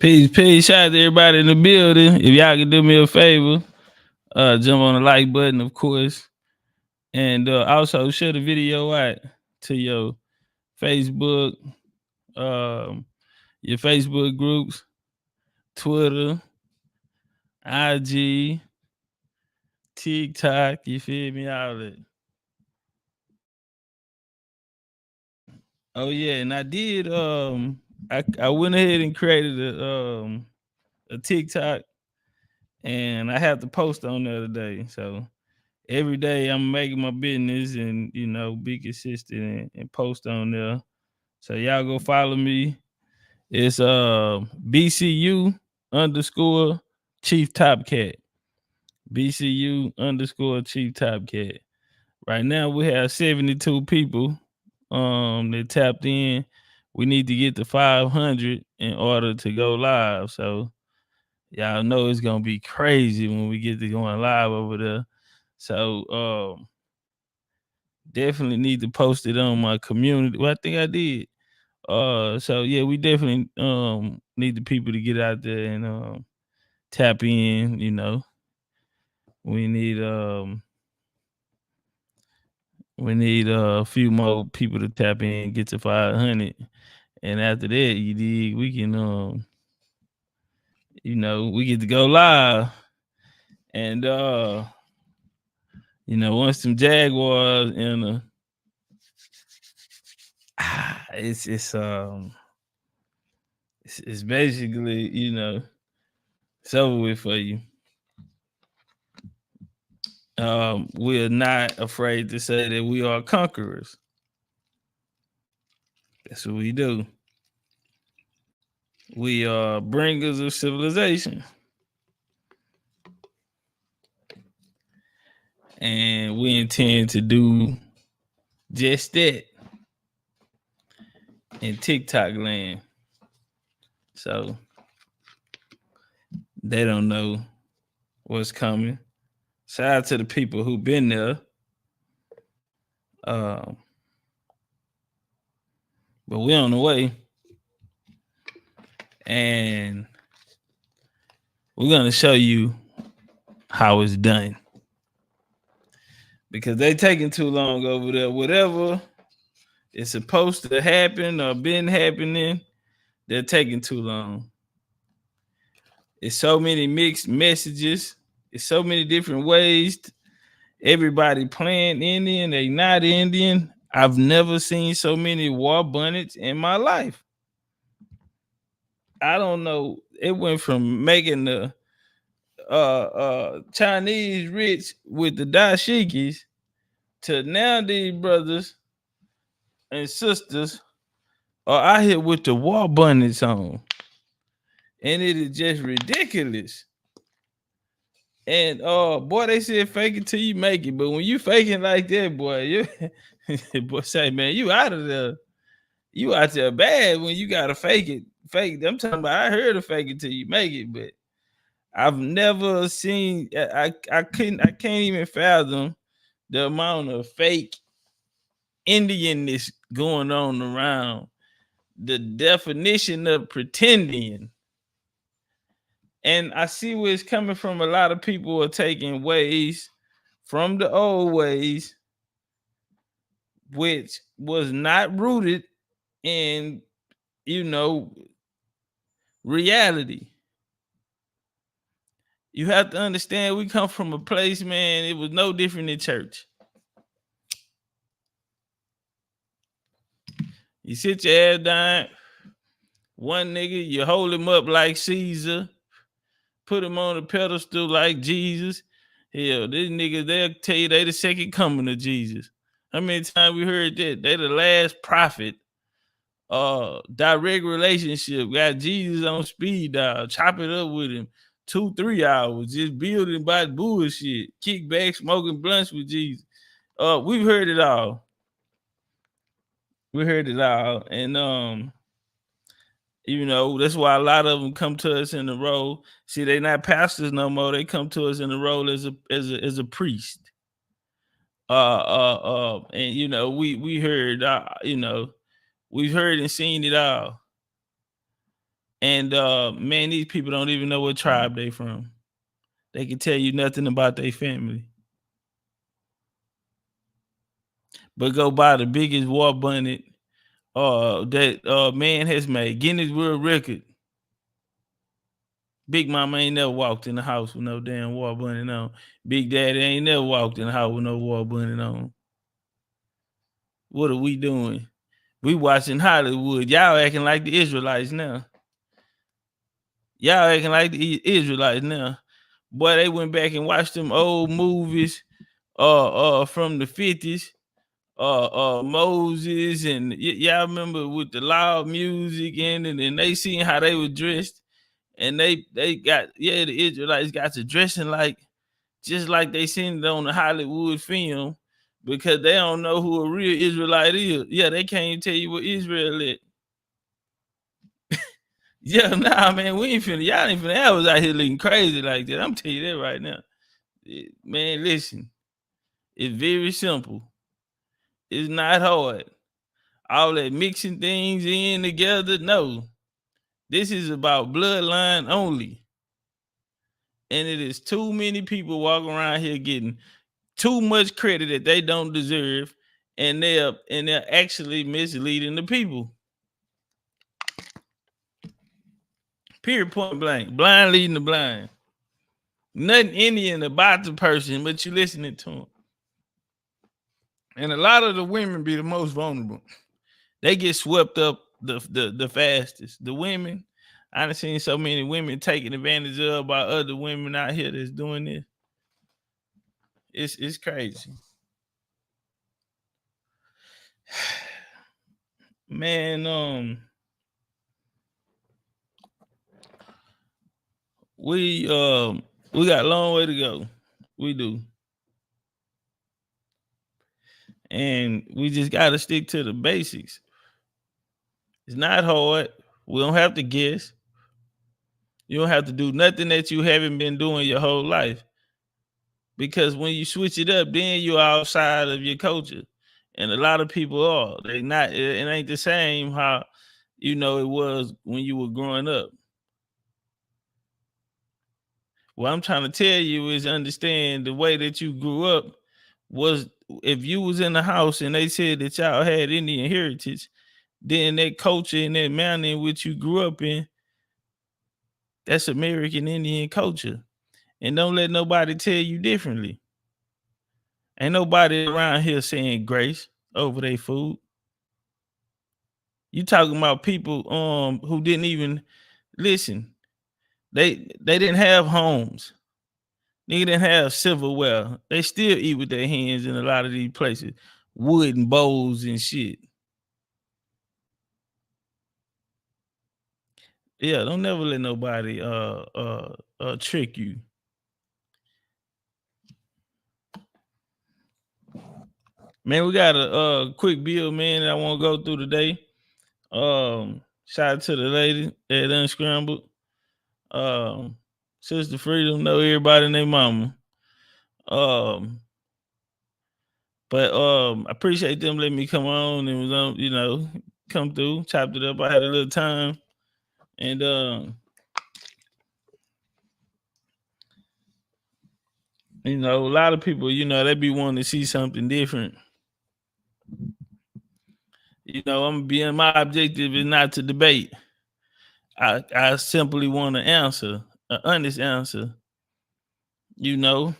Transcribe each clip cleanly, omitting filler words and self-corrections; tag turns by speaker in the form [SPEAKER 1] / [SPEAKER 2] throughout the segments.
[SPEAKER 1] Peace. Shout out to everybody in the building. If y'all can do me a favor, jump on the like button, of course. And also share the video out to your Facebook, your Facebook groups, Twitter, IG, TikTok, you feel me? All that. Oh yeah, and I did I went ahead and created a TikTok, and I have to post on the other day. So every day I'm making my business and be consistent and post on there. So y'all go follow me. It's BCU underscore Chief Topcatz. BCU underscore Chief Topcatz. Right now we have 72 people that tapped in. We need to get to 500 in order to go live. So y'all know it's gonna be crazy when we get to going live over there. So definitely need to post it on my community. Well, I think I did. So yeah, we definitely need the people to get out there and tap in. We need a few more people to tap in, get to 500, and after that, you dig, we can we get to go live, and once some Jaguars and it's basically it's over with for you. We are not afraid to say that we are conquerors. That's what we do. We are bringers of civilization. And we intend to do just that in TikTok land. So they don't know what's coming. Shout out to the people who've been there. But we're on the way. And we're going to show you how it's done. Because they taking too long over there. Whatever is supposed to happen or been happening, they're taking too long. It's so many mixed messages. It's so many different ways. Everybody playing Indian, they not Indian. I've never seen so many war bonnets in my life. I don't know. It went from making the Chinese rich with the dashikis to now these brothers and sisters are out here with the war bonnets on. And it is just ridiculous. And boy, they said fake it till you make it. But when you faking like that, boy, you boy say, man, you out of there. You out there bad when you gotta fake it. I'm talking about I heard of fake it till you make it, but I've never seen I can't even fathom the amount of fake Indianness going on around. The definition of pretending. And I see where it's coming from. A lot of people are taking ways from the old ways, which was not rooted in, reality. You have to understand we come from a place, man, it was no different than church. You sit your ass down, one nigga, you hold him up like Caesar, put him on a pedestal like Jesus. Hell, this nigga, they'll tell you they the second coming of Jesus. How many times we heard that? They the last prophet. Direct relationship. Got Jesus on speed dial. Chop it up with him. 2-3 hours. Just building by bullshit. Kickback, smoking blunts with Jesus. We've heard it all. We heard it all. And that's why a lot of them come to us in the role. See, they not pastors no more. They come to us in the role as a priest. And we heard we've heard and seen it all. And man, these people don't even know what tribe they from. They can tell you nothing about their family. But go buy the biggest war bonnet that man has made. Guinness World Record. Big Mama ain't never walked in the house with no damn war bonnet on. Big Daddy ain't never walked in the house with no war bonnet on. What are we doing? We watching Hollywood. Y'all acting like the Israelites now. Y'all acting like the Israelites now. Boy, they went back and watched them old movies from the 50s. Moses and y'all remember with the loud music in it, and they seen how they were dressed, and they got the Israelites got to dressing like just like they seen it on the Hollywood film, because they don't know who a real Israelite is. Yeah, they can't even tell you what Israel is. Yeah, nah, man, we ain't finna. Y'all ain't finna have us out here looking crazy like that. I'm telling you that right now. Man, listen, it's very simple. It's not hard. All that mixing things in together, no. This is about bloodline only. And it is too many people walking around here getting too much credit that they don't deserve, and they're actually misleading the people. Period, point blank. Blind leading the blind. Nothing Indian about the person, but you listening to them. And a lot of the women be the most vulnerable. They get swept up the fastest. The women, I done seen so many women taken advantage of by other women out here that's doing this. It's crazy. Man, we got a long way to go. We do. And we just gotta stick to the basics. It's not hard. We don't have to guess. You don't have to do nothing that you haven't been doing your whole life. Because when you switch it up, then you're outside of your culture. And a lot of people are. They not, it ain't the same how it was when you were growing up. What I'm trying to tell you is understand the way that you grew up was, if you was in the house and they said that y'all had Indian heritage, then that culture and that manner in which you grew up in, that's American Indian culture. And don't let nobody tell you differently. Ain't nobody around here saying grace over their food. You talking about people who didn't even listen. They didn't have homes. They didn't have silverware. They still eat with their hands in a lot of these places. Wood and bowls and shit. Yeah, don't never let nobody trick you. Man, we got a quick bill, man, that I want to go through today. Shout out to the lady at Unscrambled. Sister Freedom, know everybody and their mama. But I appreciate them letting me come on and was on, come through, chopped it up. I had a little time. And a lot of people, they be wanting to see something different. I'm being, my objective is not to debate. I simply want to answer, an honest answer, and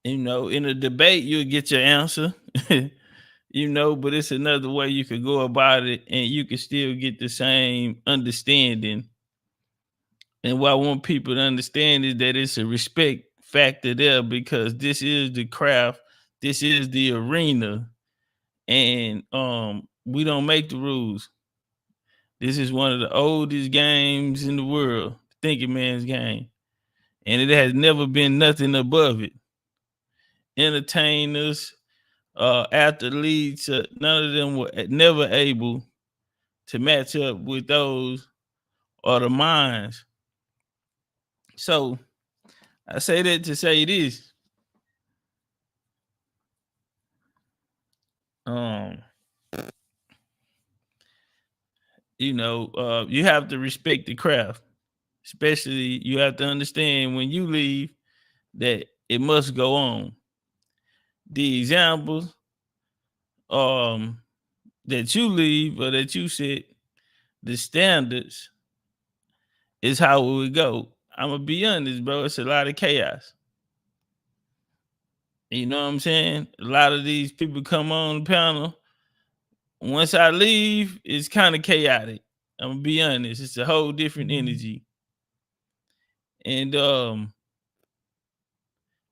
[SPEAKER 1] in a debate you'll get your answer, but it's another way you could go about it and you can still get the same understanding. And what I want people to understand is that it's a respect factor there, because this is the craft, this is the arena, and we don't make the rules. This is one of the oldest games in the world, thinking man's game, and it has never been nothing above it. Entertainers, athletes, none of them were never able to match up with those or the minds. So I say that to say this. you have to respect the craft. Especially, you have to understand when you leave that it must go on. The examples that you leave or that you set, the standards is how it would go. I'm gonna be honest, bro. It's a lot of chaos. You know what I'm saying? A lot of these people come on the panel. Once I leave, it's kind of chaotic. I'm gonna be honest. It's a whole different energy. And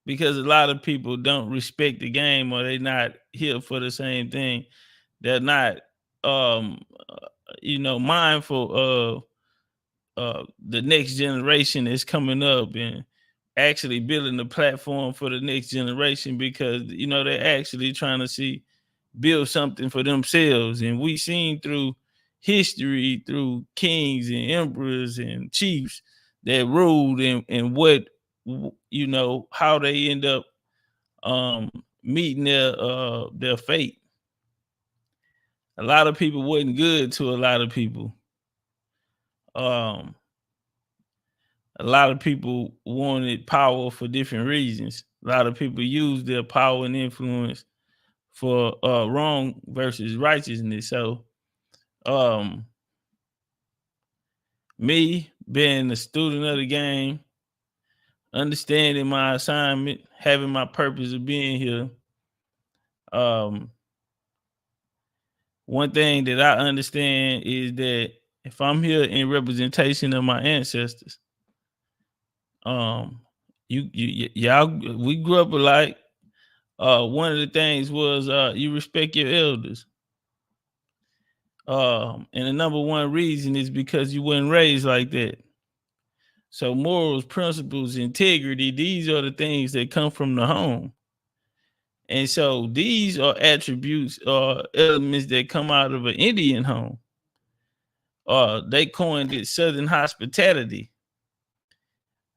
[SPEAKER 1] because a lot of people don't respect the game or they're not here for the same thing. They're not mindful of the next generation that's coming up and actually building a platform for the next generation, because they're actually trying to build something for themselves. And we seen through history, through kings and emperors and chiefs that ruled, and what how they end up meeting their fate. A lot of people wasn't good to a lot of people. A lot of people wanted power for different reasons. A lot of people used their power and influence for wrong versus righteousness. So me being a student of the game, understanding my assignment, having my purpose of being here, one thing that I understand is that if I'm here in representation of my ancestors, y'all, we grew up alike. One of the things was you respect your elders. And the number one reason is because you weren't raised like that. So morals, principles, integrity, these are the things that come from the home. And so these are attributes or elements that come out of an Indian home. They coined it Southern hospitality.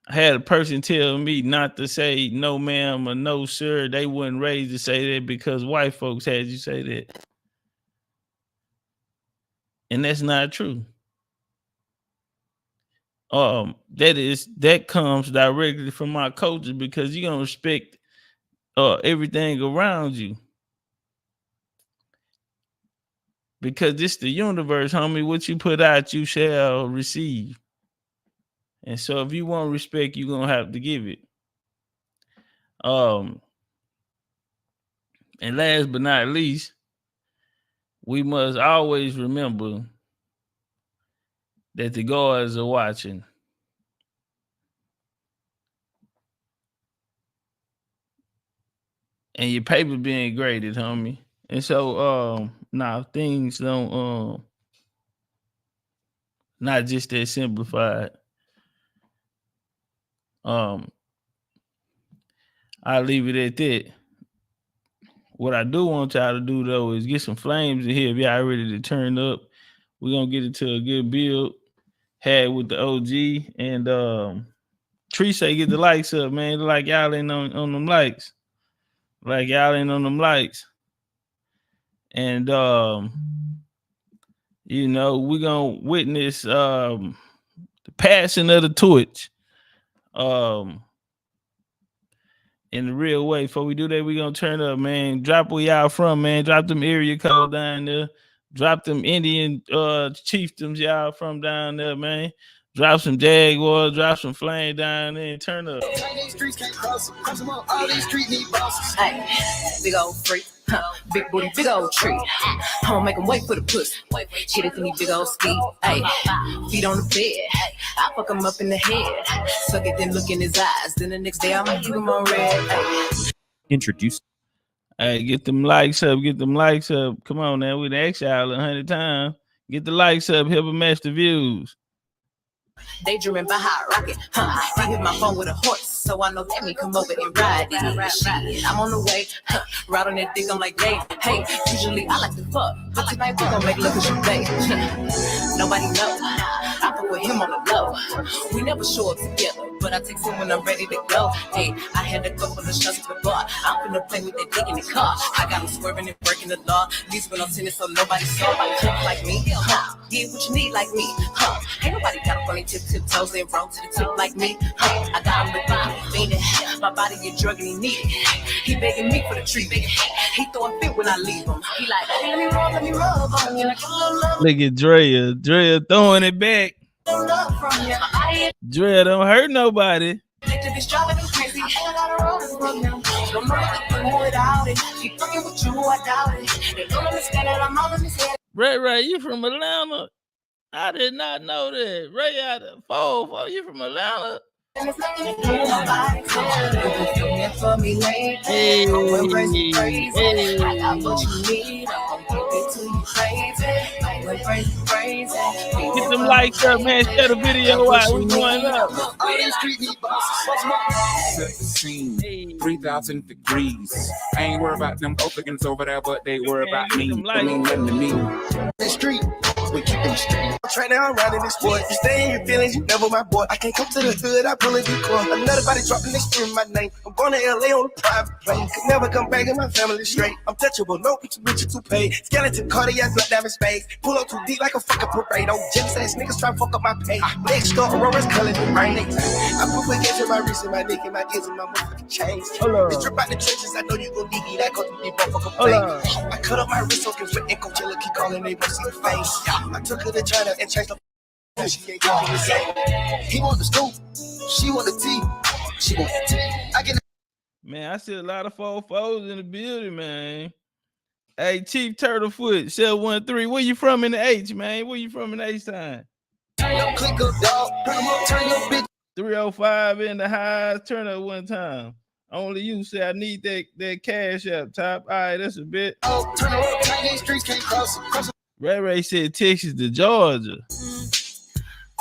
[SPEAKER 1] I had a person tell me not to say no ma'am or no sir. They weren't raised to say that because white folks had you say that. And that's not true. That comes directly from my culture, because you're gonna respect everything around you. Because this the universe, homie. What you put out, you shall receive. And so if you want respect, you're gonna have to give it. And last but not least, we must always remember that the gods are watching. And your paper being graded, homie. And so things don't not just that simplified. I'll leave it at that. What I do want y'all to do though is get some flames in here. If y'all ready to turn up, we're gonna get into a good build. Had with the OG and Tree say get the likes up, man. Like y'all ain't on them likes. Like y'all ain't on them likes. And we're gonna witness the passing of the torch in the real way. Before we do that, we're gonna turn up, man. Drop where y'all from, man. Drop them area code down there. Drop them Indian chiefdoms y'all from down there, man. Drop some Jaguar, drop some Flame down there, and turn up.
[SPEAKER 2] Hey, big old freak, big booty, big old tree. I'ma make him wait for the pussy. Shit it to me, big old ski. Hey, feet on the bed. I fuck him up in the head. Suck it, then look in his eyes. Then the next day I'ma keep him on red. Hey.
[SPEAKER 3] Introduce.
[SPEAKER 1] Hey, get them likes up. Get them likes up. Come on now, we done asked y'all 100 times. Get the likes up. Help them match the views.
[SPEAKER 2] Daydreaming by high rocket, He hit my phone with a horse, so I know that me come over and ride it. Shit, I'm on the way, ride on that dick, I'm like, hey, usually I like to fuck, but tonight we gon' make love cause you play. Nobody knows, I fuck fuck with him on the low. We never show up together, but I text him when I'm ready to go. Hey, I had a couple of shots at the bar. I'm finna play with that dick in the car. I got him swerving and breaking the law. At least when I'm sitting so nobody saw. Nobody like me, huh? Get what you need like me, huh? Ain't nobody got a funny tiptoes and roll to the tip like me, huh? I got him the body, fiending. My body get drug and he need it. He begging me for the treatment. He throwing fit when I leave him. He like, hey, let me roll, let me rub on you.
[SPEAKER 1] Look at Drea throwing it back. Drea don't hurt nobody. Ray, you from Atlanta? I did not know that. Ray out of 4, you from Atlanta? Hey. Get them likes up, man. Share the video out. We going up.
[SPEAKER 3] Set the scene, 3,000 degrees. I ain't worried about them Oaklands over there, but they worry about me. I mean, nothing to me.
[SPEAKER 4] The street, we keep in the street. Right now, I'm riding this boy. You stay in your feelings, you never my boy. I can't come to the hood, I pull a decoy. Another body dropping this in my name. I'm going to LA on a private plane. Could never come back in my family straight. I'm touchable, no picture, bitch, too paid. Skeleton, cardiac, blood diamond spades. Pull up too deep like a fucking parade. On jealous ass niggas try to fuck up my pay. Next door, Aurora's color the rain. I put wiggins in my wrist and my neck and my ears and my motherfucking chains. Bitch, trip out the trenches, I know you gon' need me. That go through the motherfucking plane. I cut up my wrist so can fit and Coachella keep calling they won't see the face. I took her to China and changed the she ain't talking the same. He want the scoop, she want the tea. She want the tea. I get
[SPEAKER 1] Man, I see a lot of 4-4s in the building, man. Hey, Chief Turtlefoot, 713. Where you from in the H, man? Where you from in the H time?
[SPEAKER 4] Click up, dog. Turn your bitch.
[SPEAKER 1] 305 in the highs. Turn up one time. Only you say I need that cash up top. All right, that's a bit.
[SPEAKER 4] Oh, turn around, Chinese streets can't cross.
[SPEAKER 1] Ray said Texas to Georgia.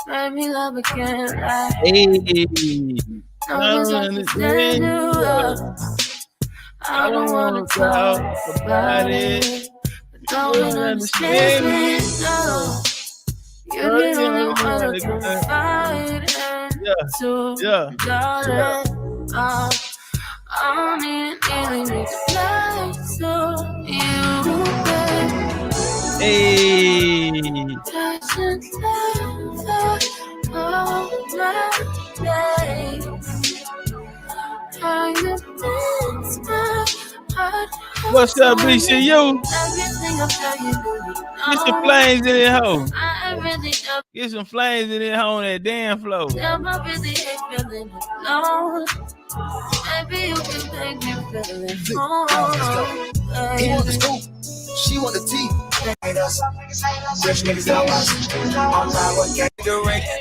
[SPEAKER 2] Let me love again.
[SPEAKER 1] Hey, I don't want to talk about it. No one understands me. No. You're the only one who can fight yeah.
[SPEAKER 2] Darling. I don't need to lie to you, babe.
[SPEAKER 1] Hey.
[SPEAKER 2] Doesn't love all my days. How you dance my heart.
[SPEAKER 1] What's up, BCU?
[SPEAKER 2] Everything I'm telling you,
[SPEAKER 1] Get some flames in that hoe.
[SPEAKER 2] I really don't.
[SPEAKER 1] Get some flames in that hoe on that damn floor.
[SPEAKER 2] I really ain't feeling alone. Maybe you can make me feel it.
[SPEAKER 4] He want the scoop, she want the tea. Fresh niggas out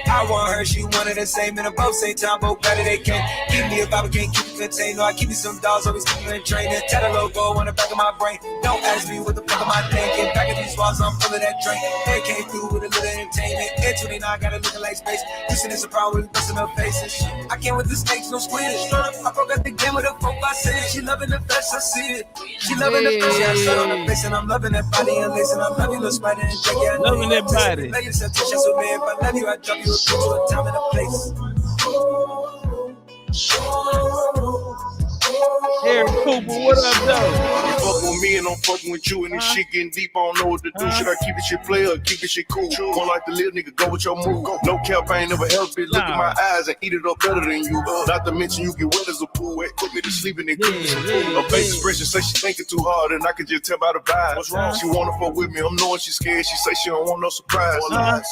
[SPEAKER 5] I want her, she wanted the same in a both same time, both better they can. Give me a Bible, can't keep it contained. No, I keep me some dolls, always keep me in training. Tell the logo on the back of my brain. Don't ask me what the fuck am I thinking. Back at these walls, I'm full of that drink. They came through with a little entertainment. At 29, got it looking like space. Houston is a problem, we busting up faces. I came with the snakes, no squid. I broke out the game with a 4x6. She loving the flesh, I see it. She loving the flesh, yeah, I saw on the face, and I'm loving that body and lace, and I'm loving the spider and Jackie. Yeah,
[SPEAKER 1] loving that body.
[SPEAKER 5] Love yourself, touch us with me. If I love you, I drop you a picture, a time and a place.
[SPEAKER 1] Eric Cooper, what up, though?
[SPEAKER 6] You fuck with me and I'm fucking with you, and this shit getting deep, I don't know what to do. Should I keep this shit play or keep this shit cool? One like the little nigga, go with your move. No cap, I ain't never helped it. Look in my eyes and eat it up better than you. Not to mention you get wet as a pool. Put me to sleep and then cook me some food. Her face expression say she thinking too hard, and I can just tell by the vibe. What's wrong? She wanna fuck with me, I'm knowing she's scared. She say she don't want no surprise.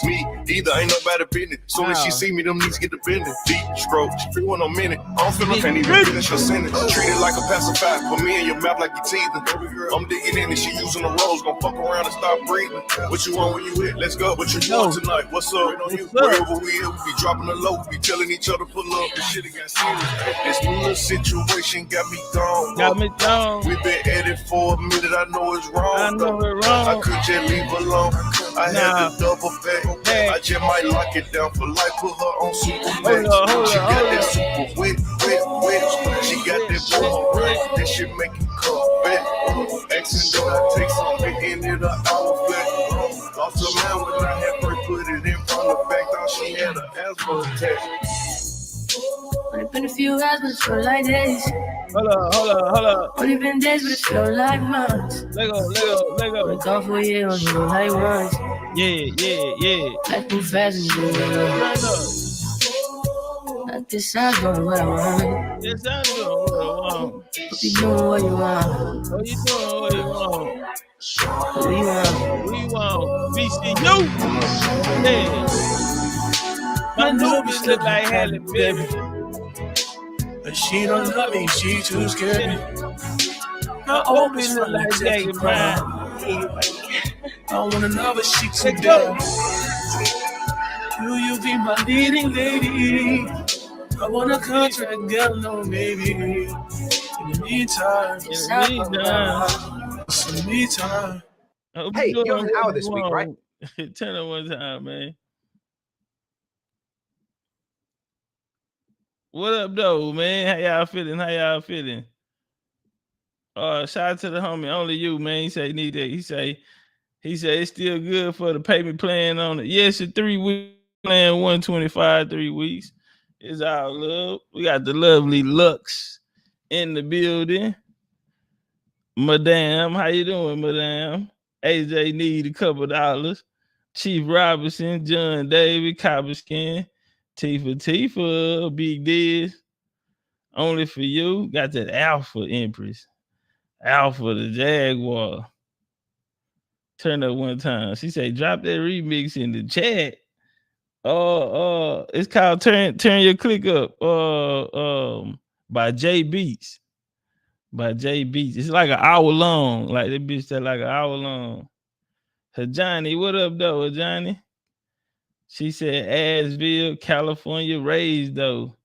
[SPEAKER 6] Me, either ain't nobody business. Soon as she see me, them knees get the bending. Deep stroke, she feel when I'm in it. I don't feel I can't even finish her sentence. Treat it like a pacifier, put me in your mouth like you teething. I'm digging in and she using the rose, gon' fuck around and start breathing. What you want when you hit? Let's go. What you want tonight? What's up? Wherever we at, we be dropping the low, we be telling each other pull up. This shit got serious. This little situation got me gone. We been at it for a minute. I know it's wrong. I could just leave alone. I had to double back. I just might lock it down for life. Put her on super max. She got that super wet. She got that boom. That shit make it come back. Accident, I take something in it an hour flat. Lost her mind when I had her put it in front of back. Thought she
[SPEAKER 2] Only been a few hours, but it feel like days.
[SPEAKER 1] Hold up.
[SPEAKER 2] Only been days, but it feel like months.
[SPEAKER 1] Let go.
[SPEAKER 2] Been gone for a year, only feel like once.
[SPEAKER 1] Yeah.
[SPEAKER 2] Life move fast and you do it. Not this sounds doing what I want.
[SPEAKER 1] Yes, I'm doing what I want.
[SPEAKER 2] Hope you doing what you want.
[SPEAKER 1] What you doing? What you want?
[SPEAKER 2] What you want?
[SPEAKER 1] What you want? VCU. Yeah. My newbies look like Halle Berry.
[SPEAKER 4] But she don't love me, she too scared.
[SPEAKER 1] My old bitch look like Jackie Brown.
[SPEAKER 4] I wanna know but she too dead. Will you be my leading lady? I want a contract, girl, no maybe. In the meantime.
[SPEAKER 7] Hey, you're on an hour this week, right?
[SPEAKER 1] Turn it one time, man. What up, though, man? How y'all feeling? Shout out to the homie, only you, man. He say he need that. He say it's still good for the payment plan on it. Yes, a 3 week plan, 125, 3 weeks. It's all love. We got the lovely Lux in the building. Madame, how you doing, Madame? AJ need a couple dollars. Chief Robinson, John David, Copper Skin, Tifa, Big Diz. Only for you. Got that Alpha Empress. Alpha the Jaguar. Turn up one time. She say, drop that remix in the chat. It's called Turn Your Click Up. By J Beats. It's like an hour long. Like that bitch said, like an hour long. Johnny, what up though, Johnny? She said Asheville, California, raised though.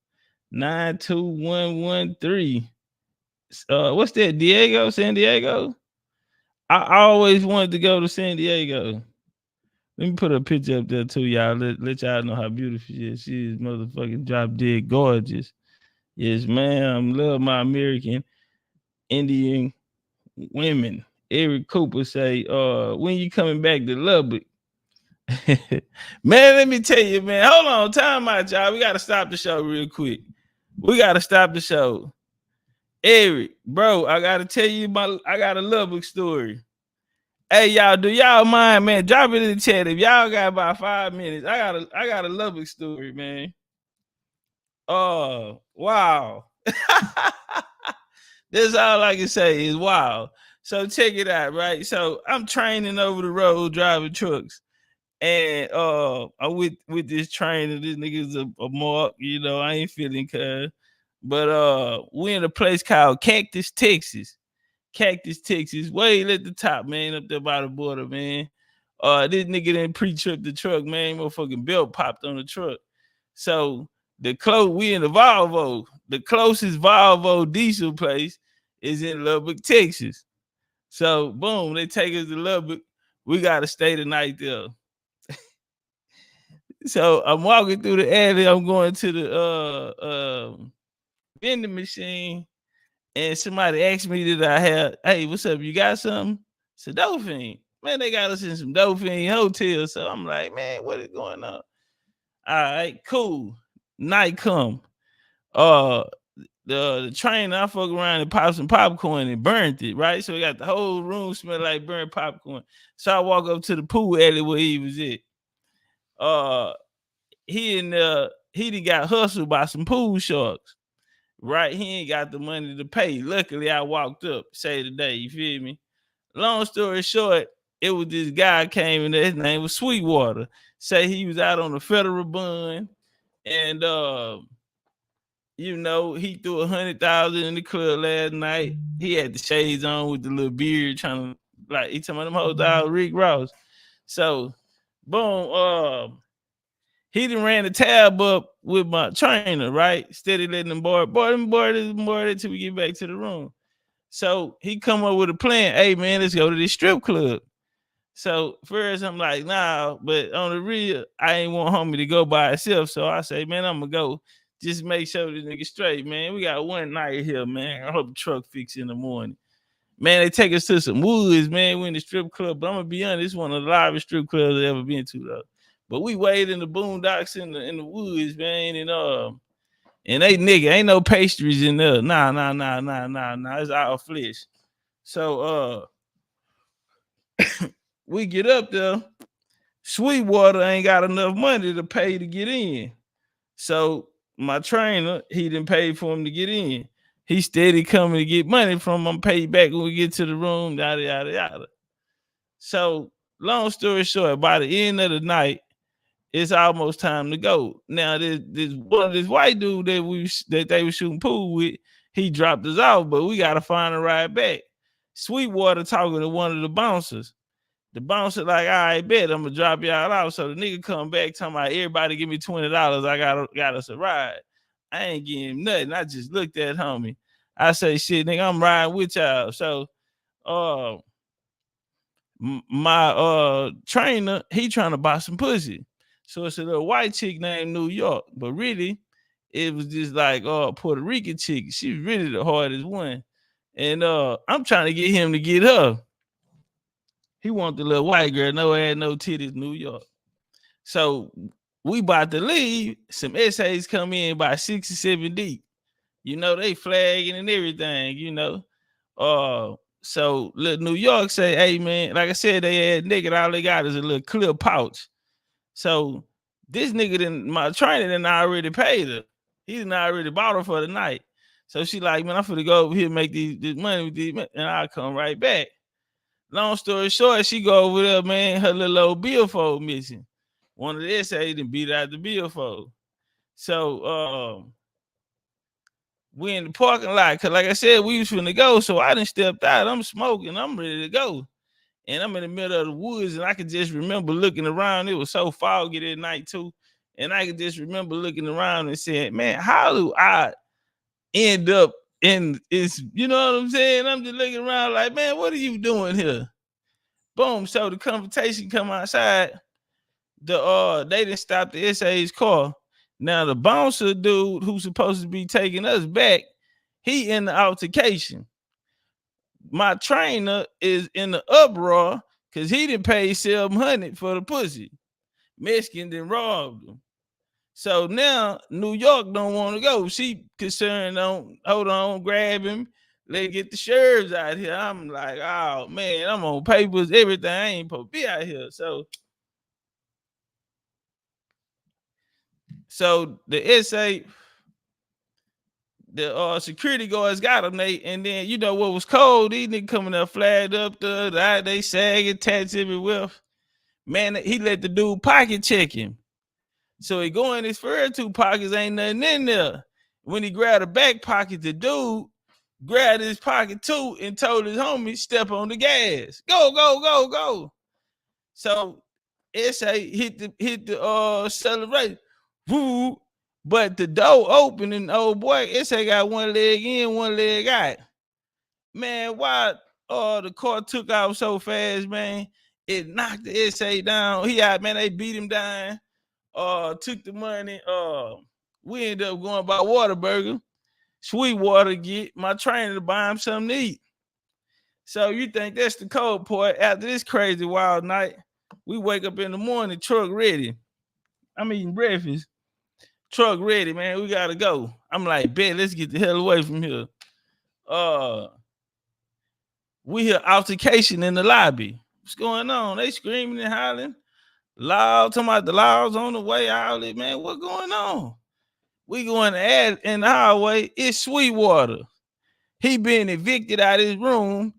[SPEAKER 1] 92113. What's that? San Diego? I always wanted to go to San Diego. Let me put a picture up there too, y'all. Let y'all know how beautiful she is. She is motherfucking drop dead gorgeous. Yes, ma'am. Love my American Indian women. Eric Cooper say, when you coming back to Lubbock? Man, let me tell you, man. Hold on, time out, y'all. We gotta stop the show real quick. Eric, bro, I gotta tell you I got a Lubbock story. Hey, y'all, do y'all mind, man? Drop it in the chat if y'all got about 5 minutes. I got a Lubbock story, man. Oh, wow. That's all I can say is wow. So check it out, right? So I'm training over the road driving trucks. And I'm with this trainer. This nigga's a mark, you know. I ain't feeling cuz. But we in a place called Cactus, Texas. Way at the top, man, up there by the border, man. This nigga didn't pre-trip the truck, man. Motherfucking belt popped on the truck. So we in the Volvo. The closest Volvo diesel place is in Lubbock, Texas. So boom, they take us to Lubbock. We gotta stay the night there. So I'm walking through the alley. I'm going to the vending machine, and somebody asked me that I had, hey, what's up? You got something? It's a Dolphin. Man, they got us in some Dolphin hotels. So I'm like, man, what is going on? All right, cool. Night come. The trainer, I fuck around and pop some popcorn and burnt it, right? So we got the whole room smell like burnt popcorn. So I walk up to the pool alley where he was at. He done got hustled by some pool sharks, right? He ain't got the money to pay. Luckily, I walked up, say today, you feel me? Long story short, it was this guy came in there, his name was Sweetwater. Say he was out on a federal bond, and you know, he threw 100,000 in the club last night. He had the shades on with the little beard, trying to like he talking about them whole dog Rick Ross. So boom, he done ran the tab up with my trainer, right? Steady letting them board it till we get back to the room. So he come up with a plan. Hey man, let's go to this strip club. So first I'm like, nah, but on the real, I ain't want homie to go by himself. So I say, man, I'm gonna go. Just make sure this nigga straight, man. We got one night here, man. I hope the truck fix in the morning. Man, they take us to some woods, man. We in the strip club, but I'm gonna be honest, it's one of the livest strip clubs I've ever been to, though. But we wade in the boondocks in the woods, man, and they nigga ain't no pastries in there. Nah. It's all flesh. So we get up there. Sweetwater ain't got enough money to pay to get in. So my trainer, he didn't pay for him to get in. He steady coming to get money from him, paid back when we get to the room, yada yada yada. So long story short, by the end of the night, it's almost time to go. Now this white dude that they were shooting pool with, he dropped us off, but we gotta find a ride back. Sweetwater talking to one of the bouncers. The bouncer like, all right, bet I'm gonna drop y'all out. So the nigga come back talking about everybody give me $20. I got us a ride. I ain't getting him nothing. I just looked at homie. I say, shit, nigga, I'm riding with y'all. So my trainer, he trying to buy some pussy. So it's a little white chick named New York, but really it was just like Puerto Rican chick. She was really the hardest one. And I'm trying to get him to get her. He want the little white girl, no ass, no titties, New York. So we about to leave. Some essays come in by 6 or 7 deep. You know, they flagging and everything, you know. So little New York say, hey man, like I said, they had nigga, all they got is a little clear pouch. So this nigga my trainer didn't already paid her. He didn't already bought her for the night. So she like, man, I'm finna go over here and make this money with these, and I'll come right back. Long story short, she go over there, man, her little old billfold missing. One of the essays done beat out the billfold. So we in the parking lot, cause like I said, we was finna go. So I done stepped out. I'm smoking, I'm ready to go. And I'm in the middle of the woods, and I could just remember looking around. It was so foggy that night too. And I could just remember looking around and saying, man, how do I end up in this? You know what I'm saying? I'm just looking around like, man, what are you doing here? Boom. So the confrontation come outside. They didn't stop the SA's car. Now the bouncer dude who's supposed to be taking us back, he in the altercation. My trainer is in the uproar because he didn't pay $700 for the pussy. Mexican then robbed him. So now New York don't want to go. She concerned on, hold on, grab him. Let's get the sheriffs out here. I'm like, oh man, I'm on papers, everything. I ain't supposed to be out here. So the SA, the security guards got him. And then you know what was cold? These niggas coming up flagged up they sagging, tats everywhere. Man, he let the dude pocket check him. So he go in his first 2 pockets, ain't nothing in there. When he grabbed the back pocket, the dude grabbed his pocket too and told his homie, step on the gas. Go. So SA hit the accelerator. Woo. But the door open and old boy, SA got one leg in, one leg out. Man, why the car took off so fast, man? It knocked the SA down. He out, man, they beat him down. Took the money. We ended up going by Whataburger. Sweetwater get my trainer to buy him something to eat. So you think that's the cold part? After this crazy wild night, we wake up in the morning, truck ready. I'm eating breakfast. Truck ready, man. We gotta go. I'm like, bet, let's get the hell away from here. We hear altercation in the lobby. What's going on? They screaming and hollering. Loud, talking about the laws on the way out. Man, what's going on? We going to add in the highway. It's Sweetwater. He been evicted out of his room.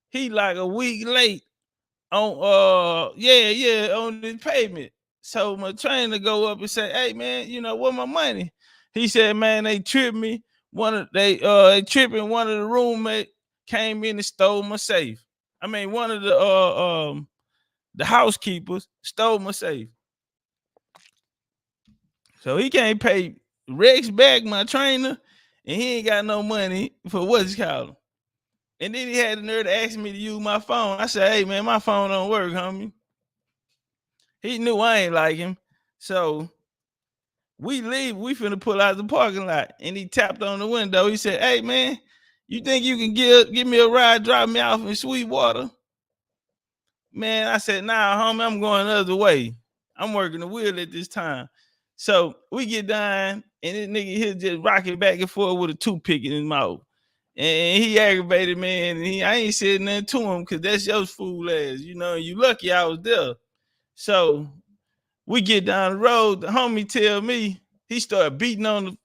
[SPEAKER 1] He like a week late on on this payment. So my trainer go up and say, hey man, you know what my money? He said, man, they tripped me. They tripping. One of the roommates came in and stole my safe. I mean, one of the housekeepers stole my safe. So he can't pay Rex back, my trainer, and he ain't got no money for what's called. And then he had the nerve to ask me to use my phone. I said, hey man, my phone don't work, homie. He knew I ain't like him. So we leave, we finna pull out the parking lot. And he tapped on the window. He said, hey man, you think you can give me a ride, drop me off in Sweetwater? Man, I said, nah, homie, I'm going the other way. I'm working the wheel at this time. So we get done, and this nigga here just rocking back and forth with a toothpick in his mouth. And he aggravated, man. And I ain't said nothing to him because that's your fool ass. You know, you lucky I was there. So we get down the road. The homie tell me, he started beating on the,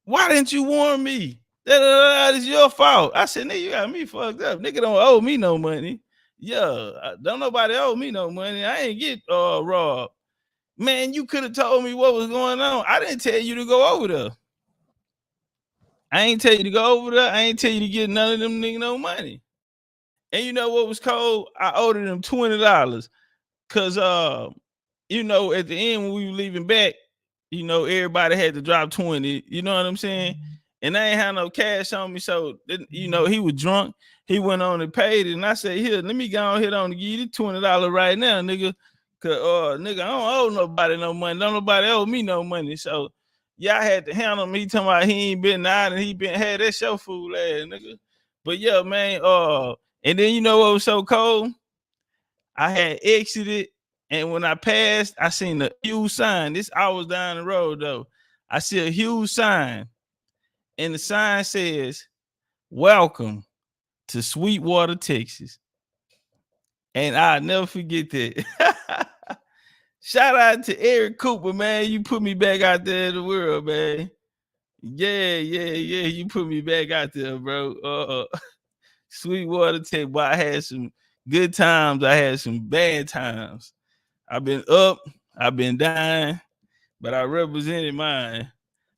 [SPEAKER 1] why didn't you warn me? It's your fault. I said, nigga, you got me fucked up. Nigga don't owe me no money. Yeah, don't nobody owe me no money. I ain't get robbed. Man, you could have told me what was going on. I didn't tell you to go over there. I ain't tell you to go over there. I ain't tell you to get none of them nigga no money. And you know what was cold? I owed them $20. Cause you know, at the end when we were leaving back, you know, everybody had to drop 20. You know what I'm saying? And I ain't had no cash on me. So, you know, he was drunk. He went on and paid it. And I said, here, let me go on here on to give you $20 right now, nigga. Cause nigga, I don't owe nobody no money. Don't nobody owe me no money. So yeah, I had to handle him. He talking about he ain't been out and he been had that show fool ass, nigga. But yeah, man, and then you know what was so cold? I had exited, and when I passed, I seen a huge sign. This hours down the road, though. I see a huge sign, and the sign says, "Welcome to Sweetwater, Texas." And I'll never forget that. Shout out to Eric Cooper, man. You put me back out there in the world, man. Yeah. You put me back out there, bro. Sweetwater, Texas. Boy, I had some good times. I had some bad times. I've been up, I've been down, but I represented mine.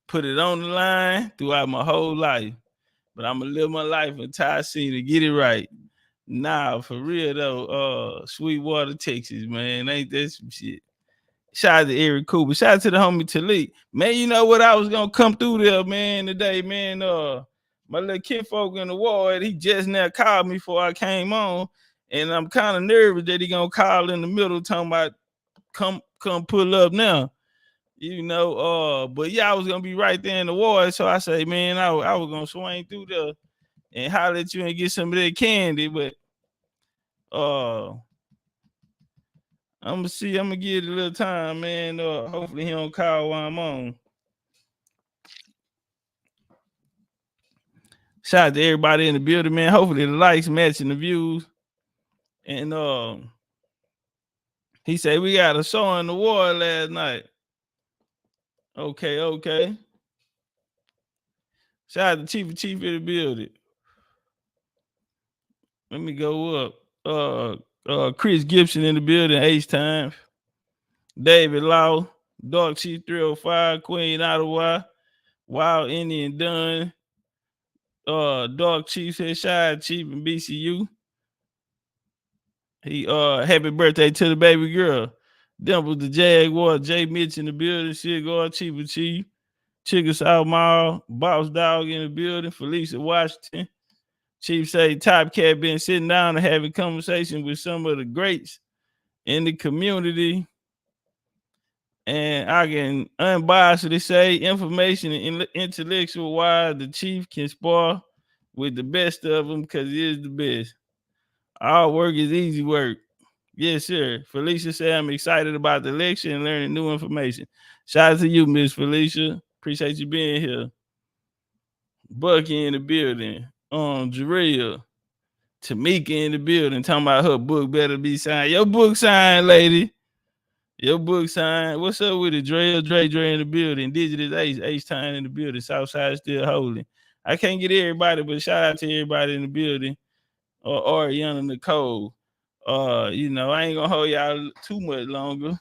[SPEAKER 1] Put it on the line throughout my whole life. But I'm gonna live my life until I see to get it right. Nah, for real though. Sweetwater, Texas, man. Ain't that some shit? Shout out to Eric Cooper. Shout out to the homie Talik. Man, you know what? I was gonna come through there, man, today, man. My little kinfolk in the ward, he just now called me before I came on. And I'm kind of nervous that he gonna call in the middle talking about come pull up now. You know, but yeah, I was gonna be right there in the ward. So I say, man, I was gonna swing through there and holler at you and get some of that candy, but I'm gonna give it a little time, man. Hopefully he don't call while I'm on. Shout out to everybody in the building, man. Hopefully the likes matching the views. And he said we got a show in the ward last night. Okay. Shout out to Chief in the building. Let me go up. Chris Gibson in the building, H-Time. David Law, Dark Chief 305, Queen Ottawa, Wild Indian Dunn, Dark Chief said Shy Chief in BCU. He happy birthday to the baby girl. Dimple the Jaguar, Jay Mitch in the building, Cigar Chief of Chief, Chickasaw Mall, Boss Dog in the building, Felicia Washington. Chief say Topcatz been sitting down and having conversation with some of the greats in the community. And I can unbiasedly say information and intellectual wise, the chief can spar with the best of them because he is the best. All work is easy work. Yes, sir. Felicia said, I'm excited about the election and learning new information. Shout out to you, Miss Felicia. Appreciate you being here. Bucky in the building. Jarrell. Tamika in the building talking about her book better be signed. Your book signed, lady. Your book signed. What's up with it? Dre in the building. Indigenous H-Time in the building. Southside still holding. I can't get everybody, but shout out to everybody in the building. Or Ariana Nicole. You know, I ain't gonna hold y'all too much longer.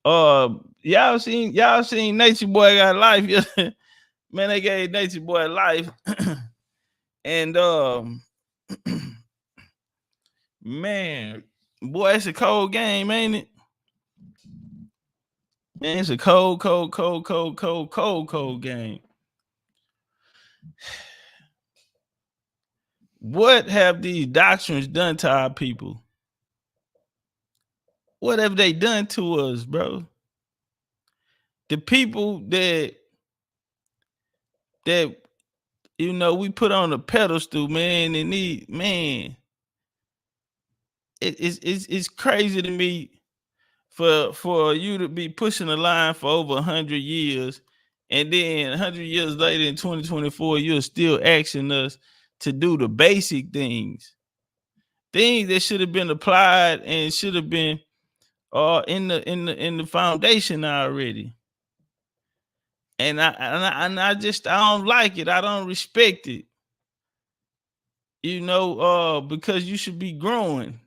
[SPEAKER 1] Y'all seen Nature Boy got life. Man, they gave Nature Boy life. And man, boy, it's a cold game, ain't it? Man, it's a cold game. What have these doctrines done to our people? What have they done to us, bro? The people that you know we put on a pedestal, man, and need, man. it's crazy to me for you to be pushing the line for over 100 years, and then 100 years later in 2024, you're still asking us to do the basic things that should have been applied and should have been in the foundation already. And I don't like it. I don't respect it. Because you should be growing.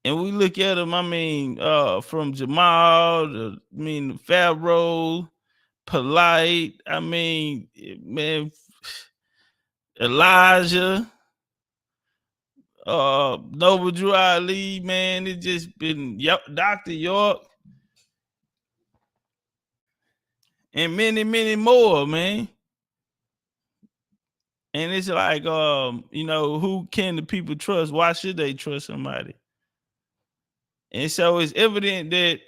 [SPEAKER 1] And we look at them, from Jamal, Pharaoh, Polite, man, Elijah, Noble Drew Ali, man, it just been Dr. York, and many, many more, man. And it's like, who can the people trust? Why should they trust somebody? And so it's evident that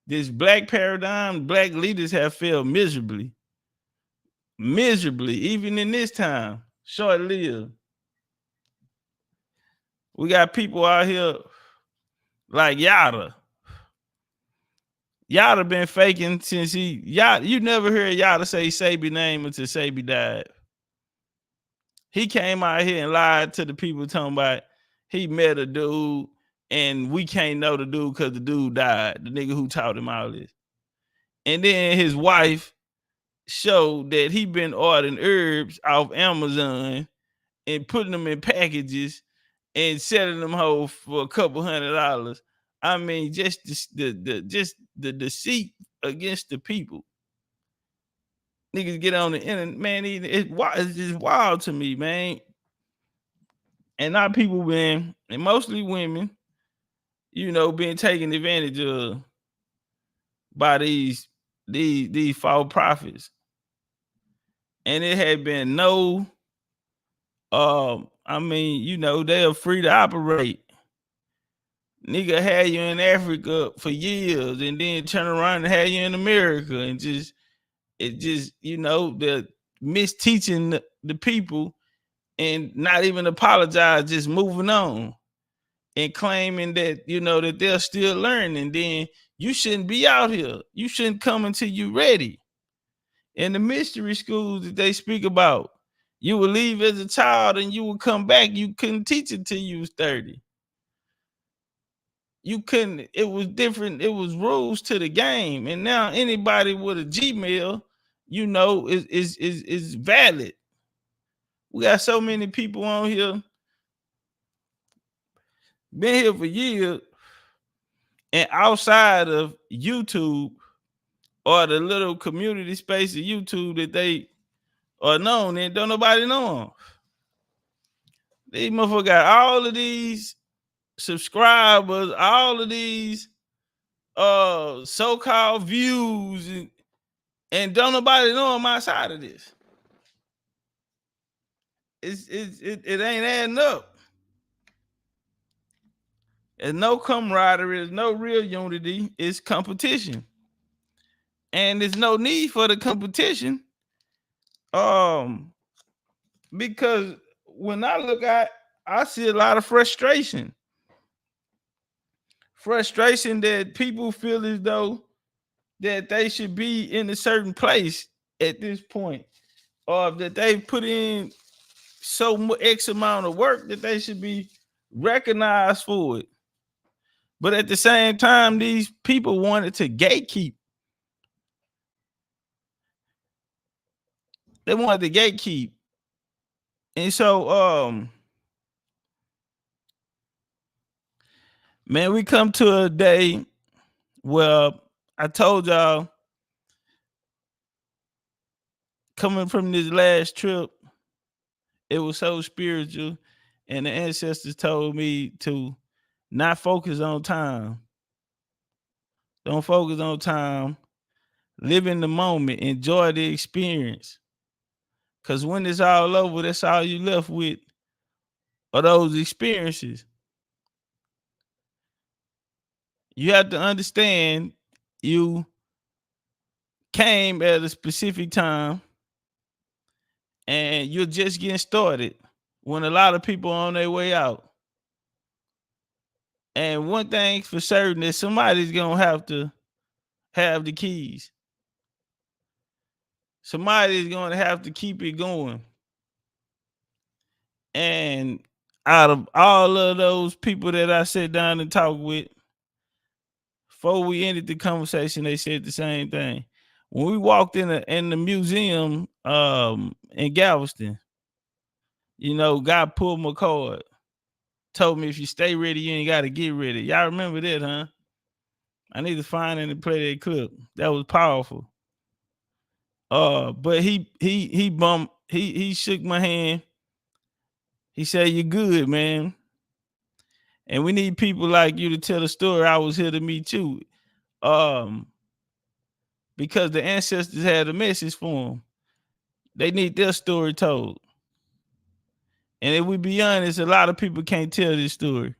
[SPEAKER 1] this black paradigm, black leaders have failed miserably, even in this time, short-lived. We got people out here like Yada. Yada been faking since you never heard Yada say Sabi name until Sabi died. He came out here and lied to the people talking about he met a dude and we can't know the dude because the dude died, the nigga who taught him all this. And then his wife showed that he been ordering herbs off Amazon and putting them in packages and selling them whole for a couple $100. Just the deceit against the people. Niggas get on the internet, man. It's just wild to me, man. And our people been, and mostly women, being taken advantage of by these false prophets. And it had been no, they are free to operate. Nigga had you in Africa for years and then turn around and have you in America, and they're misteaching the people and not even apologize, just moving on and claiming that, that they're still learning. Then you shouldn't be out here. You shouldn't come until you're ready. In the mystery schools that they speak about, you will leave as a child and you will come back. You couldn't teach it till you was 30. You couldn't, it was different. It was rules to the game. And now anybody with a Gmail, is valid. We got so many people on here, been here for years, and outside of YouTube or the little community space of YouTube that they are known in, don't nobody know them. These motherfuckers got all of these subscribers, all of these so-called views, and don't nobody know them outside of this. It ain't adding up. There's no camaraderie, there's no real unity, it's competition. And there's no need for the competition. Because when I look at, I see a lot of frustration. Frustration that people feel as though that they should be in a certain place at this point, or that they've put in so much X amount of work that they should be recognized for it. But at the same time, these people wanted to gatekeep. They wanted to gatekeep. And so, man, we come to a day where I told y'all, coming from this last trip, it was so spiritual, and the ancestors told me to not focus on time. Don't focus on time. Live in the moment. Enjoy the experience. Because when it's all over, that's all you left with are those experiences. You have to understand you came at a specific time and you're just getting started when a lot of people are on their way out. And one thing for certain is somebody's gonna have to have the keys. Somebody's gonna have to keep it going. And out of all of those people that I sat down and talked with, before we ended the conversation, they said the same thing. When we walked in the museum in Galveston, you know, God pulled my card, told me if you stay ready, you ain't gotta get ready. Y'all remember that, huh? I need to find and play that clip. That was powerful. But he shook my hand. He said, "You're good, man." And we need people like you to tell the story. I was here to meet you. Because the ancestors had a message for them. They need their story told. And if we be honest, a lot of people can't tell this story.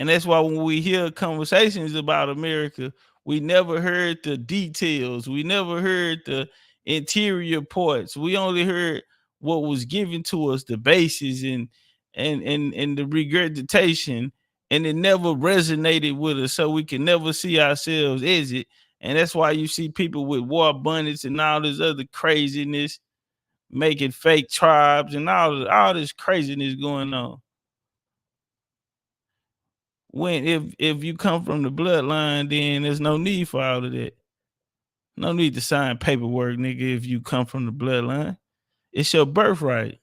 [SPEAKER 1] And that's why when we hear conversations about America, we never heard the details. We never heard the interior parts. We only heard what was given to us, the basis and the regurgitation, and it never resonated with us, so we can never see ourselves as it. And that's why you see people with war abundance and all this other craziness, making fake tribes and all this craziness going on. When if you come from the bloodline, then there's no need for all of that. No need to sign paperwork, nigga, if you come from the bloodline. It's your birthright.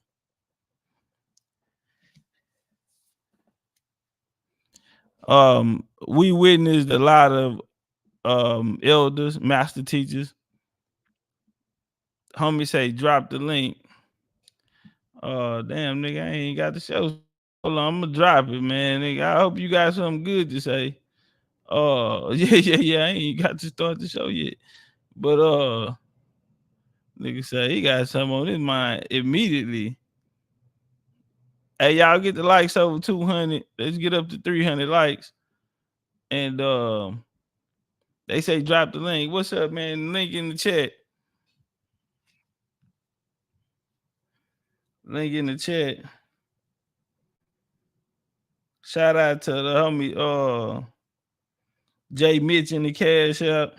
[SPEAKER 1] We witnessed a lot of elders, master teachers. Homie say drop the link. Damn, nigga, I ain't got the show. Hold on, I'm gonna drop it, man. Nigga, I hope you got something good to say. Yeah. I ain't got to start the show yet. But nigga say he got something on his mind immediately. Hey, y'all get the likes over 200. Let's get up to 300 likes. And they say drop the link. What's up, man? Link in the chat. Link in the chat. Shout out to the homie Jay Mitch in the cash app.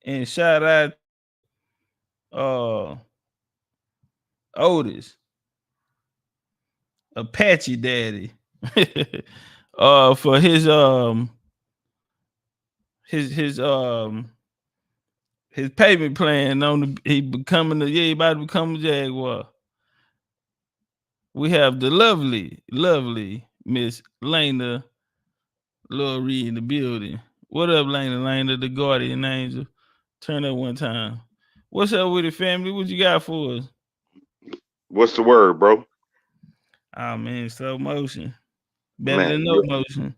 [SPEAKER 1] And shout out Otis, Apache Daddy, for his payment plan on he about to become a Jaguar. We have the lovely Miss Lena Laurie in the building. What up, Lena, the guardian angel? Turn up one time. What's up with the family? What you got for us?
[SPEAKER 8] What's the word, bro?
[SPEAKER 1] Oh man, slow motion. Better than no motion.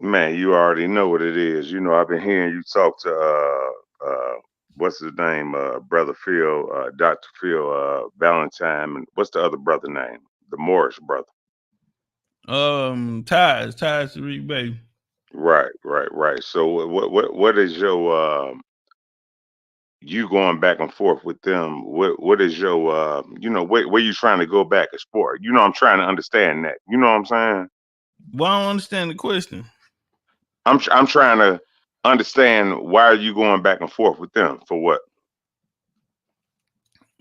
[SPEAKER 8] Man, you already know what it is. You know, I've been hearing you talk to what's his name? Brother Phil, Dr. Phil Valentine, and what's the other brother name? The Morris brother.
[SPEAKER 1] Ties to Rick Baby.
[SPEAKER 8] Right. So what is your you going back and forth with them? What is your you know, where you trying to go back as sport? You know, I'm trying to understand that. You know what I'm saying?
[SPEAKER 1] Well, I don't understand the question.
[SPEAKER 8] I'm trying to understand, why are you going back and forth with them for what?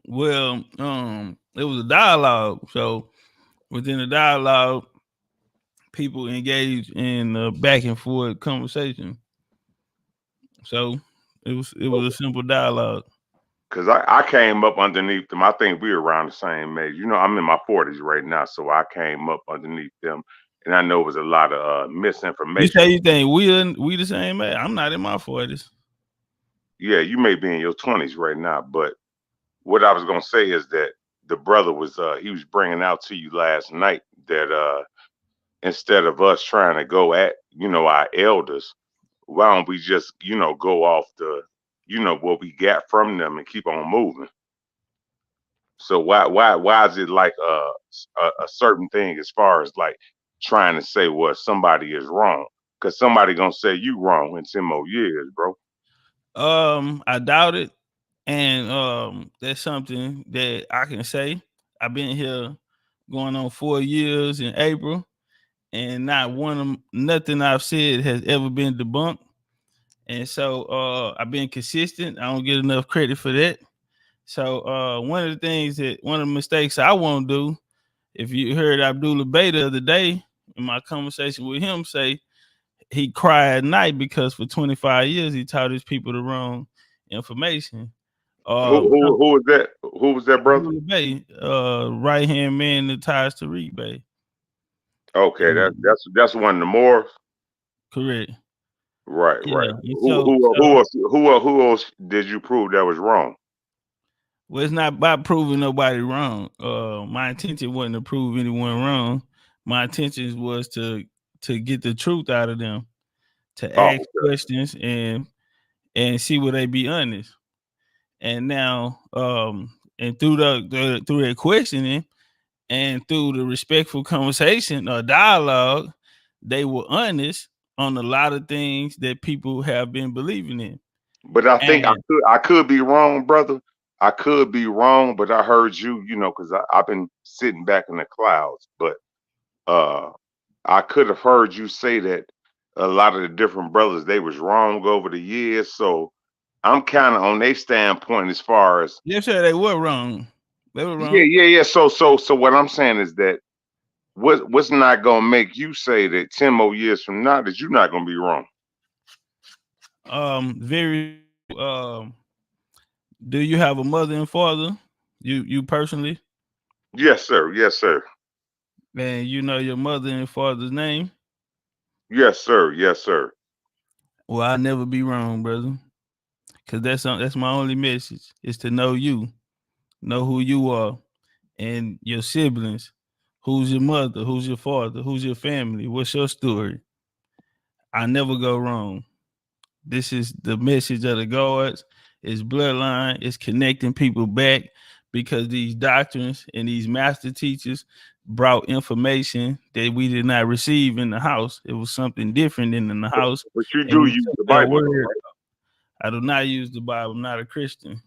[SPEAKER 1] Well, it was a dialogue. So within the dialogue, people engage in a back and forth conversation. So it was a simple dialogue.
[SPEAKER 8] Cause I came up underneath them. I think we were around the same age. You know, I'm in my 40s right now, so I came up underneath them, and I know it was a lot of misinformation.
[SPEAKER 1] You say you think we the same age? I'm not in my 40s.
[SPEAKER 8] Yeah, you may be in your 20s right now, but what I was gonna say is that the brother was he was bringing out to you last night that instead of us trying to go at, you know, our elders, why don't we just, you know, go off the, you know, what we got from them and keep on moving? So why is it like a certain thing as far as like trying to say what somebody is wrong? Because somebody gonna say you wrong in 10 more years, bro.
[SPEAKER 1] I doubt it. And that's something that I can say. I've been here going on 4 years in April, and nothing I've said has ever been debunked. And so I've been consistent. I don't get enough credit for that. So one of the mistakes I won't do, if you heard Abdullah Bay the other day in my conversation with him say he cried at night because for 25 years he taught his people the wrong information.
[SPEAKER 8] Who was that? Who was that, brother?
[SPEAKER 1] Abdullah Bay, right hand man that ties to Reed Bay.
[SPEAKER 8] Okay, that's one of the Moors.
[SPEAKER 1] Correct.
[SPEAKER 8] Right,
[SPEAKER 1] Yeah.
[SPEAKER 8] right. Who else did you prove that was wrong?
[SPEAKER 1] Well, it's not about proving nobody wrong. My intention wasn't to prove anyone wrong. My intention was to get the truth out of them, to ask questions and see will they be honest. And now, and through their questioning and through the respectful conversation or dialogue, they were honest on a lot of things that people have been believing in.
[SPEAKER 8] But I think I could be wrong, brother. I could be wrong, but I heard you, because I've been sitting back in the clouds. But I could have heard you say that a lot of the different brothers, they was wrong over the years. So I'm kind of on their standpoint as far as
[SPEAKER 1] yes, sir, they were wrong. They were wrong.
[SPEAKER 8] Yeah. So what I'm saying is that what's not gonna make you say that 10 more years from now that you're not gonna be wrong?
[SPEAKER 1] Do you have a mother and father? You personally?
[SPEAKER 8] Yes, sir. Yes, sir.
[SPEAKER 1] And you know your mother and father's name?
[SPEAKER 8] Yes, sir. Yes, sir.
[SPEAKER 1] Well, I'll never be wrong, brother. Cause that's my only message is to know you, know who you are, and your siblings. Who's your mother? Who's your father? Who's your family? What's your story? I never go wrong. This is the message of the gods. It's bloodline. It's connecting people back because these doctrines and these master teachers brought information that we did not receive in the house. It was something different in the house.
[SPEAKER 8] But you do use the Bible, right?
[SPEAKER 1] I do not use the Bible. I'm not a Christian.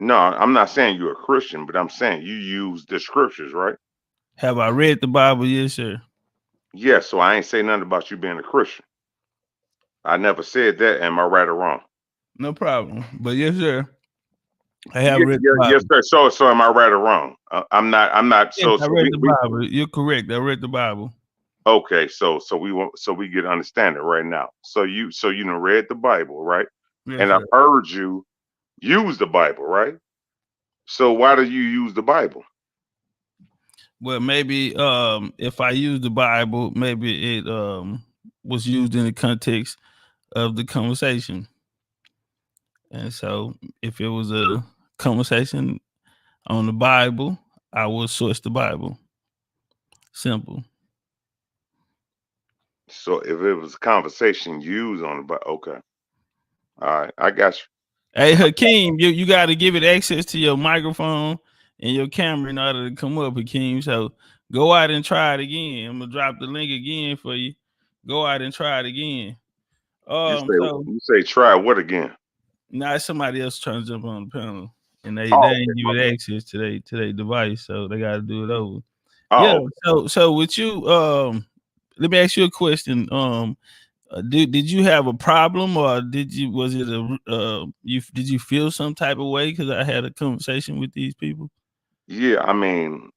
[SPEAKER 8] No, I'm not saying you're a Christian, but I'm saying you use the scriptures, right?
[SPEAKER 1] Have I read the Bible? Yes, sir.
[SPEAKER 8] Yes, so I ain't say nothing about you being a Christian. I never said that. Am I right or wrong?
[SPEAKER 1] No problem. But yes, sir. I have read
[SPEAKER 8] the Bible. Yes, sir. So am I right or wrong? I'm not.
[SPEAKER 1] Yes, I read the Bible. You're correct. I read the Bible.
[SPEAKER 8] Okay, so we get understanding right now. So you done read the Bible, right?
[SPEAKER 1] Yes,
[SPEAKER 8] and
[SPEAKER 1] sir.
[SPEAKER 8] I've heard you use the Bible, right? So why do you use the Bible?
[SPEAKER 1] Well, maybe if I use the Bible, maybe it was used in the context of the conversation. And so if it was a conversation on the Bible, I would source the Bible. Simple.
[SPEAKER 8] So if it was a conversation used on the Bible, okay. All right, I got you.
[SPEAKER 1] Hey, Hakeem, you got to give it access to your microphone and your camera in order to come up, Hakeem. So go out and try it again. I'm gonna drop the link again for you. Go out and try it again.
[SPEAKER 8] You say try what again?
[SPEAKER 1] Nah, somebody else trying to jump on the panel, and they didn't give it access to their device, so they got to do it over. Yeah. So with you, let me ask you a question. Did you have a problem, or did you feel some type of way because I had a conversation with these people?
[SPEAKER 8] Yeah, I mean,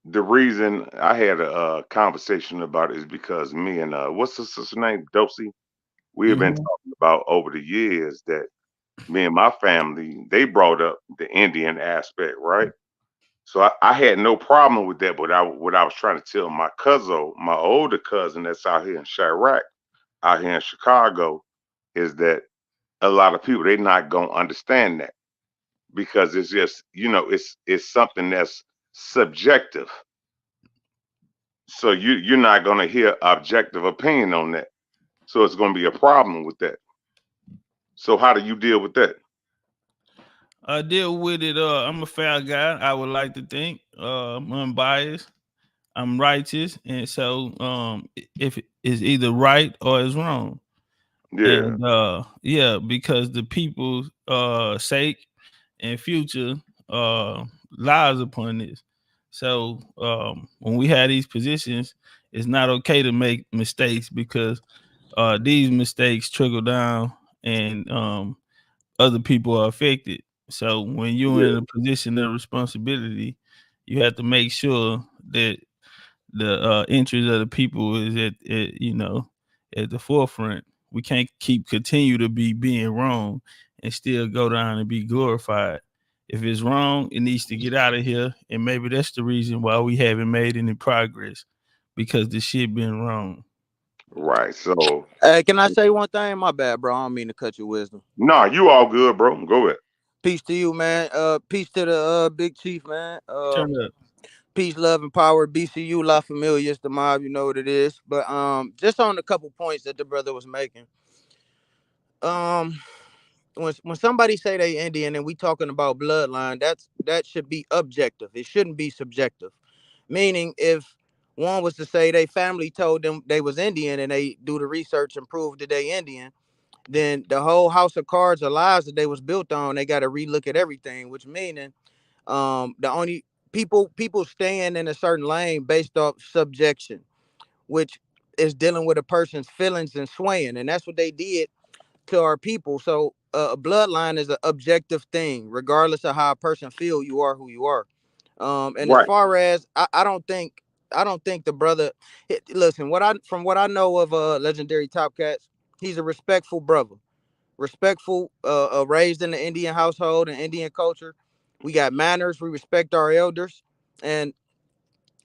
[SPEAKER 8] the reason I had a conversation about it is because me and what's the sister's name, Dosey? We have been talking about over the years that me and my family, they brought up the Indian aspect, right? So I had no problem with that, but what I was trying to tell my cousin, my older cousin that's out here in Chirac, out here in Chicago, is that a lot of people, they're not gonna understand that because it's just, it's something that's subjective. So you're not gonna hear objective opinion on that. So it's gonna be a problem with that. So how do you deal with that?
[SPEAKER 1] I deal with it. I'm a fair guy. I would like to think. I'm unbiased. I'm righteous, and so if it's either right or it's wrong.
[SPEAKER 8] Yeah.
[SPEAKER 1] And because the people's sake and future lies upon this. So when we have these positions, it's not okay to make mistakes because these mistakes trickle down and other people are affected. So when you're in a position of responsibility, you have to make sure that the interest of the people is at the forefront. We can't continue to be being wrong and still go down and be glorified. If it's wrong, it needs to get out of here. And maybe that's the reason why we haven't made any progress, because the shit been wrong.
[SPEAKER 8] Right. So
[SPEAKER 9] Hey, can I say one thing? My bad, bro. I don't mean to cut your wisdom.
[SPEAKER 8] nah, you all good, bro. Go ahead.
[SPEAKER 9] Peace to you, man. Peace to the big chief, man.
[SPEAKER 1] Turn up.
[SPEAKER 9] Peace, love, and power. BCU, La Familia, it's the mob. You know what it is. But just on a couple points that the brother was making. When somebody say they Indian and we talking about bloodline, that should be objective. It shouldn't be subjective. Meaning, if one was to say they family told them they was Indian and they do the research and prove that they Indian, then the whole house of cards or lies that they was built on, they got to relook at everything. Which meaning, the only people staying in a certain lane based off subjection, which is dealing with a person's feelings and swaying, and that's what they did to our people. So a bloodline is an objective thing, regardless of how a person feel. You are who you are. And as
[SPEAKER 8] Right.
[SPEAKER 9] far as I don't think the brother. Listen, from what I know of legendary Topcatz, he's a respectful brother, respectful, raised in the Indian household and Indian culture. We got manners. We respect our elders, and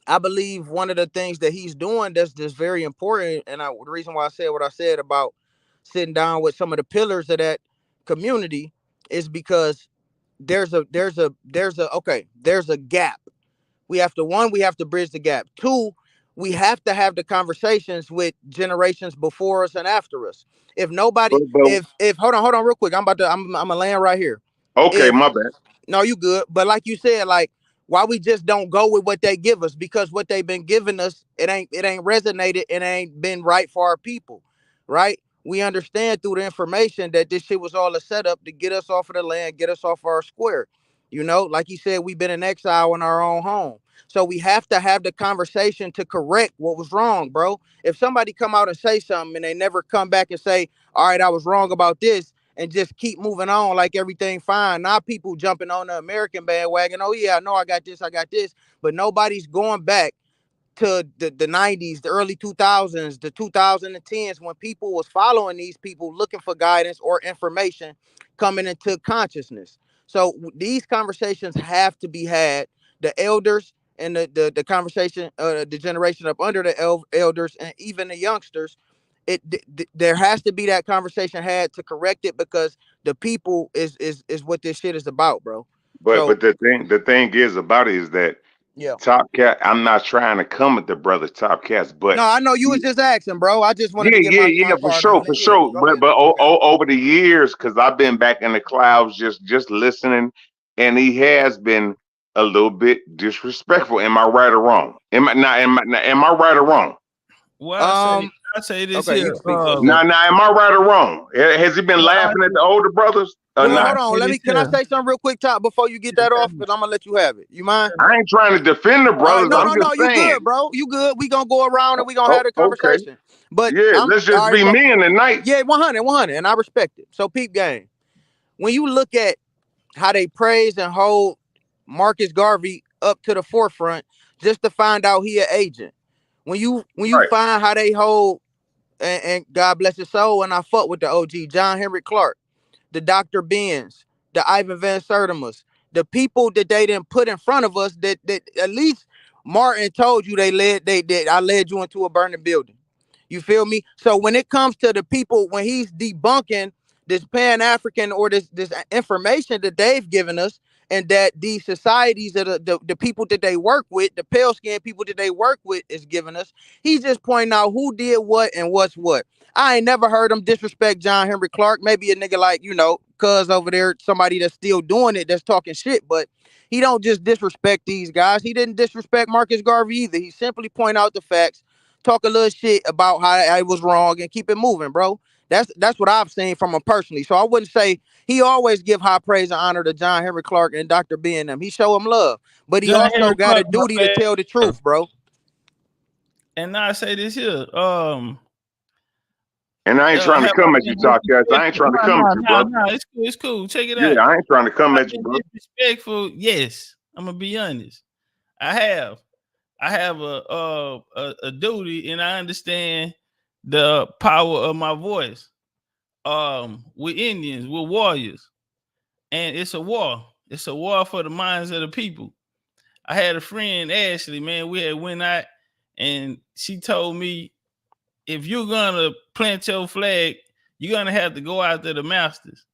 [SPEAKER 9] I believe one of the things that he's doing that's just very important, and the reason why I said what I said about sitting down with some of the pillars of that community is because there's a gap. We have to bridge the gap. Two, we have to have the conversations with generations before us and after us. If nobody, if hold on real quick, I'm gonna land right here.
[SPEAKER 8] Okay, my bad.
[SPEAKER 9] No, you good. But like you said, like, why we just don't go with what they give us? Because what they've been giving us, it ain't resonated, it ain't been right for our people, right? We understand through the information that this shit was all a setup to get us off of the land, get us off our square. You know, like you said, we've been in exile in our own home. So we have to have the conversation to correct what was wrong, bro. If somebody come out and say something and they never come back and say, all right, I was wrong about this, and just keep moving on like everything fine. Now people jumping on the American bandwagon. Oh yeah, I know I got this, but nobody's going back to the 90s, the early 2000s, the 2010s, when people was following these people, looking for guidance or information coming into consciousness. So these conversations have to be had. The elders and the conversation, the generation up under the elders and even the youngsters, there has to be that conversation had to correct it, because the people is what this shit is about, bro.
[SPEAKER 8] But the thing is about it is that Topcatz, I'm not trying to come at the brother Topcatz, but
[SPEAKER 9] no, I know you was just asking, bro. I just wanted to get my
[SPEAKER 8] for
[SPEAKER 9] part
[SPEAKER 8] sure,
[SPEAKER 9] on
[SPEAKER 8] for
[SPEAKER 9] it.
[SPEAKER 8] sure.
[SPEAKER 9] Yeah,
[SPEAKER 8] But over the years, because I've been back in the clouds just listening, and he has been a little bit disrespectful. Am I right or wrong? Am I right or wrong?
[SPEAKER 1] Well, I say this here.
[SPEAKER 8] Now, am I right or wrong? Has he been laughing at the older brothers?
[SPEAKER 9] Well, hold on. Can I say something real quick, Top, before you get that off? Because I'm gonna let you have it. You mind?
[SPEAKER 8] I ain't trying to defend the brothers.
[SPEAKER 9] No,
[SPEAKER 8] I'm just
[SPEAKER 9] you
[SPEAKER 8] saying.
[SPEAKER 9] good, bro. You good. We gonna go around and we gonna have the conversation.
[SPEAKER 8] Okay.
[SPEAKER 9] But
[SPEAKER 8] yeah, let's just be men tonight.
[SPEAKER 9] Yeah, 100, and I respect it. So peep game. When you look at how they praise and hold Marcus Garvey up to the forefront just to find out he an agent. When you find how they hold, and God bless his soul, and I fuck with the OG, John Henry Clark, the Dr. Benz, the Ivan Van Sertimas, the people that they didn't put in front of us, that at least Martin told you I led you into a burning building. You feel me? So when it comes to the people, when he's debunking this Pan-African or this information that they've given us, and that these societies that the people that they work with, the pale skinned people that they work with, is giving us, he's just pointing out who did what and what's what. I ain't never heard him disrespect John Henry Clark. Maybe a nigga like, cuz over there, somebody that's still doing it, that's talking shit, but he don't just disrespect these guys. He didn't disrespect Marcus Garvey either. He simply point out the facts, talk a little shit about how it was wrong, and keep it moving, bro. That's what I've seen from him personally. So I wouldn't say he always give high praise and honor to John Henry Clark and Dr. B and them. He show him love, but he
[SPEAKER 1] John
[SPEAKER 9] also
[SPEAKER 1] Henry
[SPEAKER 9] got
[SPEAKER 1] Clark,
[SPEAKER 9] a duty to tell the truth, bro.
[SPEAKER 1] And now I say this here,
[SPEAKER 8] and I ain't trying to come at you, Topcatz. I ain't trying to come at you, bro.
[SPEAKER 1] No, it's cool. Check it out.
[SPEAKER 8] Yeah, I ain't trying to come at you, bro.
[SPEAKER 1] Disrespectful, yes. I'm gonna be honest. I have a duty, and I understand the power of my voice. With Indians, with warriors, and it's a war. It's a war for the minds of the people. I had a friend, Ashley, man. We had went out, and she told me, if you're gonna plant your flag, you're gonna have to go after the masters.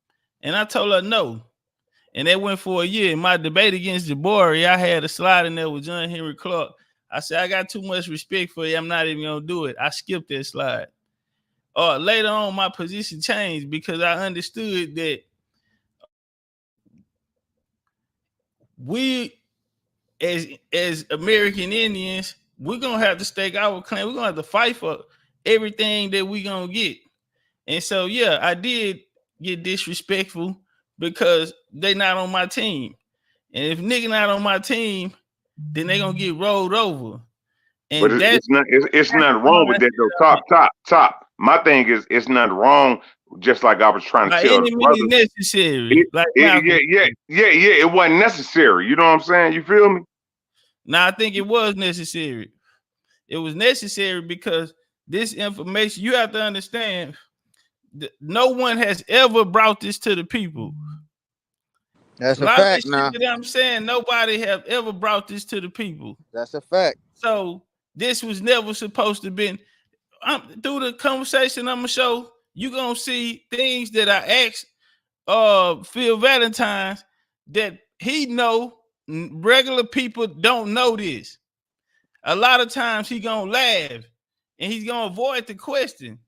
[SPEAKER 1] And I told her no. And that went for a year. In my debate against Jabari, I had a slide in there with John Henry Clark. I said, I got too much respect for you. I'm not even gonna do it. I skipped that slide. Later on, my position changed because I understood that we, as American Indians, we're gonna have to stake our claim. We're gonna have to fight for everything that we're gonna get. And so, yeah, I did get disrespectful because they not on my team. And if nigga not on my team, then they gonna get rolled over. And
[SPEAKER 8] but it's not wrong with that though. Top. My thing is, it's not wrong. Just like I was trying to tell the brothers,
[SPEAKER 1] necessary.
[SPEAKER 8] It wasn't necessary. You know what I'm saying? You feel me?
[SPEAKER 1] Now I think it was necessary. It was necessary because this information, you have to understand, no one has ever brought this to the people.
[SPEAKER 9] That's a fact. Now
[SPEAKER 1] I'm saying nobody have ever brought this to the people.
[SPEAKER 9] That's a fact.
[SPEAKER 1] So this was never supposed to be. Through the conversation I'm gonna show, you gonna see things that I asked Phil Valentine that he know regular people don't know this. A lot of times he gonna laugh and he's gonna avoid the question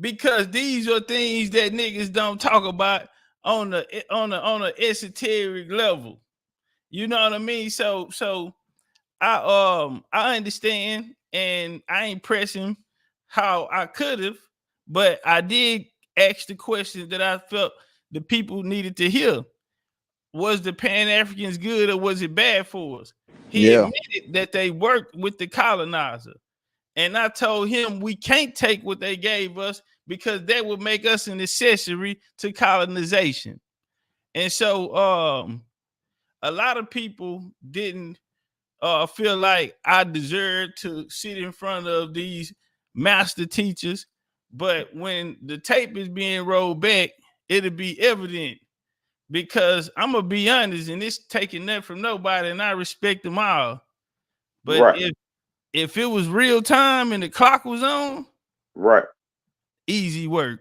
[SPEAKER 1] because these are things that niggas don't talk about on the esoteric level. You know what I mean? So I understand, and I ain't pressing how I could have, but I did ask the questions that I felt the people needed to hear. Was the Pan-Africans good or was it bad for us? He admitted that they worked with the colonizer. And I told him we can't take what they gave us because that would make us an accessory to colonization. And so a lot of people didn't feel like I deserved to sit in front of these master teachers. But when the tape is being rolled back, it'll be evident. Because I'm gonna be honest, and it's taking that from nobody, and I respect them all. But
[SPEAKER 8] right.
[SPEAKER 1] if it was real time and the clock was on,
[SPEAKER 8] right,
[SPEAKER 1] easy work.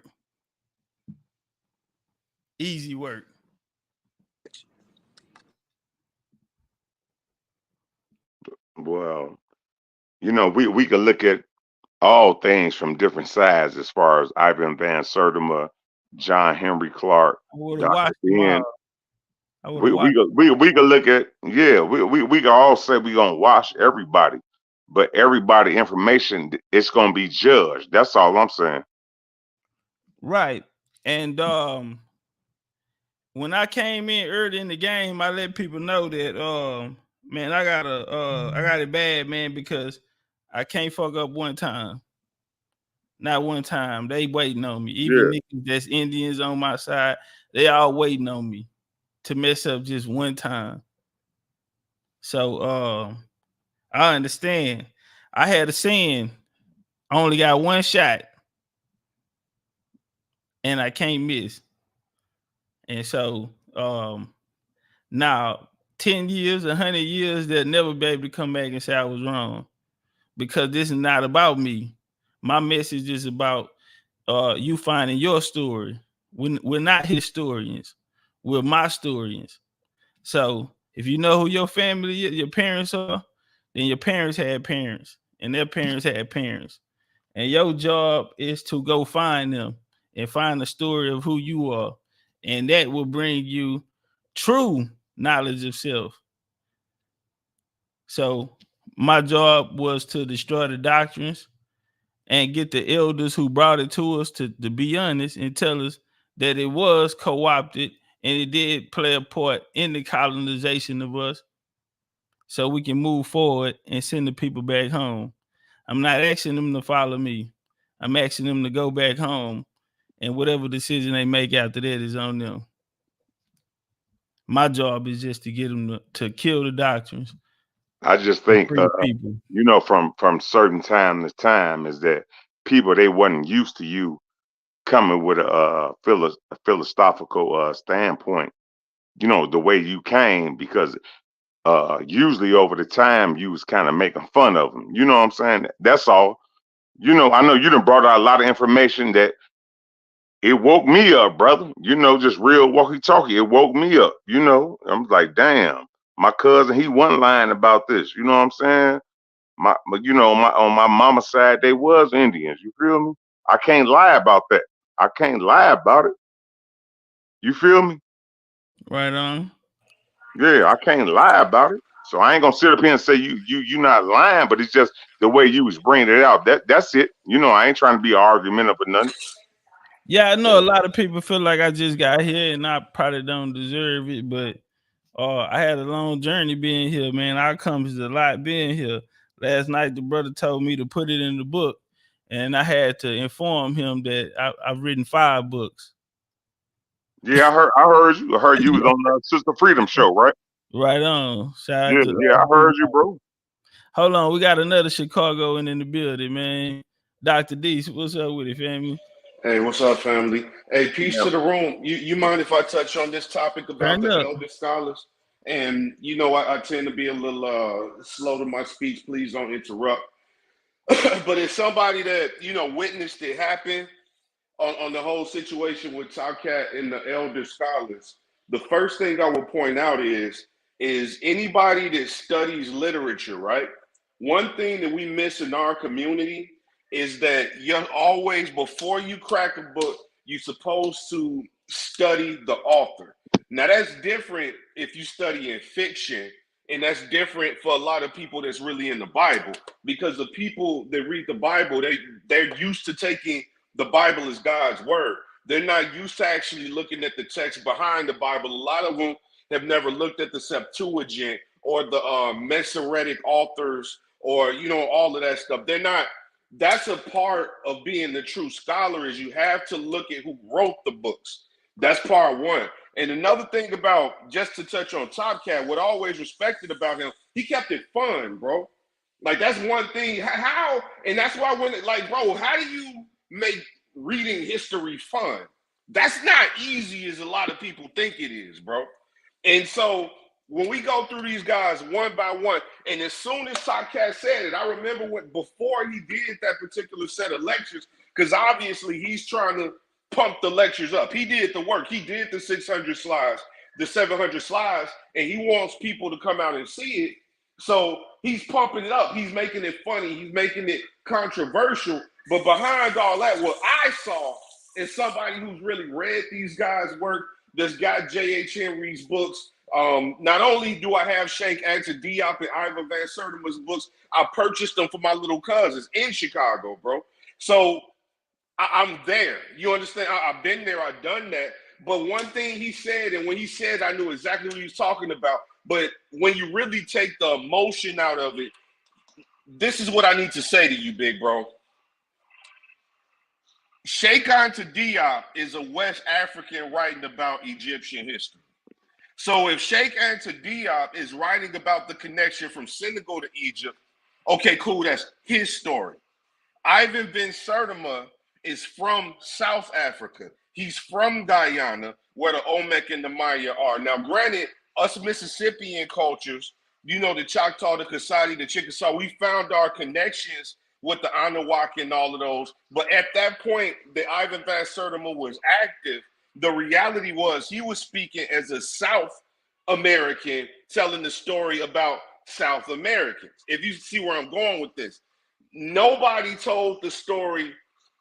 [SPEAKER 1] Easy work.
[SPEAKER 8] Well, you know, we could look at all things from different sides as far as Ivan Van Sertima, John Henry Clark, Dr. Ben. We could look at, we can all say we're gonna wash everybody, but everybody information, it's gonna be judged. That's all I'm saying.
[SPEAKER 1] Right. And when I came in early in the game, I let people know that man, I got it bad, man, because I can't fuck up one time. Not one time. They waiting on me. Even niggas that's Indians on my side, they all waiting on me to mess up just one time. So I understand. I had a saying, I only got one shot and I can't miss. And so now 10 years, 100 years, they'll never be able to come back and say I was wrong. Because this is not about me. My message is about you finding your story. We're not historians. We're my historians. So if you know who your family, your parents are, then your parents had parents, and their parents had parents. And your job is to go find them and find the story of who you are. And that will bring you true knowledge of self. So my job was to destroy the doctrines and get the elders who brought it to us to be honest and tell us that it was co-opted and it did play a part in the colonization of us, so we can move forward and send the people back home. I'm not asking them to follow me. I'm asking them to go back home, and whatever decision they make after that is on them. My job is just to get them to kill the doctrines.
[SPEAKER 8] I just think,
[SPEAKER 1] people.
[SPEAKER 8] You know, from certain time to time, is that people, they wasn't used to you coming with a philosophical standpoint. You know, the way you came, because usually over the time you was kind of making fun of them. You know what I'm saying? That's all. You know, I know you done brought out a lot of information that it woke me up, brother. You know, just real walkie-talkie. It woke me up. You know, I'm like, damn, my cousin, he wasn't lying about this. You know what I'm saying? You know, on my mama's side, they was Indians. You feel me? I can't lie about that. I can't lie about it. You feel me?
[SPEAKER 1] Right on.
[SPEAKER 8] Yeah, I can't lie about it. So I ain't gonna sit up here and say you not lying, but it's just the way you was bringing it out. That's it. You know, I ain't trying to be argumentative or nothing.
[SPEAKER 1] Yeah, I know a lot of people feel like I just got here and I probably don't deserve it, but I had a long journey being here, man. I accomplished a lot being here. Last night, the brother told me to put it in the book, and I had to inform him that I've written 5 books.
[SPEAKER 8] Yeah, I heard you. I heard you was on the Sister Freedom show, right?
[SPEAKER 1] Right on.
[SPEAKER 8] Yeah, I heard you, bro.
[SPEAKER 1] Hold on, we got another Chicagoan in the building, man. Dr. D, what's up with it, family?
[SPEAKER 10] Hey, what's up, family? Hey, peace to the room. You mind if I touch on this topic about the elder scholars? And, you know, I tend to be a little slow to my speech. Please don't interrupt. But it's somebody that, you know, witnessed it happen on the whole situation with Topcatz and the elder scholars. The first thing I will point out is anybody that studies literature, right? One thing that we miss in our community is that you're always, before you crack a book, you're supposed to study the author. Now, that's different if you study in fiction, and that's different for a lot of people that's really in the Bible, because the people that read the Bible, they're used to taking the Bible as God's word. They're not used to actually looking at the text behind the Bible. A lot of them have never looked at the Septuagint or the Masoretic authors, or, you know, all of that stuff. They're not. That's a part of being the true scholar, is you have to look at who wrote the books. That's part one. And another thing about, just to touch on Topcatz, what I always respected about him, he kept it fun, bro. Like, that's one thing. How, and that's why when, like, bro, how do you make reading history fun? That's not easy as a lot of people think it is, bro. And so when we go through these guys one by one, and as soon as Topcatz said it, I remember before he did that particular set of lectures, because obviously he's trying to pump the lectures up. He did the work. He did the 600 slides, the 700 slides, and he wants people to come out and see it. So he's pumping it up. He's making it funny. He's making it controversial. But behind all that, what I saw is somebody who's really read these guys' work, that's got J.H. Henry's books. Not only do I have Sheikh Anta Diop and Ivan Van Sertima's books, I purchased them for my little cousins in Chicago, bro. So I'm there. You understand? I've been there. I've done that. But one thing he said, and when he said, I knew exactly what he was talking about. But when you really take the emotion out of it, this is what I need to say to you, big bro. Sheikh Anta Diop is a West African writing about Egyptian history. So if Sheikh Anta Diop is writing about the connection from Senegal to Egypt, okay, cool, that's his story. Ivan Van Sertima is from South Africa. He's from Guyana, where the Olmec and the Maya are. Now, granted, us Mississippian cultures, you know, the Choctaw, the Kasadi, the Chickasaw, we found our connections with the Anahuac and all of those. But at that point, the Ivan Van Sertima was active. The reality was he was speaking as a South American, telling the story about South Americans. If you see where I'm going with this, nobody told the story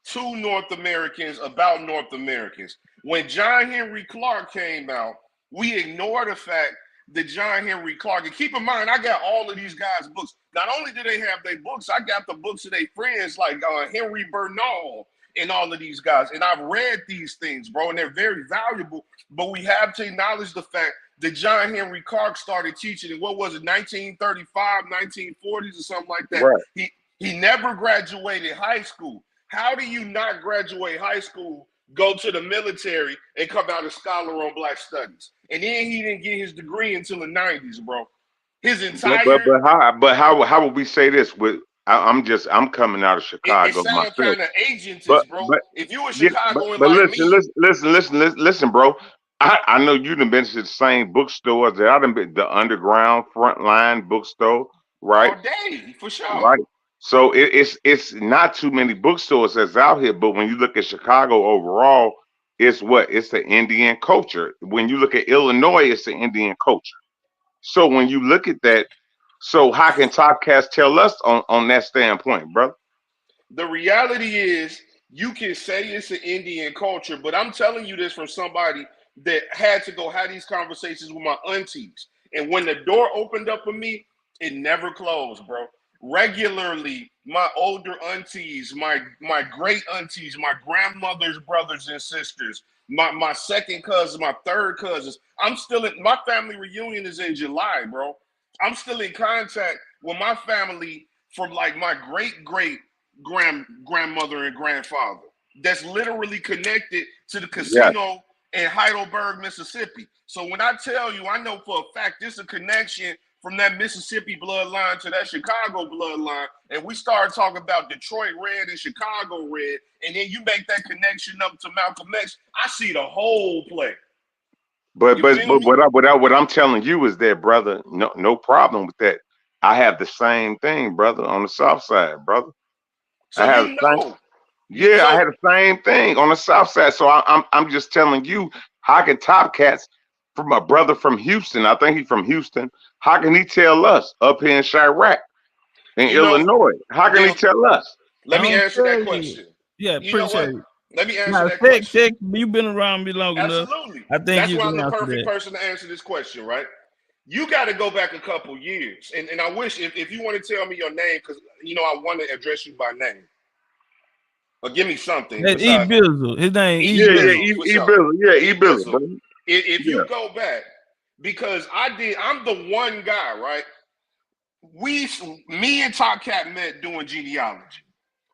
[SPEAKER 10] to North Americans about North Americans. When John Henry Clark came out, we ignored the fact the John Henry Clark. And keep in mind, I got all of these guys' books. Not only do they have their books, I got the books of their friends like Henry Bernal and all of these guys. And I've read these things, bro, and they're very valuable. But we have to acknowledge the fact that John Henry Clark started teaching in, what was it, 1935, 1940s or something like that. Right. He never graduated high school. How do you not graduate high school, go to the military, and come out a scholar on Black studies? And then he didn't get his degree until the 90s, bro. His entire
[SPEAKER 8] but how would we say this? With I'm coming out of Chicago.
[SPEAKER 10] It sounds kind of agentist, bro. If you were Chicago,
[SPEAKER 8] listen, bro. I know you done been to the same bookstores that I done been, the underground frontline bookstore, right?
[SPEAKER 10] All day, for sure.
[SPEAKER 8] Right. So it's not too many bookstores that's out here, but when you look at Chicago overall, it's the Indian culture. When you look at Illinois, it's the Indian culture. So when you look at that, so how can Topcatz tell us on that standpoint, brother?
[SPEAKER 10] The reality is, you can say it's an Indian culture, but I'm telling you this from somebody that had to go have these conversations with my aunties. And when the door opened up for me, it never closed, bro. Regularly, my older aunties, my great aunties, my grandmother's brothers and sisters, my second cousins, my third cousins. I'm still in, my family reunion is in July, bro. I'm still in contact with my family from like my great grandmother and grandfather. That's literally connected to the casino in Heidelberg, Mississippi. So when I tell you, I know for a fact there's a connection from that Mississippi bloodline to that Chicago bloodline, and we started talking about Detroit Red and Chicago Red, and then you make that connection up to Malcolm X, I see the whole play.
[SPEAKER 8] But what I'm telling you is that, brother, no problem with that. I have the same thing, brother, on the South Side, brother.
[SPEAKER 10] So
[SPEAKER 8] I have I had the same thing on the South Side. So I'm just telling you, how can Topcatz, from a brother from Houston, I think he's from Houston, how can he tell us up here in Chirac, in Illinois? How can he tell us?
[SPEAKER 10] Let me answer that question.
[SPEAKER 1] Yeah, appreciate it.
[SPEAKER 10] Let me answer that question.
[SPEAKER 1] You've been around me long enough.
[SPEAKER 10] Absolutely.
[SPEAKER 1] I think
[SPEAKER 10] that's why I'm the perfect person to answer this question, right? You got to go back a couple years. And I wish, if you want to tell me your name, because, I want to address you by name. Or give me something.
[SPEAKER 1] That's E-Bizzle. His name
[SPEAKER 8] E-Bizzle. Yeah, E-Bizzle.
[SPEAKER 10] If you go back, because I'm the one guy, right? Me and Topcatz met doing genealogy.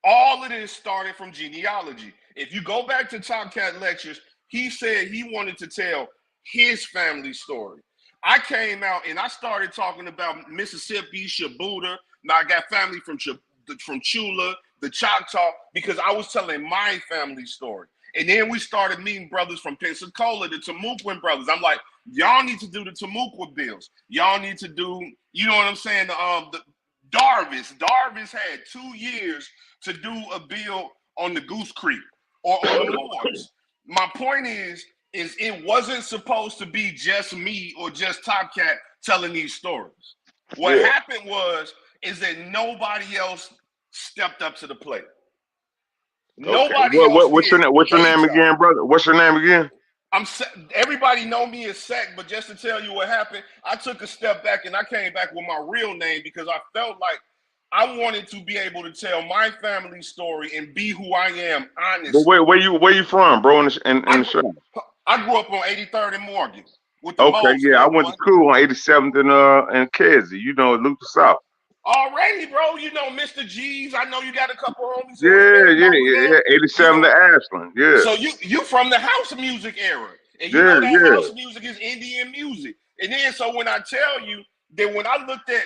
[SPEAKER 10] All of this started from genealogy. If you go back to Topcatz lectures, he said he wanted to tell his family story. I came out and I started talking about Mississippi, Shabuta. Now I got family from Chula, the Choctaw, because I was telling my family story. And then we started meeting brothers from Pensacola, the Temuquin brothers. I'm like, y'all need to do the Temuqua bills. Y'all need to do, you know what I'm saying? The Darvis. Darvis had 2 years to do a bill on the Goose Creek or on the Moors. My point is it wasn't supposed to be just me or just Topcatz telling these stories. What happened is that nobody else stepped up to the plate. Nobody else.
[SPEAKER 8] What's your name again, brother? What's your name again?
[SPEAKER 10] Everybody know me as Sec, but just to tell you what happened, I took a step back and I came back with my real name because I felt like I wanted to be able to tell my family story and be who I am, honestly.
[SPEAKER 8] But where you from, bro? In the show?
[SPEAKER 10] I grew up on 83rd and Morgan.
[SPEAKER 8] I went to school on 87th and Kedzie. Luther South.
[SPEAKER 10] Already, bro. Mr. G's. I know you got a couple homies.
[SPEAKER 8] Yeah. 87 to Ashland. Yeah.
[SPEAKER 10] So you from the house music era. And that house music is Indian music. And then so when I tell you that when I looked at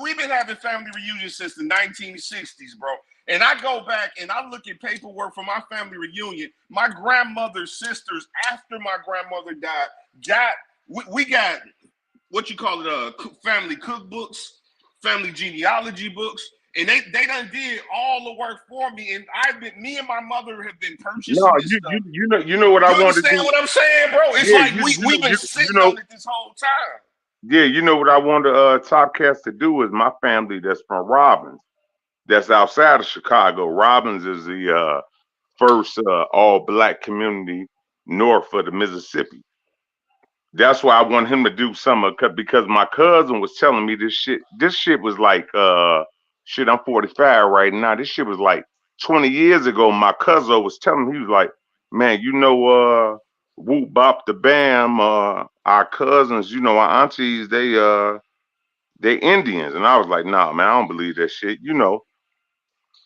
[SPEAKER 10] we've been having family reunions since the 1960s, bro. And I go back and I look at paperwork for my family reunion. My grandmother's sisters, after my grandmother died, we got what you call it, family cookbooks, family genealogy books, and they done did all the work for me. And me and my mother have been purchasing this stuff.
[SPEAKER 8] You know what I wanted to do.
[SPEAKER 10] You understand what I'm saying, bro? It's like we've been sitting on it this whole time.
[SPEAKER 8] Yeah, you know what I wanted Topcatz to do is my family that's from Robbins, that's outside of Chicago. Robbins is the first all-black community north of the Mississippi. That's why I want him to do something because my cousin was telling me this shit. This shit was like shit. I'm 45 right now. This shit was like 20 years ago. My cousin was telling me, he was like, man, Whoop Bop the Bam, our cousins, our aunties, they Indians. And I was like, nah, man, I don't believe that shit,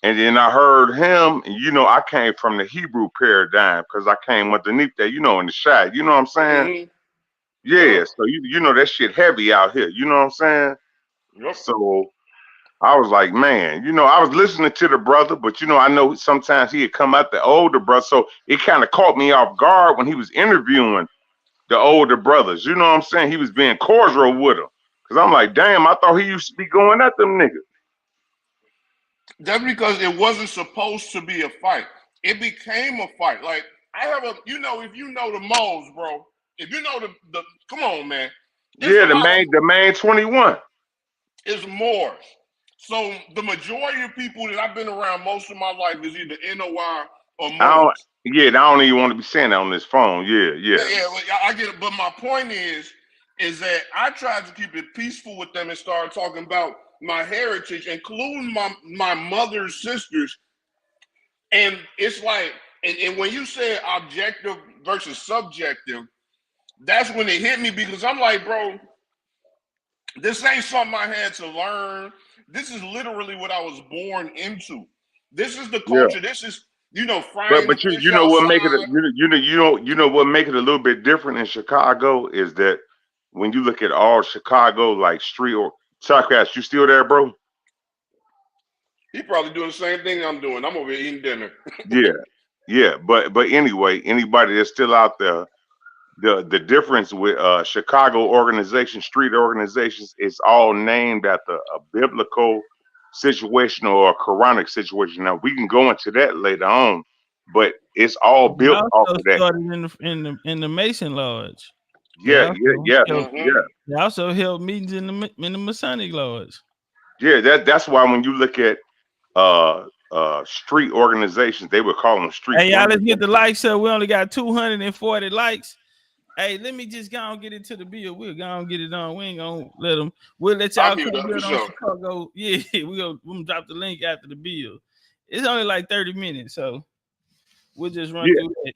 [SPEAKER 8] And then I heard him, and I came from the Hebrew paradigm because I came underneath that, in the shot. You know what I'm saying?
[SPEAKER 10] Mm-hmm.
[SPEAKER 8] Yeah, so you know that shit heavy out here. You know what I'm saying?
[SPEAKER 10] Yep.
[SPEAKER 8] So I was like, man, I was listening to the brother, but I know sometimes he'd come out the older brother. So it kind of caught me off guard when he was interviewing the older brothers. You know what I'm saying? He was being cordial with them. Cause I'm like, damn, I thought he used to be going at them niggas.
[SPEAKER 10] That's because it wasn't supposed to be a fight. It became a fight. Like I have if you know the moles, bro. If you know the come on, man.
[SPEAKER 8] Yeah, the main 21.
[SPEAKER 10] It's Moors. So the majority of people that I've been around most of my life is either NOI or Moors.
[SPEAKER 8] I don't even want to be saying that on this phone. Yeah.
[SPEAKER 10] Yeah, I get it. But my point is that I tried to keep it peaceful with them and start talking about my heritage, including my mother's sisters. And it's like, and when you say objective versus subjective, that's when it hit me because I'm like, bro, this ain't something I had to learn. This is literally what I was born into. This is the culture. Yeah. This is, frying
[SPEAKER 8] but you know what make it what make it a little bit different in Chicago is that when you look at all Chicago like street or Topcatz, you still there, bro?
[SPEAKER 10] He probably doing the same thing I'm doing. I'm over here eating dinner.
[SPEAKER 8] yeah. But anyway, anybody that's still out there, the difference with Chicago organizations, street organizations, it's all named after a biblical situation or a Quranic situation. Now we can go into that later on, but it's all built off of that.
[SPEAKER 1] Started in the Mason Lodge.
[SPEAKER 8] Yeah.
[SPEAKER 1] They also held meetings in the Masonic Lodge.
[SPEAKER 8] Yeah, that's why when you look at street organizations, they would call them street.
[SPEAKER 1] Hey, y'all, let's get the likes up. We only got 240 likes. Hey, let me just go and get into the bill. We'll go and get it on. We ain't gonna let them. We'll let y'all come build on Chicago. Yeah, we're gonna drop the link after the bill. It's only like 30 minutes, so we'll just run through that.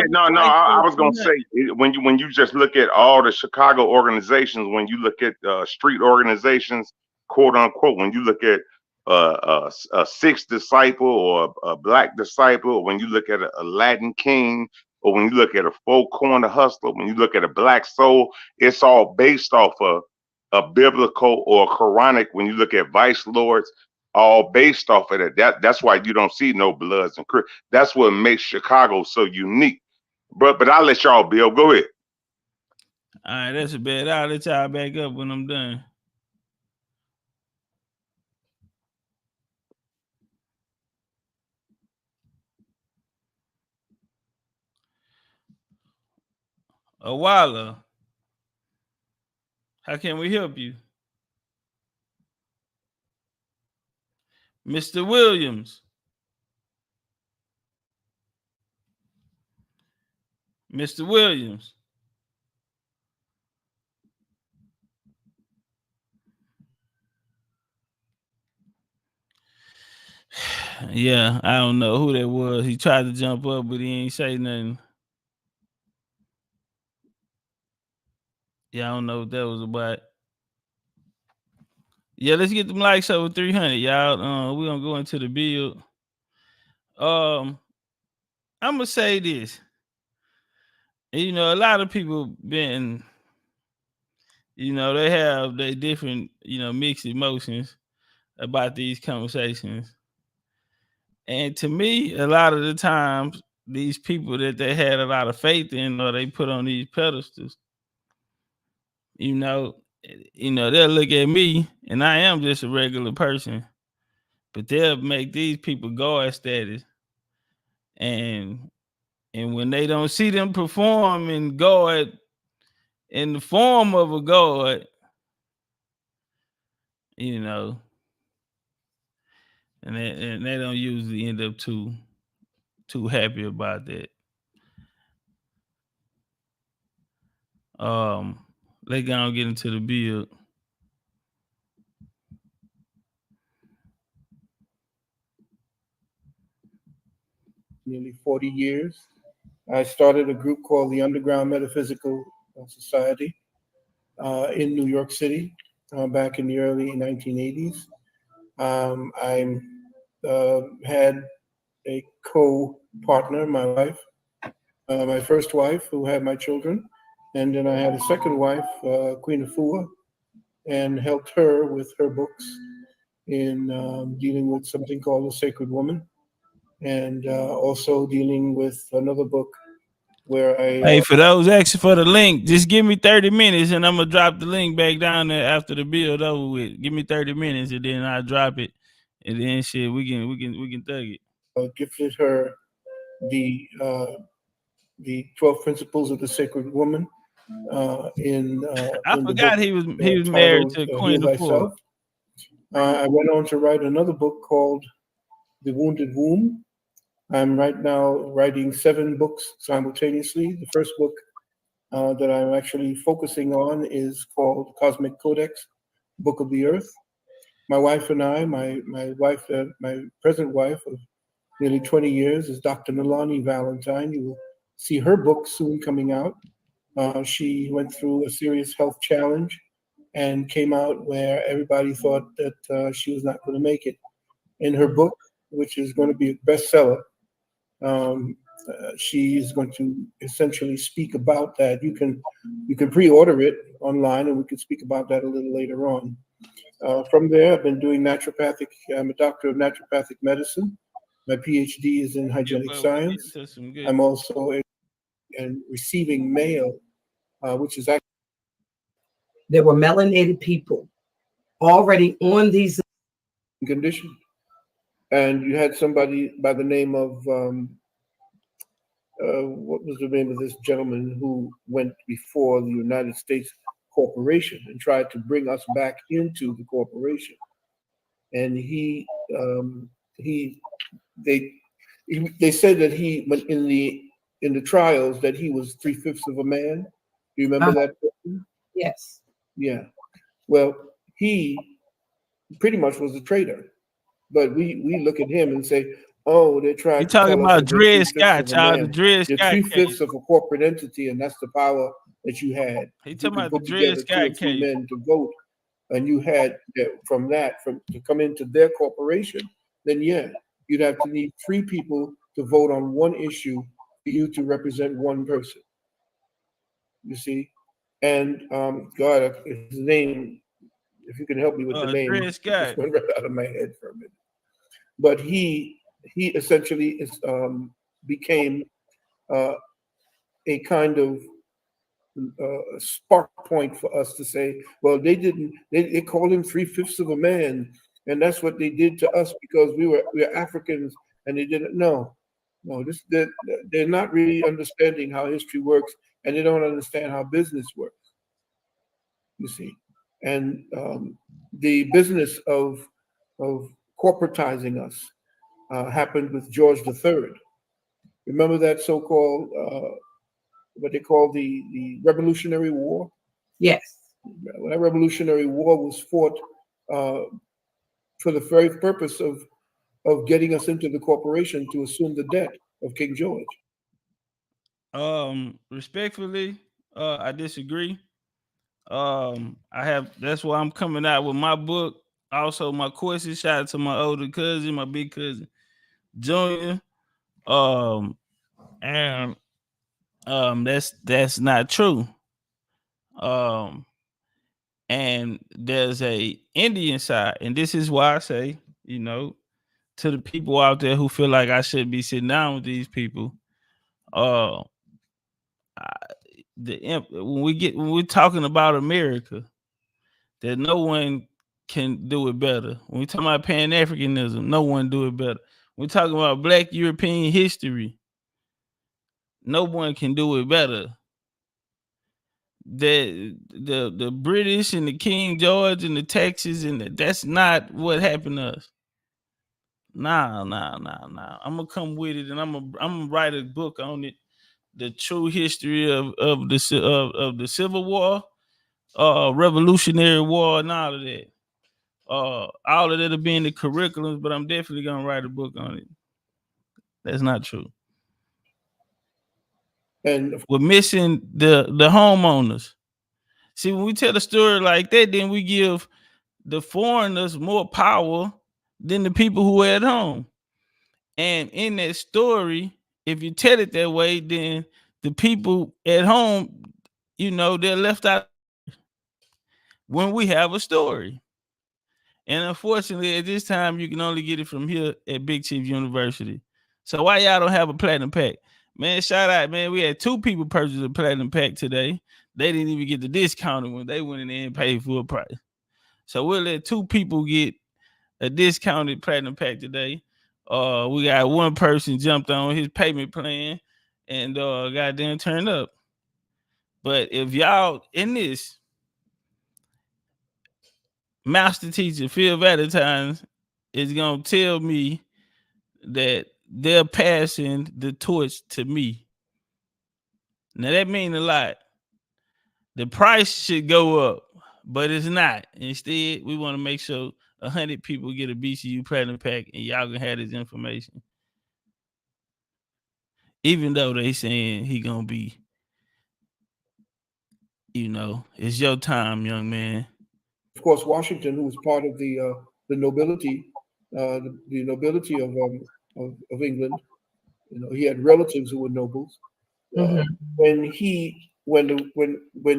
[SPEAKER 8] No. I was gonna say when you just look at all the Chicago organizations, when you look at street organizations, quote unquote, when you look at a Sixth disciple or a Black disciple, or when you look at a Latin King, or when you look at a Four Corner Hustler, when you look at a Black Soul, it's all based off of a biblical or Quranic. When you look at Vice Lords, all based off of that. That's why you don't see no Bloods and Crips. That's what makes Chicago so unique. But I'll let y'all build. Go ahead.
[SPEAKER 1] All right, that's a bad. I'll let y'all back up when I'm done. Awala, how can we help you? Mr. Williams. Mr. Williams. Yeah, I don't know who that was. He tried to jump up, but he ain't say nothing. Yeah, I don't know what that was about. Yeah, let's get them likes over 300, y'all. We're gonna go into the build. I'm gonna say this. A lot of people been, they have their different, mixed emotions about these conversations. And to me, a lot of the times, these people that they had a lot of faith in or they put on these pedestals, they'll look at me and I am just a regular person, but they'll make these people God status. And when they don't see them perform in God, in the form of a God, and they don't usually end up too happy about that. They gonna get into the bill.
[SPEAKER 11] Nearly 40 years. I started a group called the Underground Metaphysical Society in New York City back in the early 1980s. I had a co-partner, my wife, my first wife, who had my children, and then I had a second wife, Queen Afua, and helped her with her books in dealing with something called The Sacred Woman, and also dealing with another book where I...
[SPEAKER 1] Hey, for those asking for the link, just give me 30 minutes and I'm gonna drop the link back down there after the build over with. Give me 30 minutes and then I'll drop it, and then shit, we can thug it.
[SPEAKER 11] Gifted her the 12 Principles of the Sacred Woman.
[SPEAKER 1] I forgot he was married to Queen Afua.
[SPEAKER 11] I went on to write another book called The Wounded Womb. I'm right now writing 7 books simultaneously. The first book that I'm actually focusing on is called Cosmic Codex, Book of the Earth. My wife and I, my wife, my present wife of nearly 20 years is Dr. Nalani Valentine. You will see her book soon coming out. She went through a serious health challenge and came out where everybody thought that she was not going to make it. In her book, which is going to be a bestseller, she is going to essentially speak about that. You can pre-order it online, and we can speak about that a little later on. From there, I've been doing naturopathic. I'm a doctor of naturopathic medicine. My PhD is in hygienic science. I'm also in receiving mail, which is actually...
[SPEAKER 12] There were melanated people already on these
[SPEAKER 11] conditions. And you had somebody by the name of, what was the name of this gentleman who went before the United States corporation and tried to bring us back into the corporation. And they said that he, in the trials, that he was 3/5 of a man. Do you remember that person?
[SPEAKER 12] Yes.
[SPEAKER 11] Yeah. Well, he pretty much was a traitor. But we look at him and say, oh, they're trying to
[SPEAKER 1] talking
[SPEAKER 11] tell
[SPEAKER 1] about
[SPEAKER 11] us
[SPEAKER 1] Dred Scott, child. The Dred
[SPEAKER 11] Scott. You're 3/5 of a corporate entity, and that's the power that you had.
[SPEAKER 1] He talking about
[SPEAKER 11] the
[SPEAKER 1] Dred Scott case.
[SPEAKER 11] Men to vote, and you had from to come into their corporation. Then you'd have to need 3 people to vote on one issue for you to represent one person. You see, and God, his name. If you can help me with the name,
[SPEAKER 1] Dred Scott.
[SPEAKER 11] Just went right out of my head for a minute. But he essentially became a kind of spark point for us to say, well, they called him 3/5 of a man, and that's what they did to us because we're Africans, and they didn't know. No, they're not really understanding how history works, and they don't understand how business works. You see. And the business of corporatizing us happened with George III. Remember that so-called, what they call the Revolutionary War?
[SPEAKER 12] Yes.
[SPEAKER 11] Well, that Revolutionary War was fought for the very purpose of getting us into the corporation to assume the debt of King George.
[SPEAKER 1] Respectfully, I disagree. That's why I'm coming out with my book. Also, my courses. Shout out to my older cousin, my big cousin, Junior. And that's not true. And there's a Indian side, and this is why I say, to the people out there who feel like I should be sitting down with these people, when we're talking about America, that no one can do it better. When we talk about Panafricanism, no one do it better. When we're talking about Black European history, no one can do it better. The British and the King George and the Texas that's not what happened to us. Nah. I'm gonna come with it, and I'm gonna write a book on it the true history of the Civil War, Revolutionary War, and all of that. All of that'll be in the curriculums, but I'm definitely gonna write a book on it. That's not true.
[SPEAKER 11] And
[SPEAKER 1] we're missing the homeowners. See, when we tell a story like that, then we give the foreigners more power than the people who are at home. And in that story, if you tell it that way, then the people at home, they're left out when we have a story. And unfortunately, at this time, you can only get it from here at Big Chief University. So why y'all don't have a platinum pack? Man, shout out, man. We had 2 people purchase a platinum pack today. They didn't even get the discount when they went in there and paid full price. So we'll let 2 people get a discounted platinum pack today. We got 1 person jumped on his payment plan and goddamn turned up. But if y'all in this, master teacher Phil Valentine is gonna tell me that they're passing the torch to me. Now that means a lot. The price should go up, but it's not. Instead, we want to make sure 100 people get a BCU platinum pack, and y'all can have this information. Even though they saying he gonna be, it's your time, young man.
[SPEAKER 11] Of course, Washington, who was part of the nobility, the nobility of England, he had relatives who were nobles. When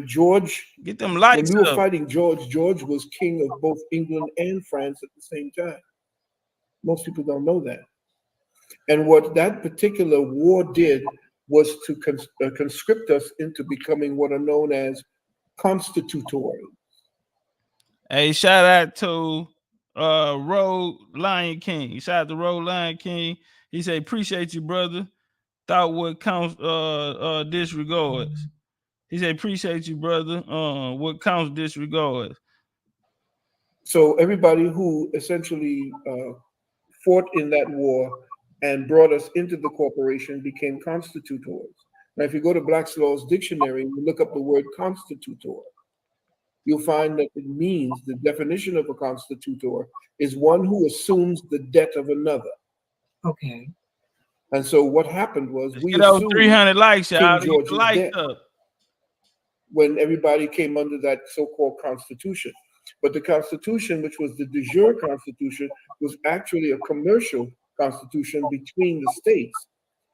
[SPEAKER 11] George,
[SPEAKER 1] get them lights
[SPEAKER 11] when we were
[SPEAKER 1] up.
[SPEAKER 11] fighting George was king of both England and France at the same time. Most people don't know that. And what that particular war did was to conscript us into becoming what are known as constitutors.
[SPEAKER 1] Hey, shout out to Road Lion King. Shout out to Road Lion King. He said, appreciate you, brother. Thought what counts disregards. He said, appreciate you, brother. What counts disregards.
[SPEAKER 11] So everybody who essentially fought in that war and brought us into the corporation became constitutors. Now, if you go to Black's Law's dictionary and you look up the word constitutor, you'll find that it means, the definition of a constitutor is one who assumes the debt of another.
[SPEAKER 12] Okay.
[SPEAKER 11] And so what happened was
[SPEAKER 1] we assumed 300 likes,
[SPEAKER 11] King George's debt when everybody came under that so-called constitution. But the constitution, which was the de jure constitution, was actually a commercial constitution between the states,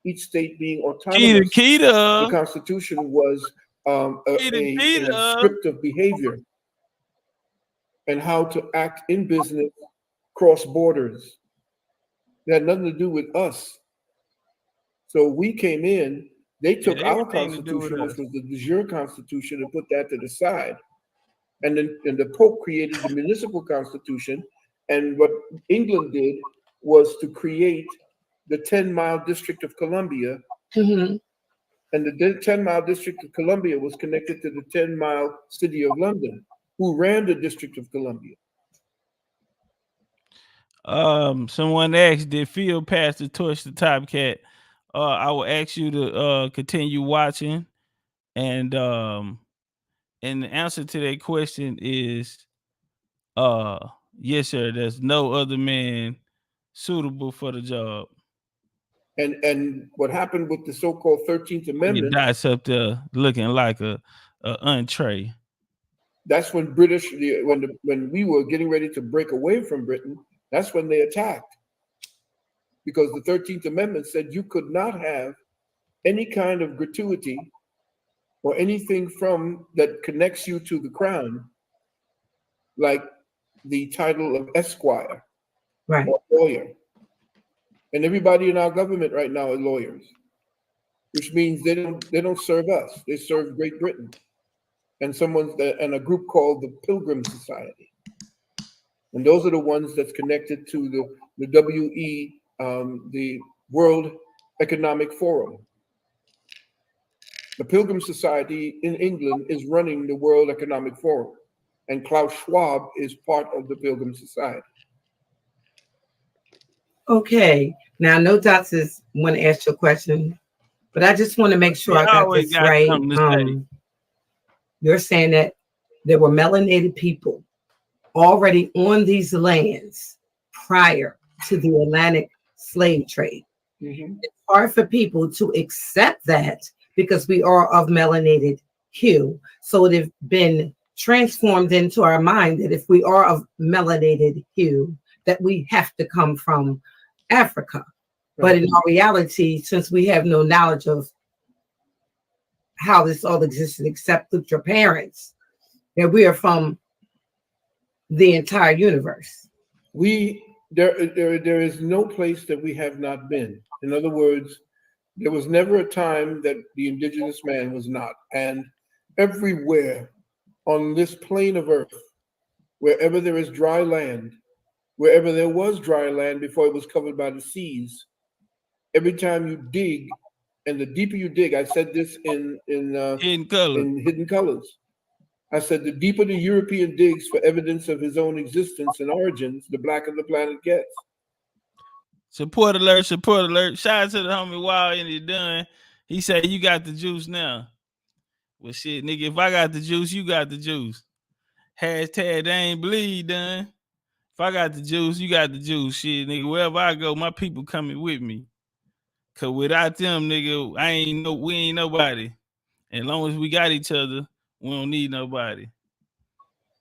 [SPEAKER 11] each state being autonomous. The constitution was a script of behavior and how to act in business cross borders. It had nothing to do with us. So we came in, they took our constitution, which was the de jure constitution, and put that to the side. And then the Pope created the municipal constitution. And what England did was to create the 10-mile District of Columbia.
[SPEAKER 12] Mm-hmm.
[SPEAKER 11] And the 10-mile District of Columbia was connected to the 10-mile City of London, who ran the District of Columbia.
[SPEAKER 1] Someone asked, did Phil pass the torch to Topcatz? I will ask you to continue watching. And the answer to that question is yes, sir. There's no other man suitable for the job.
[SPEAKER 11] And what happened with the so-called 13th Amendment?
[SPEAKER 1] That's up there looking like a entree.
[SPEAKER 11] That's when when we were getting ready to break away from Britain, that's when they attacked. Because the 13th Amendment said you could not have any kind of gratuity or anything from that connects you to the crown, like the title of Esquire,
[SPEAKER 12] right,
[SPEAKER 11] or lawyer. And everybody in our government right now are lawyers, which means they don't serve us; they serve Great Britain and and a group called the Pilgrim Society. And those are the ones that's connected to the WE, the World Economic Forum. The Pilgrim Society in England is running the World Economic Forum, and Klaus Schwab is part of the Pilgrim Society.
[SPEAKER 12] Okay, now no doctors want to ask you a question. But I just want to make sure I got this right. You're saying that there were melanated people already on these lands prior to the Atlantic slave trade.
[SPEAKER 11] Mm-hmm.
[SPEAKER 12] It's hard for people to accept that because we are of melanated hue. So it has been transformed into our mind that if we are of melanated hue, that we have to come from Africa. But in our reality, since we have no knowledge of how this all existed except with your parents, that we are from the entire universe.
[SPEAKER 11] There is no place that we have not been. In other words, there was never a time that the indigenous man was not. And everywhere on this plane of earth, wherever there is dry land, wherever there was dry land before it was covered by the seas, every time you dig, and the deeper you dig, I said this in Hidden Colors. I said the deeper the European digs for evidence of his own existence and origins, the blacker the planet gets.
[SPEAKER 1] Support alert, support alert. Shout out to the homie Wild and he done. He said you got the juice now. Well shit, nigga, if I got the juice, you got the juice. Hashtag they ain't bleed done. If I got the juice, you got the juice. Shit, nigga, wherever I go, my people coming with me. Cause without them, nigga, we ain't nobody. And as long as we got each other, we don't need nobody.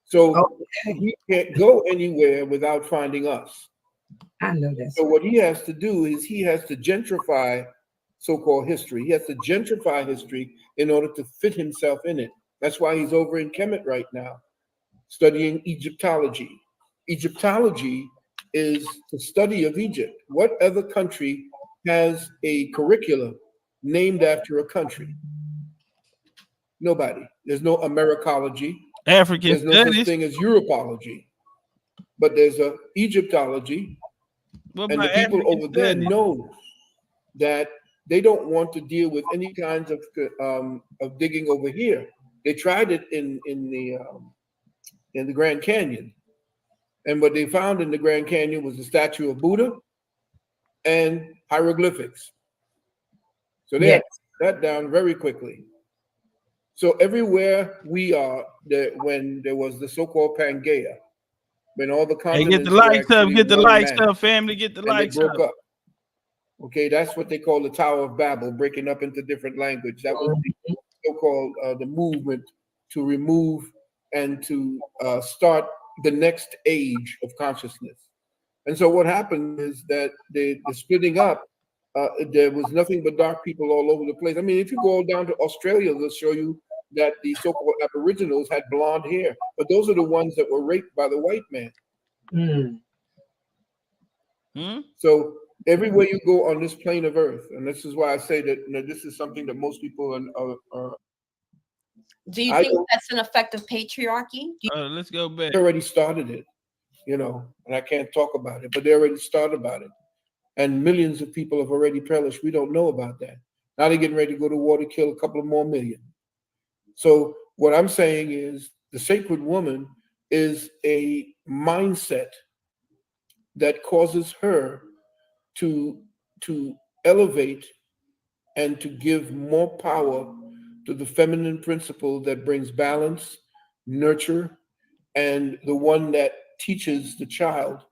[SPEAKER 11] So he can't go anywhere without finding us.
[SPEAKER 12] I know that.
[SPEAKER 11] So what he has to do is he has to gentrify so-called history. He has to gentrify history in order to fit himself in it. That's why he's over in Kemet right now, studying Egyptology. Egyptology is the study of Egypt. What other country has a curriculum named after a country? Nobody. There's no Americology.
[SPEAKER 1] African
[SPEAKER 11] There's no such thing as Europology. But there's a Egyptology. And the people over there know that they don't want to deal with any kinds of digging over here. They tried it in the Grand Canyon. And what they found in the Grand Canyon was the statue of Buddha and hieroglyphics. So they had that down very quickly. So everywhere we are, when there was the so-called Pangea, when all the continents
[SPEAKER 1] get the lights up, get the lights up, family, get the lights
[SPEAKER 11] up. Broke up. Okay, that's what they call the Tower of Babel, breaking up into different language. That was the so-called the movement to remove and to start the next age of consciousness. And so what happened is that the splitting up, there was nothing but dark people all over the place. I mean, if you go down to Australia, they'll show you that the so-called Aboriginals had blonde hair, but those are the ones that were raped by the white man. So everywhere you go on this plane of earth, and this is why I say that this is something that most people are
[SPEAKER 13] do you think that's an effect of patriarchy?
[SPEAKER 1] Let's go back.
[SPEAKER 11] They already started it, and I can't talk about it, but they already started about it. And millions of people have already perished. We don't know about that. Now they're getting ready to go to war to kill a couple of more million. So what I'm saying is the sacred woman is a mindset that causes her to elevate and to give more power to the feminine principle that brings balance, nurture, and the one that teaches the child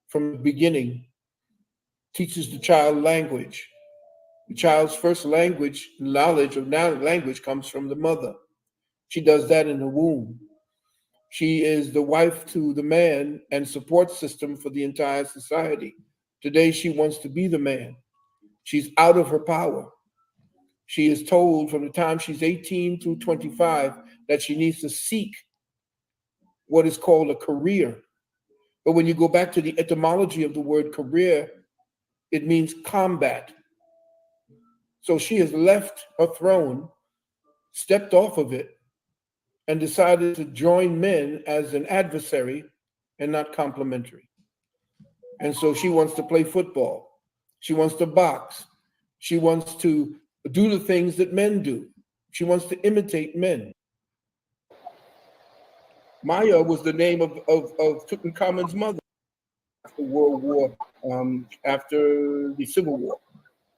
[SPEAKER 11] from the beginning, teaches the child language. The child's first language, knowledge of language comes from the mother. She does that in the womb. She is the wife to the man and support system for the entire society. Today, she wants to be the man. She's out of her power. She is told from the time she's 18 through 25 that she needs to seek what is called a career. But when you go back to the etymology of the word career, it means combat. So she has left her throne, stepped off of it, and decided to join men as an adversary and not complementary. And so she wants to play football. She wants to box. She wants to do the things that men do. She wants to imitate men. Maya was the name of Tutankhamun's mother after World War, after the Civil War.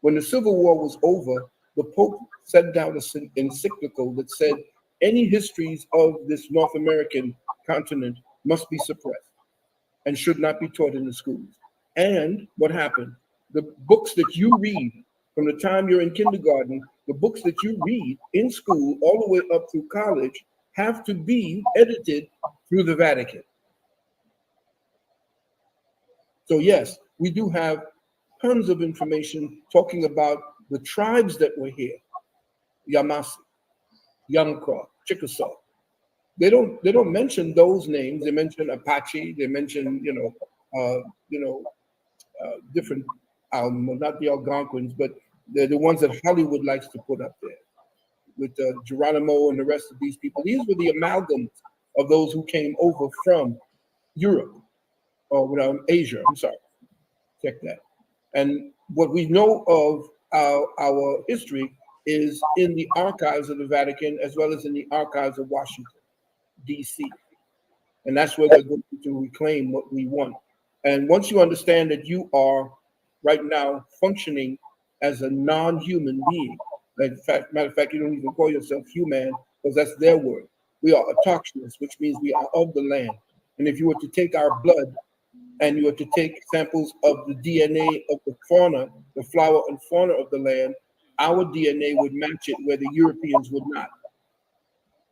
[SPEAKER 11] When the Civil War was over, the Pope sent down an encyclical that said any histories of this North American continent must be suppressed and should not be taught in the schools. And what happened? The books that you read from the time you're in kindergarten, the books that you read in school all the way up through college have to be edited through the Vatican. So yes, we do have tons of information talking about the tribes that were here: Yamasee, Yamcraw, Chickasaw. They don't mention those names. They mention Apache. They mention different not the Algonquins, but they're the ones that Hollywood likes to put up there with Geronimo and the rest of these people. These were the amalgams of those who came over from Europe or Asia. I'm sorry, check that. And what we know of our history is in the archives of the Vatican as well as in the archives of Washington, D.C. And that's where they're going to reclaim what we want. And once you understand that you are right now functioning as a non-human being, matter of fact, you don't even call yourself human because that's their word. We are autochthonous, which means we are of the land. And if you were to take our blood and you were to take samples of the DNA of the fauna, the flora and fauna of the land, our DNA would match it where the Europeans would not.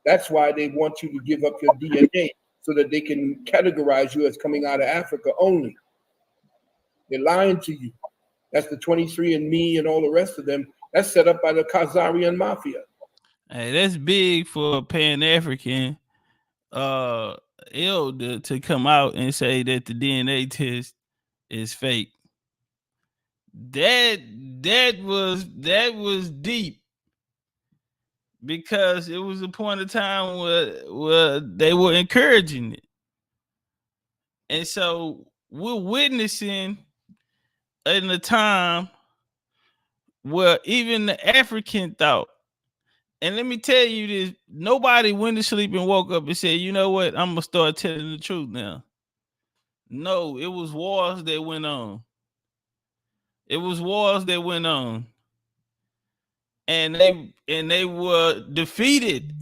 [SPEAKER 11] That's why they want you to give up your DNA so that they can categorize you as coming out of Africa only. They're lying to you. That's the 23andMe and all the rest of them. That's set up by the Khazarian mafia.
[SPEAKER 1] Hey, that's big for a Pan-African elder to come out and say that the DNA test is fake. That was deep, because it was a point of time where they were encouraging it. And so we're witnessing in a time where even the African thought, and let me tell you this, nobody went to sleep and woke up and said, you know what, I'm going to start telling the truth now. No, it was wars that went on. It was wars that went on. And they were defeated.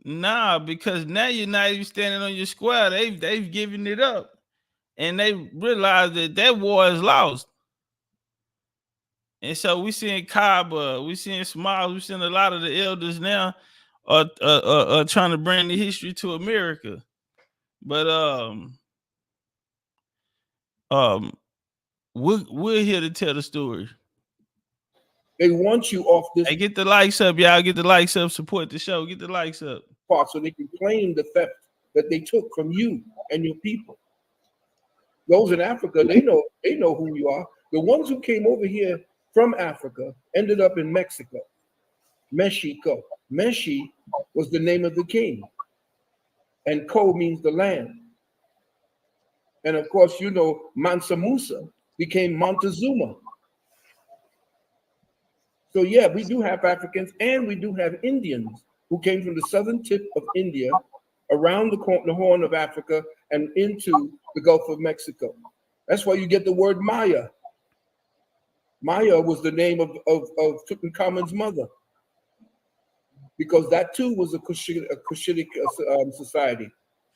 [SPEAKER 1] Nah, because now you're not even standing on your square. They've given it up. And they realized that war is lost. And so we seeing Kaba, we seeing Smiles, we seeing a lot of the elders now are trying to bring the history to America. But we're here to tell the story.
[SPEAKER 11] They want you off this.
[SPEAKER 1] Hey, get the likes up, y'all. Get the likes up. Support the show. Get the likes up.
[SPEAKER 11] So they can claim the theft that they took from you and your people. Those in Africa, they know who you are. The ones who came over here from Africa ended up in Mexico. Mexico. Meshi was the name of the king. And Ko means the land. And of course, Mansa Musa became Montezuma. So yeah, we do have Africans and we do have Indians who came from the southern tip of India, around the Horn of Africa, and into the Gulf of Mexico. That's why you get the word Maya. Maya was the name of Tutankhamun's mother, because that too was a Cushitic society.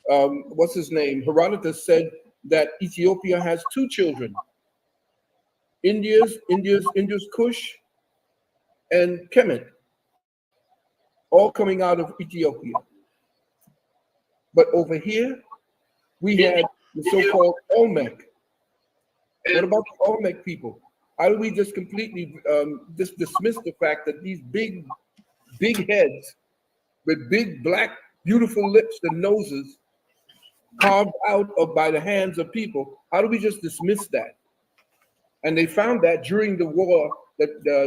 [SPEAKER 11] What's his name? Herodotus said that Ethiopia has two children: India's Kush and Kemet, all coming out of Ethiopia. But over here, we had the so-called Olmec. What about the Olmec people? How do we just completely dismiss the fact that these big heads with big, black, beautiful lips and noses carved out by the hands of people, how do we just dismiss that? And they found that during the war,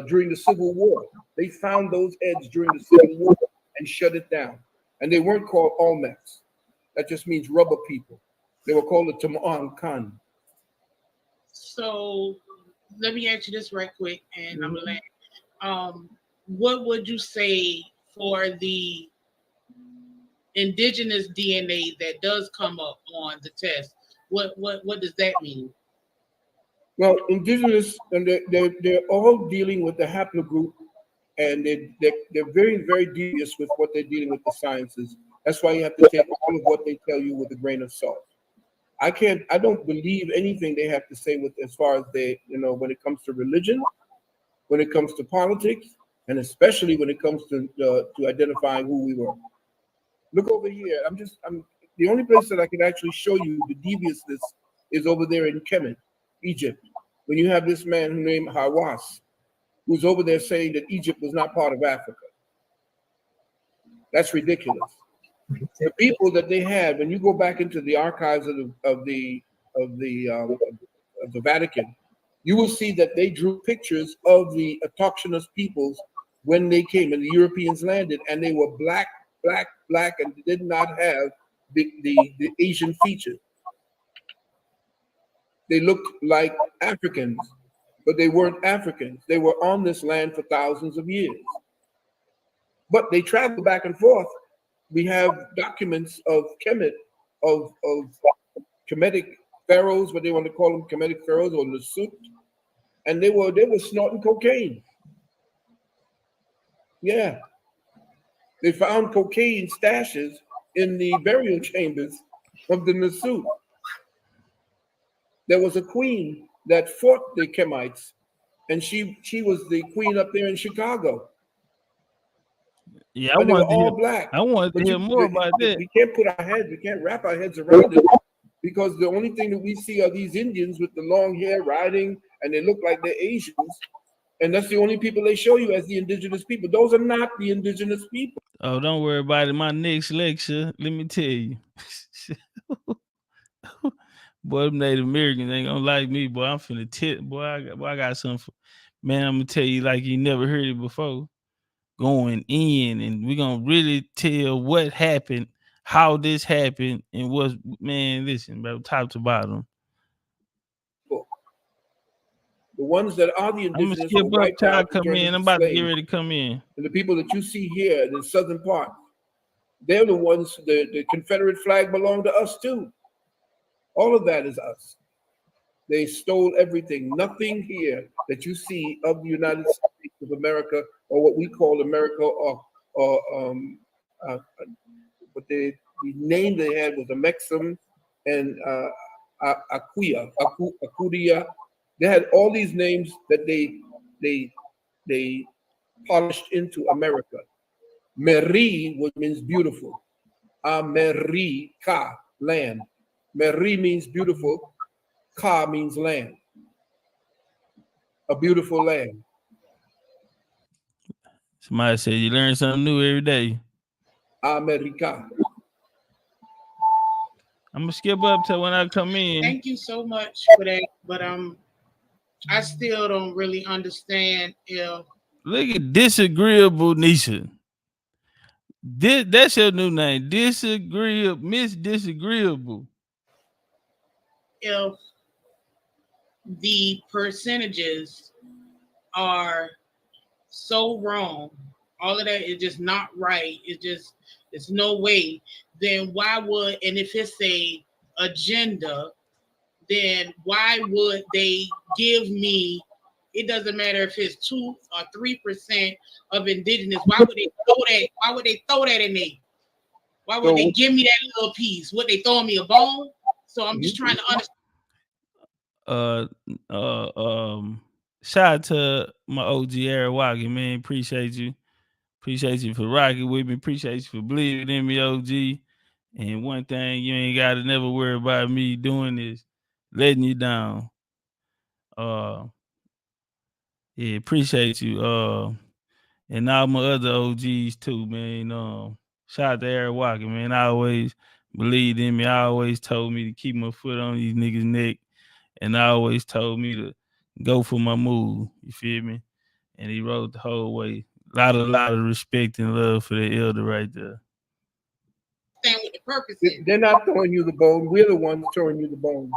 [SPEAKER 11] during the Civil War. They found those heads during the Civil War and shut it down. And they weren't called Olmecs. That just means rubber people. They were called the Taman Khan.
[SPEAKER 14] So let me ask you this right quick, and I'm gonna what would you say for the indigenous DNA that does come up on the test? What does that mean?
[SPEAKER 11] Well, indigenous, and they're all dealing with the haplogroup, and they're very, very devious with what they're dealing with the sciences. That's why you have to take all of what they tell you with a grain of salt. I don't believe anything they have to say with as far as when it comes to religion, when it comes to politics, and especially when it comes to identifying who we were. Look over here. I'm the only place that I can actually show you the deviousness is over there in Kemet, Egypt, when you have this man named Hawass, who's over there saying that Egypt was not part of Africa. That's ridiculous. The people that they had, when you go back into the archives of the Vatican, you will see that they drew pictures of the autochthonous peoples when they came and the Europeans landed, and they were black, and did not have the Asian features. They looked like Africans, but they weren't Africans. They were on this land for thousands of years. But they traveled back and forth. We have documents of Kemet, of Kemetic pharaohs, what they want to call them, Kemetic pharaohs or Lusut, and they were snorting cocaine. Yeah. They found cocaine stashes in the burial chambers of the Lusut. There was a queen that fought the Kemites, and she was the queen up there in Chicago.
[SPEAKER 1] Yeah,
[SPEAKER 11] they were all black.
[SPEAKER 1] I wanted to hear more about that.
[SPEAKER 11] We can't wrap our heads around it, because the only thing that we see are these Indians with the long hair riding, and they look like they're Asians, and that's the only people they show you as the indigenous people. Those are not the indigenous people.
[SPEAKER 1] Oh, don't worry about it. My next lecture, let me tell you. Boy, them Native Americans ain't gonna like me, boy. I'm finna tip. Boy, I got something. Man, I'm gonna tell you like you never heard it before. Going in, and we're gonna really tell what happened, how this happened, and what's, man, listen, bro, top to bottom.
[SPEAKER 11] The ones that are the indigenous,
[SPEAKER 1] I'm gonna skip up till I come in. I'm about to get ready to come in.
[SPEAKER 11] And the people that you see here in the southern part, they're the ones, the Confederate flag belonged to us too. All of that is us. They stole everything. Nothing here that you see of the United States of America, or what we call America, or what the name they had was Amexem and Akudia. They had all these names that they polished into America. Meri, which means beautiful. America, land. Meri means beautiful. Ka means land. A beautiful land.
[SPEAKER 1] Somebody said you learn something new every day.
[SPEAKER 11] America.
[SPEAKER 1] I'm gonna skip up till when I come in.
[SPEAKER 14] Thank you so much for that, but I still don't really understand if.
[SPEAKER 1] Look at Disagreeable Nisha. That's your new name. Disagreeable, Miss Disagreeable.
[SPEAKER 14] If the percentages are so wrong, all of that is just not right. It's no way. Then why would, and if it's a agenda, then why would they give me, it doesn't matter if it's 2 or 3% of indigenous, why would they throw that? Why would they throw that in there? Why would they give me that little piece? Would they throw me a bone? So I'm just trying to
[SPEAKER 1] understand. Shout out to my OG Eric Walker, man. Appreciate you. Appreciate you for rocking with me. Appreciate you for believing in me, OG. And one thing you ain't got to never worry about me doing is letting you down. Yeah, appreciate you. And all my other OGs too, man. Shout out to Eric Walker, man. I always believed in me. I always told me to keep my foot on these niggas' neck. And I always told me to go for my move. You feel me? And he rode the whole way. A lot of respect and love for the elder right there.
[SPEAKER 14] With the purpose is.
[SPEAKER 11] They're not throwing you the bone. We're the ones throwing you the bone.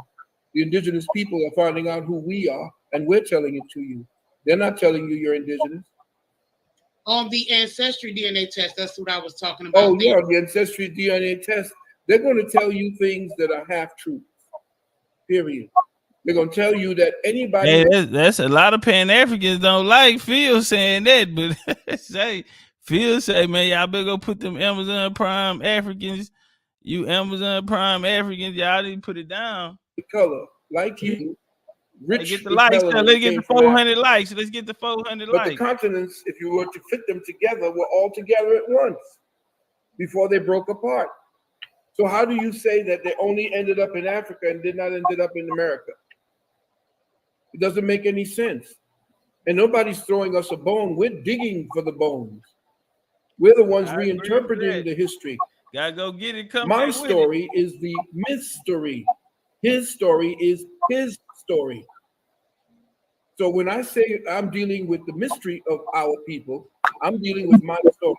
[SPEAKER 11] The indigenous people are finding out who we are, and we're telling it to you. They're not telling you you're indigenous.
[SPEAKER 14] On the ancestry DNA test, that's what I was talking about.
[SPEAKER 11] Oh, yeah, the ancestry DNA test. They're going to tell you things that are half truths. Period. They're gonna tell you that anybody.
[SPEAKER 1] Hey, that's a lot of Pan-Africans don't like Phil saying that, but Phil say, man, y'all better go put them Amazon Prime Africans, you Amazon Prime Africans, y'all need to put it down.
[SPEAKER 11] The color, like you, rich.
[SPEAKER 1] Get the likes. Let's get the 400 likes. Let's get the 400 likes.
[SPEAKER 11] But the continents, if you were to fit them together, were all together at once before they broke apart. So how do you say that they only ended up in Africa and did not end up in America? It doesn't make any sense. And nobody's throwing us a bone. We're digging for the bones. We're the ones reinterpreting the history.
[SPEAKER 1] Gotta go get it.
[SPEAKER 11] My story is the mystery. His story is his story. So when I say I'm dealing with the mystery of our people, I'm dealing with my story.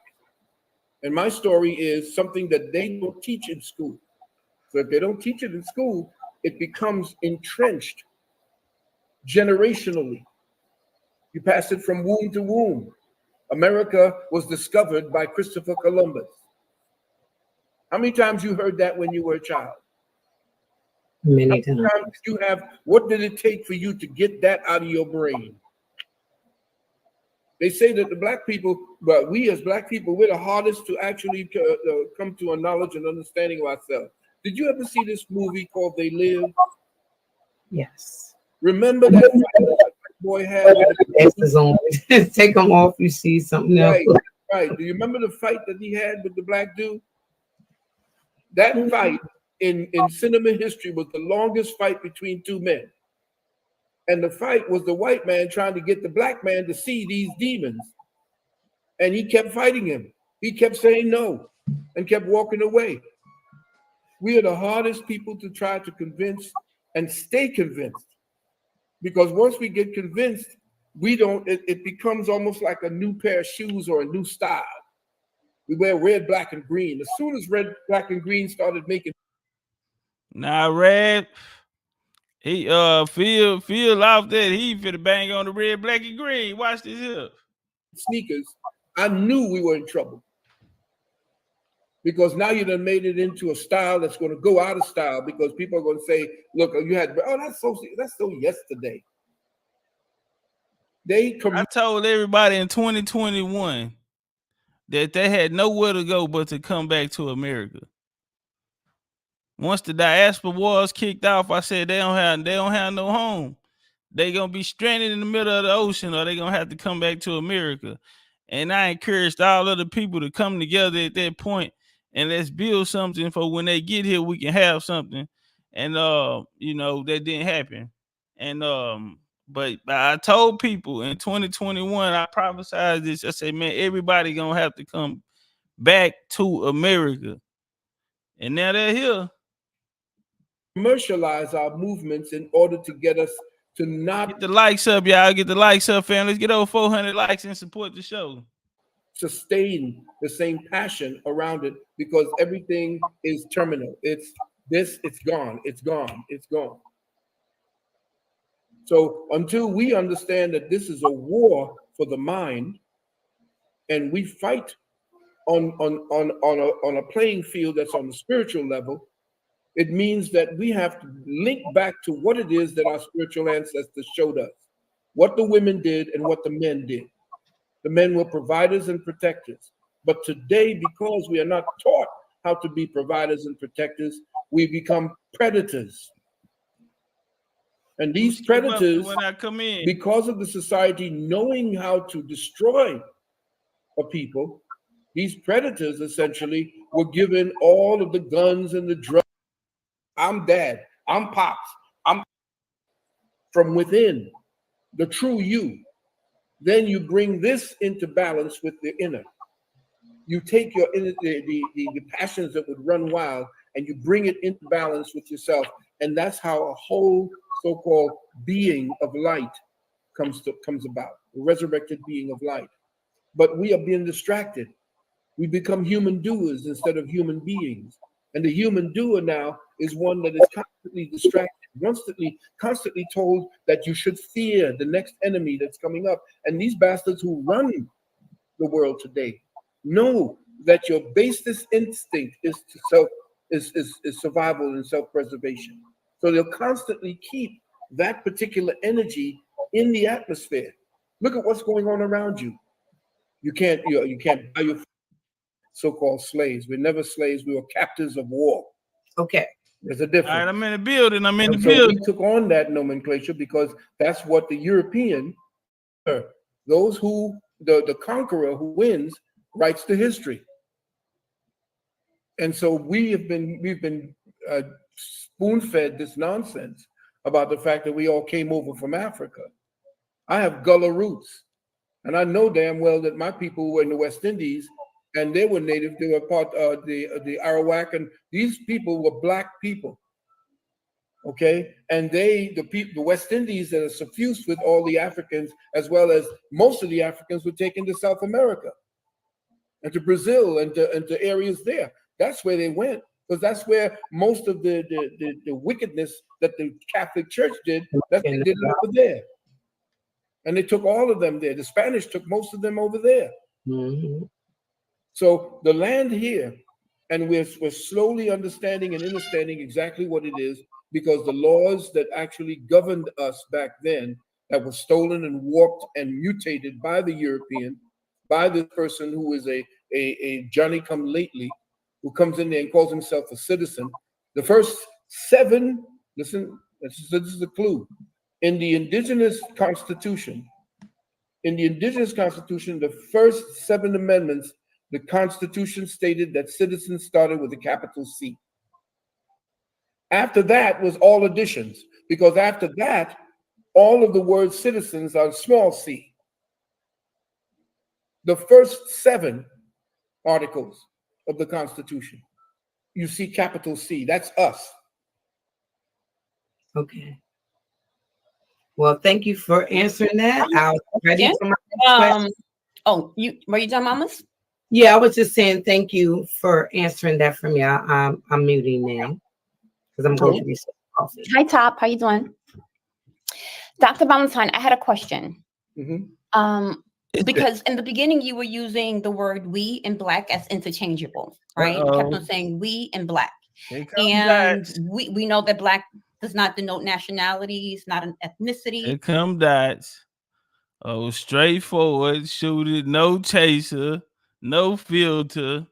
[SPEAKER 11] And my story is something that they don't teach in school. So if they don't teach it in school, it becomes entrenched generationally. You pass it from womb to womb. America was discovered by Christopher Columbus. How many times you heard that when you were a child?
[SPEAKER 12] Many times.
[SPEAKER 11] You have. What did it take for you to get that out of your brain? They say that the black people, but we as black people, we're the hardest to actually come to a knowledge and understanding of ourselves. Did you ever see this movie called They Live?
[SPEAKER 12] Yes.
[SPEAKER 11] Remember that fight that boy had with
[SPEAKER 12] the on. Take them off, you see something else.
[SPEAKER 11] Right. Do you remember the fight that he had with the black dude? That fight in cinema history was the longest fight between two men. And the fight was the white man trying to get the black man to see these demons. And he kept fighting him. He kept saying no and kept walking away. We are the hardest people to try to convince and stay convinced. Because once we get convinced, it becomes almost like a new pair of shoes or a new style. We wear red, black, and green. As soon as red, black, and green started making.
[SPEAKER 1] Nah, red. He feel off that he finna bang on the red, black, and green. Watch this here.
[SPEAKER 11] Sneakers. I knew we were in trouble. Because now you done made it into a style that's going to go out of style because people are going to say, look, you had, that's so yesterday. I
[SPEAKER 1] told everybody in 2021 that they had nowhere to go but to come back to America. Once the diaspora wars kicked off, I said they don't have no home. They gonna be stranded in the middle of the ocean, or they gonna have to come back to America. And I encouraged all other people to come together at that point and let's build something for when they get here, we can have something. And that didn't happen. And but I told people in 2021, I prophesied this. I said, man, everybody gonna have to come back to America. And now they're here.
[SPEAKER 11] Commercialize our movements in order to get us to not
[SPEAKER 1] get the likes up, y'all. Get the likes up, fam. Let's get over 400 likes and support the show.
[SPEAKER 11] Sustain the same passion around it because everything is terminal. It's gone. It's gone. It's gone. So until we understand that this is a war for the mind, and we fight on a playing field that's on the spiritual level, it means that we have to link back to what it is that our spiritual ancestors showed us, what the women did and what the men did. The men were providers and protectors. But today, because we are not taught how to be providers and protectors, we become predators. And these predators, because of the society knowing how to destroy a people, these predators essentially were given all of the guns and the drugs. I'm dad, I'm pops, I'm from within, the true you. Then you bring this into balance with the inner. You take your inner, the passions that would run wild, and you bring it into balance with yourself. And that's how a whole so-called being of light comes about, a resurrected being of light. But we are being distracted. We become human doers instead of human beings. And the human doer now is one that is constantly distracted, constantly told that you should fear the next enemy that's coming up. And these bastards who run the world today know that your basest instinct is survival and self-preservation. So they'll constantly keep that particular energy in the atmosphere. Look at what's going on around you. You can't buy your so-called slaves. We're never slaves. We were captives of war.
[SPEAKER 12] Okay.
[SPEAKER 11] There's a difference.
[SPEAKER 1] All right, I'm in the building.
[SPEAKER 11] So we took on that nomenclature because that's what the European, those who, the conqueror who wins, writes the history. And so we've been spoon-fed this nonsense about the fact that we all came over from Africa. I have Gullah roots, and I know damn well that my people were in the West Indies, and they were native. They were part of the Arawak, and these people were black people. Okay, and the West Indies that are suffused with all the Africans, as well as most of the Africans, were taken to South America and to Brazil and to areas there. That's where they went, because that's where most of the wickedness that the Catholic Church did, that they did over there. And they took all of them there. The Spanish took most of them over there.
[SPEAKER 12] Mm-hmm.
[SPEAKER 11] So the land here, and we're slowly understanding and understanding exactly what it is, because the laws that actually governed us back then, that were stolen and warped and mutated by the European, by the person who is a Johnny-come-lately, who comes in there and calls himself a citizen. The first 7, listen, this is a clue. In the Indigenous Constitution, the first 7 amendments, the Constitution stated that citizens started with a capital C. After that was all additions, because after that, all of the words citizens are small c. The first 7 articles of the Constitution, you see capital C. That's us.
[SPEAKER 12] Okay. Well, thank you for answering that. I'll ready for my next question.
[SPEAKER 13] Oh, were you done, mamas?
[SPEAKER 12] Yeah, I was just saying thank you for answering that for me. I'm muting now because I'm going to be coffee.
[SPEAKER 13] Hi, Top. How you doing? Dr. Valentine, I had a question.
[SPEAKER 11] Mm-hmm.
[SPEAKER 13] Because in the beginning, you were using the word we and black as interchangeable, right? You kept on saying we and black. And we know that black does not denote nationality, it's not an ethnicity.
[SPEAKER 1] Here come dots. Oh, straightforward, shoot it, no chaser, no filter.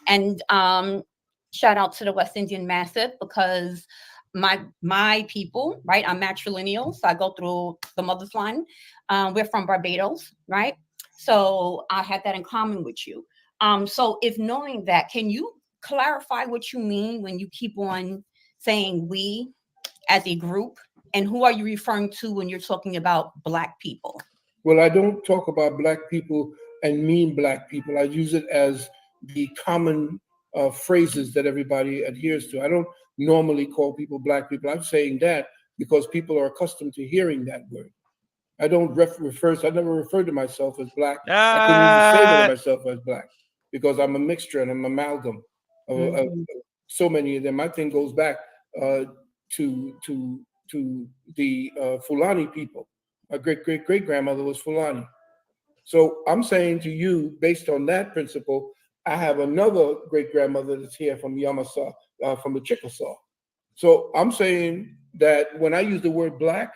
[SPEAKER 13] And shout out to the West Indian Massive, because my people, right? I'm matrilineal, so I go through the mother's line. We're from Barbados, right? So I had that in common with you. So if knowing that, can you clarify what you mean when you keep on saying we as a group, and who are you referring to when you're talking about black people?
[SPEAKER 11] Well, I don't talk about black people and mean black people. I use it as the common phrases that everybody adheres to. I don't normally call people black people. I'm saying that because people are accustomed to hearing that word. I don't I never refer to myself as black. I couldn't even say that of myself as black, because I'm a mixture and I'm an amalgam of so many of them. My thing goes back to the Fulani people. My great grandmother was Fulani. So I'm saying to you, based on that principle, I have another great grandmother that's here from Yamasee, from the Chickasaw. So I'm saying that when I use the word black,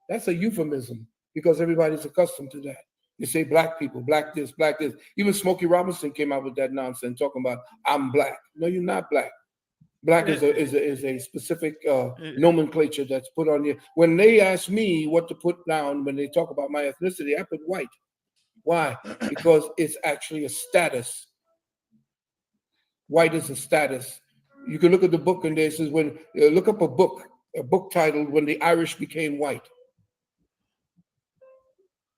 [SPEAKER 11] that's a euphemism, because everybody's accustomed to that. You say black people, black this, black this. Even Smokey Robinson came out with that nonsense talking about I'm black. No, you're not black. Black is a specific nomenclature that's put on you. When they ask me what to put down when they talk about my ethnicity, I put white. Why? Because it's actually a status. White is a status. You can look at the book and it says, when look up a book titled "When the Irish Became White."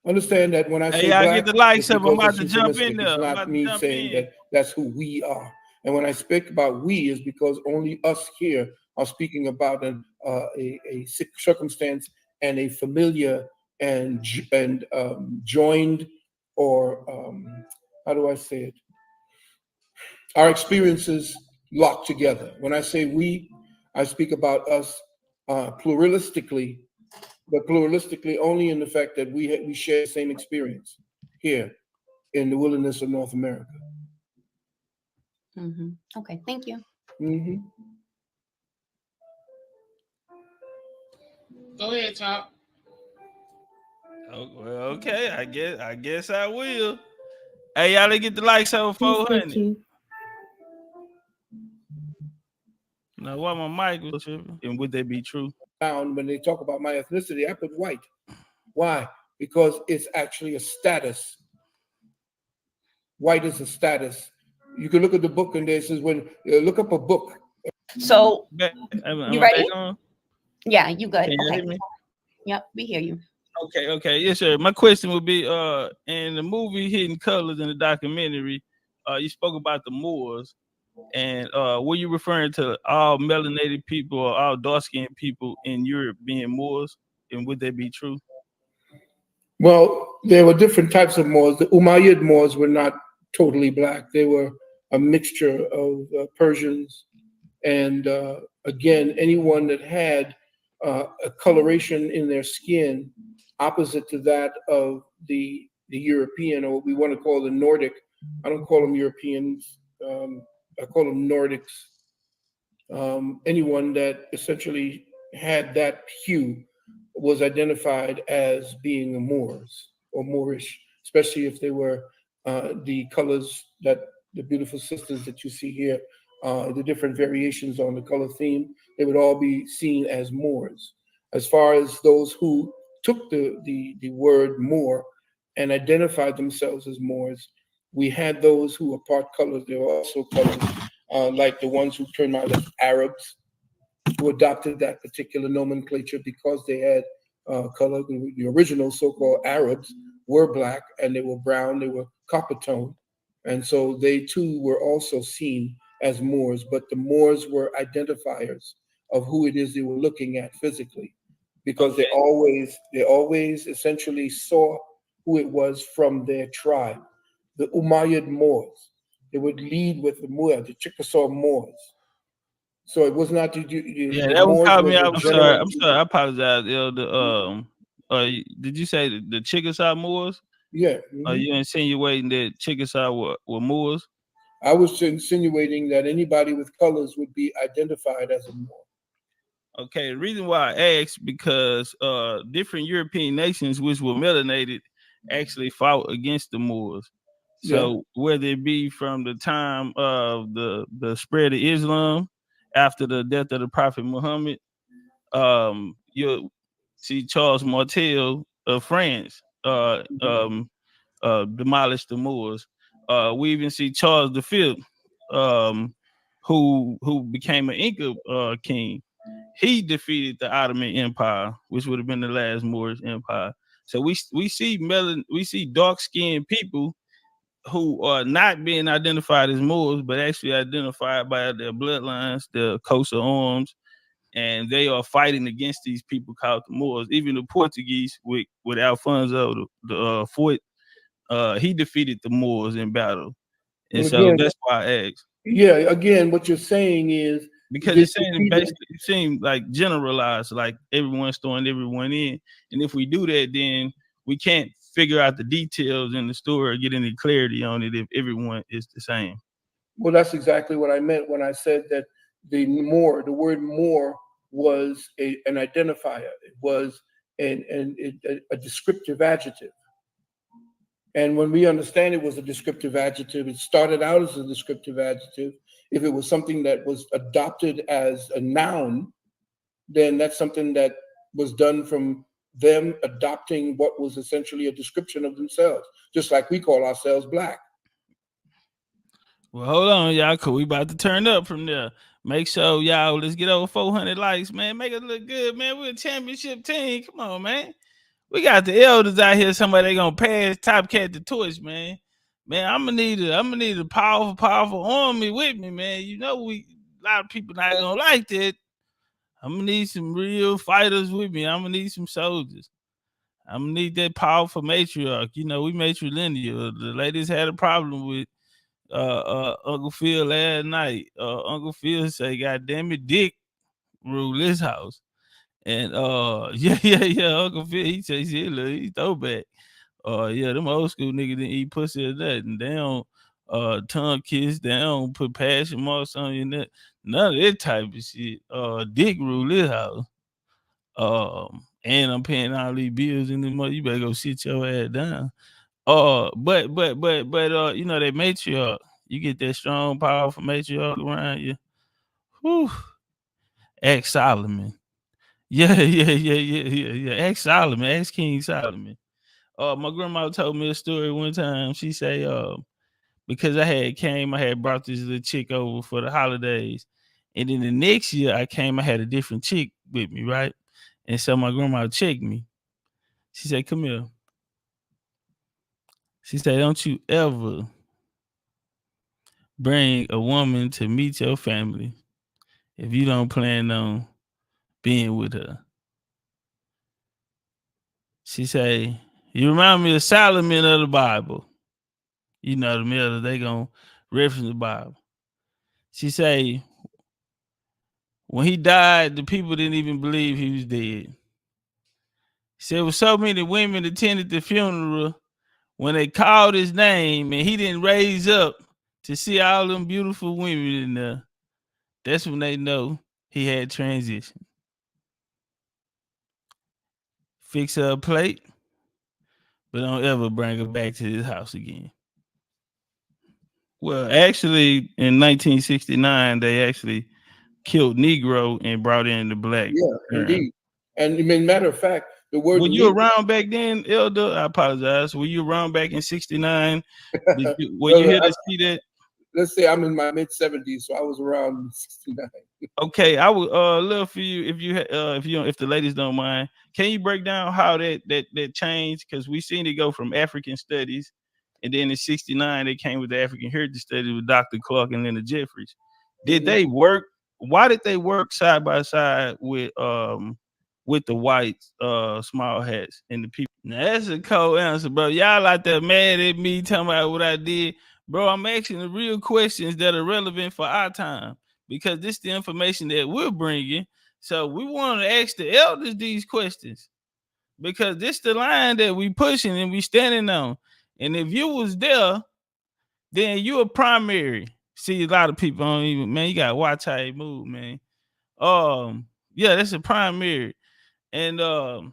[SPEAKER 11] Understand that when I say black,
[SPEAKER 1] get the likes
[SPEAKER 11] it's
[SPEAKER 1] up. I'm about
[SPEAKER 11] because
[SPEAKER 1] to
[SPEAKER 11] it's
[SPEAKER 1] jump in
[SPEAKER 11] euphemistic.
[SPEAKER 1] there.
[SPEAKER 11] It's not me saying that that's who we are. And when I speak about we, is because only us here are speaking about a circumstance and a familiar and joined, or how do I say it? Our experiences locked together. When I say we, I speak about us pluralistically, but pluralistically only in the fact that we share the same experience here in the wilderness of North America.
[SPEAKER 13] Okay, thank you.
[SPEAKER 14] Go ahead, Top.
[SPEAKER 1] Oh, well, okay. I guess I will. Hey, y'all, let's get the likes over 400. Now, why my mic was tripping? And would that be true?
[SPEAKER 11] When they talk about my ethnicity, I put white. Why? Because it's actually a status. White is a status. You can look at the book and there says when look up a book.
[SPEAKER 13] So
[SPEAKER 1] you
[SPEAKER 13] ready?
[SPEAKER 1] On?
[SPEAKER 13] Yeah, you good.
[SPEAKER 1] Can you
[SPEAKER 13] okay.
[SPEAKER 1] Hear me?
[SPEAKER 13] Yep, we hear you.
[SPEAKER 1] Okay, yes, sir. My question would be, in the movie Hidden Colors in the documentary, you spoke about the Moors, and were you referring to all melanated people or all dark-skinned people in Europe being Moors, and would that be true?
[SPEAKER 11] Well, there were different types of Moors. The Umayyad Moors were not totally black. They were a mixture of Persians, and again, anyone that had a coloration in their skin opposite to that of the European, or what we want to call the Nordic. I don't call them Europeans. I call them Nordics. Anyone that essentially had that hue was identified as being a Moors or Moorish, especially if they were the colors that the beautiful sisters that you see here, the different variations on the color theme, they would all be seen as Moors. As far as those who took the word Moor and identified themselves as Moors, we had those who were part colors. There were also colors like the ones who turned out as Arabs, who adopted that particular nomenclature because they had color. The original so-called Arabs were black and they were brown, they were copper tone. And so they too were also seen as Moors, but the Moors were identifiers of who it is they were looking at physically, because they always essentially saw who it was from their tribe. The Umayyad Moors, they would lead with the Moor, the Chickasaw Moors. So it was not the
[SPEAKER 1] that would
[SPEAKER 11] Moors
[SPEAKER 1] call
[SPEAKER 11] were
[SPEAKER 1] me.
[SPEAKER 11] the
[SPEAKER 1] I'm sorry. I apologize. Did you say the Chickasaw Moors?
[SPEAKER 11] Yeah.
[SPEAKER 1] Are you insinuating that Chickasaw were Moors?
[SPEAKER 11] I was insinuating that anybody with colors would be identified as a Moor.
[SPEAKER 1] Okay, the reason why I asked because different European nations which were melanated actually fought against the Moors. So whether it be from the time of the spread of Islam after the death of the Prophet Muhammad, you'll see Charles Martel of France demolished the Moors. We even see Charles V, who became an Inca king. He defeated the Ottoman Empire, which would have been the last Moorish empire. So we see dark-skinned people who are not being identified as Moors, but actually identified by their bloodlines, their coats of arms, and they are fighting against these people called the Moors. Even the Portuguese with Alfonso the Fourth, he defeated the Moors in battle, and well, so that's why I asked.
[SPEAKER 11] Yeah, again, what you're saying is
[SPEAKER 1] because it's saying basically it seems like generalized, like everyone's throwing everyone in, and if we do that, then we can't figure out the details in the story or get any clarity on it if everyone is the same.
[SPEAKER 11] Well, that's exactly what I meant when I said that the word Moor was an identifier. It was a descriptive adjective. And when we understand it was a descriptive adjective, it started out as a descriptive adjective. If it was something that was adopted as a noun, then that's something that was done from them adopting what was essentially a description of themselves, just like we call ourselves black.
[SPEAKER 1] Well, hold on, y'all, because we about to turn up from there. Make sure, y'all, let's get over 400 likes, man. Make it look good, man. We're a championship team. Come on, man. We got the elders out here. Somebody they gonna pass Topcatz the torch, man. Man, I'm gonna need a powerful army with me, man. You know, a lot of people not gonna like that. I'm gonna need some real fighters with me. I'm gonna need some soldiers. I'm gonna need that powerful matriarch. You know, we matrilineal. The ladies had a problem with Uncle Phil last night. Uncle Phil say, "God damn it, Dick rule this house." And yeah, Uncle Phil, he says he throwback. Yeah, them old school niggas didn't eat pussy or nothing. They don't tongue kiss, they don't put passion marks on your neck. None of that type of shit. Dick rule this house. And I'm paying all these bills and this money. You better go sit your ass down. But you know, that matriarch, you get that strong, powerful matriarch around you. Whew. Ask Solomon. Yeah. Ask Solomon. Ask King Solomon. My grandma told me a story one time. She say, because I had brought this little chick over for the holidays. And then the next year I came, I had a different chick with me, right? And so my grandma checked me. She said, come here. She said, don't you ever bring a woman to meet your family if you don't plan on being with her. She say, you remind me of Solomon of the Bible. You know, the middle, they gonna reference the Bible. She say, when he died, the people didn't even believe he was dead. She said, there was so many women attended the funeral when they called his name and he didn't raise up to see all them beautiful women in there. That's when they know he had transition. Fix her a plate, but don't ever bring her back to his house again. Well, actually, in 1969, they actually killed Negro and brought in the black.
[SPEAKER 11] Yeah, indeed. And I mean, matter of fact, the word.
[SPEAKER 1] Were you around back then, Elder? I apologize. Were you around back in 69? Were you here to see that?
[SPEAKER 11] Let's say I'm in my mid-70s, so I was around 69.
[SPEAKER 1] Okay, I would love for you if the ladies don't mind. Can you break down how that changed? Because we seen it go from African studies, and then in 69 they came with the African heritage studies with Dr. Clark and Linda Jeffries. Did they work? Why did they work side by side with the white small hats and the people? Now that's a cold answer, bro. Y'all out there mad at me talking about what I did. Bro, I'm asking the real questions that are relevant for our time because this is the information that we're bringing. So we want to ask the elders these questions because this is the line that we pushing and we standing on. And if you was there, then you a primary. See, a lot of people don't even, man, you got to watch how you move, man. Yeah, that's a primary. And so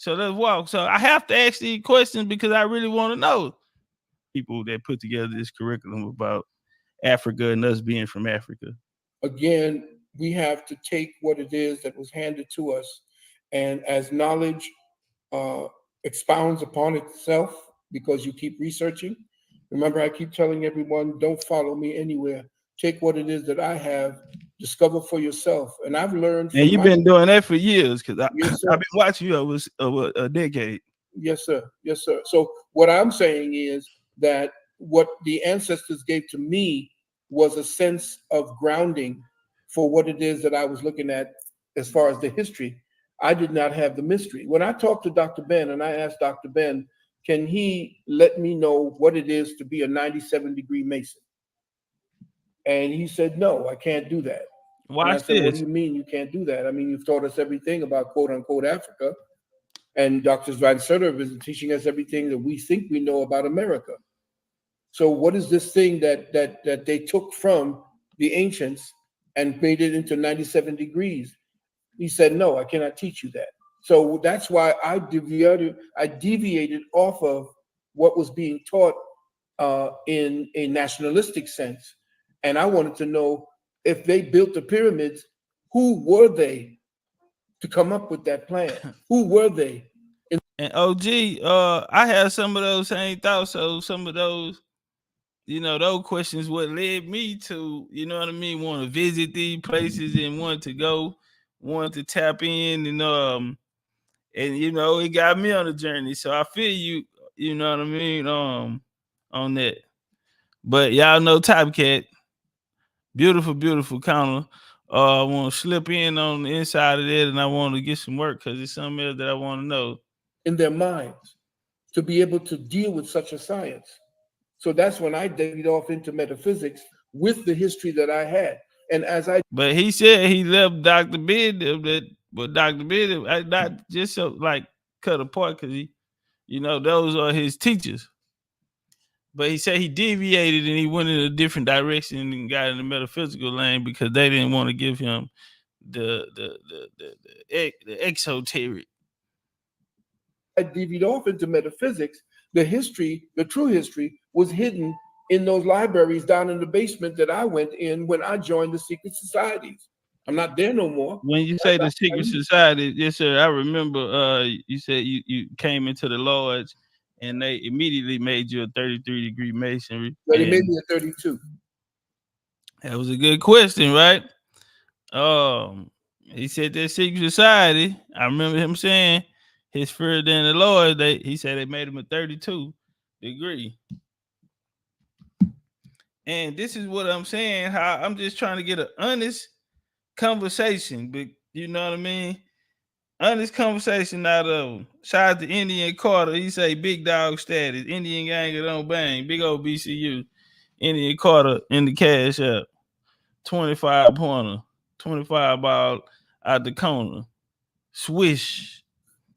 [SPEAKER 1] let's walk. So I have to ask these questions because I really want to know people that put together this curriculum about Africa and us being from Africa.
[SPEAKER 11] Again, we have to take what it is that was handed to us, and as knowledge expounds upon itself, because you keep researching. Remember, I keep telling everyone, don't follow me anywhere. Take what it is that I have, discover for yourself. And I've learned.
[SPEAKER 1] And you've been doing that for years, because
[SPEAKER 11] Yes,
[SPEAKER 1] I've been watching you over a decade.
[SPEAKER 11] Yes, sir. Yes, sir. So what I'm saying is that what the ancestors gave to me was a sense of grounding for what it is that I was looking at as far as the history. I did not have the mystery. When I talked to Dr. Ben and I asked Dr. Ben, can he let me know what it is to be a 97-degree Mason? And he said, no, I can't do that. And I said, what do you mean you can't do that? I mean, you've taught us everything about quote unquote Africa. And Dr. Van Serter is teaching us everything that we think we know about America. So what is this thing that they took from the ancients and made it into 97 degrees? He said, no, I cannot teach you that. So that's why I deviated off of what was being taught in a nationalistic sense. And I wanted to know, if they built the pyramids, who were they to come up with that plan? Who were they?
[SPEAKER 1] And OG, I had some of those same thoughts. So some of those, those questions what led me to, what I mean, want to visit these places and want to go, want to tap in, and it got me on a journey. So I feel you, you know what I mean, on that. But y'all know Topcatz, beautiful, beautiful counter. I want to slip in on the inside of that, and I want to get some work because it's something else that I want to know.
[SPEAKER 11] In their minds, to be able to deal with such a science. So that's when I dived off into metaphysics with the history that I had. And
[SPEAKER 1] but he said he left Dr. Bid, but Dr. Bid, I not just so like cut apart because he, those are his teachers. But he said he deviated and he went in a different direction and got in the metaphysical lane because they didn't want to give him the exoteric.
[SPEAKER 11] I deviate off into metaphysics. The history, the true history, was hidden in those libraries down in the basement that I went in when I joined the secret societies. I'm not there no more.
[SPEAKER 1] When you say the secret society, yes, sir. I remember you said you came into the lodge and they immediately made you a 33-degree masonry.
[SPEAKER 11] Well, they made me a 32.
[SPEAKER 1] That was a good question, right? He said that secret society. I remember him saying his further than the Lord. He said they made him a 32 degree. And this is what I'm saying. How I'm just trying to get an honest conversation, but you know what I mean? Honest conversation out of him. Shout out to Indian Carter. He say big dog status. Indian gang don't bang. Big old BCU. Indian Carter in the cash app. 25 pointer. 25 ball out the corner. Swish.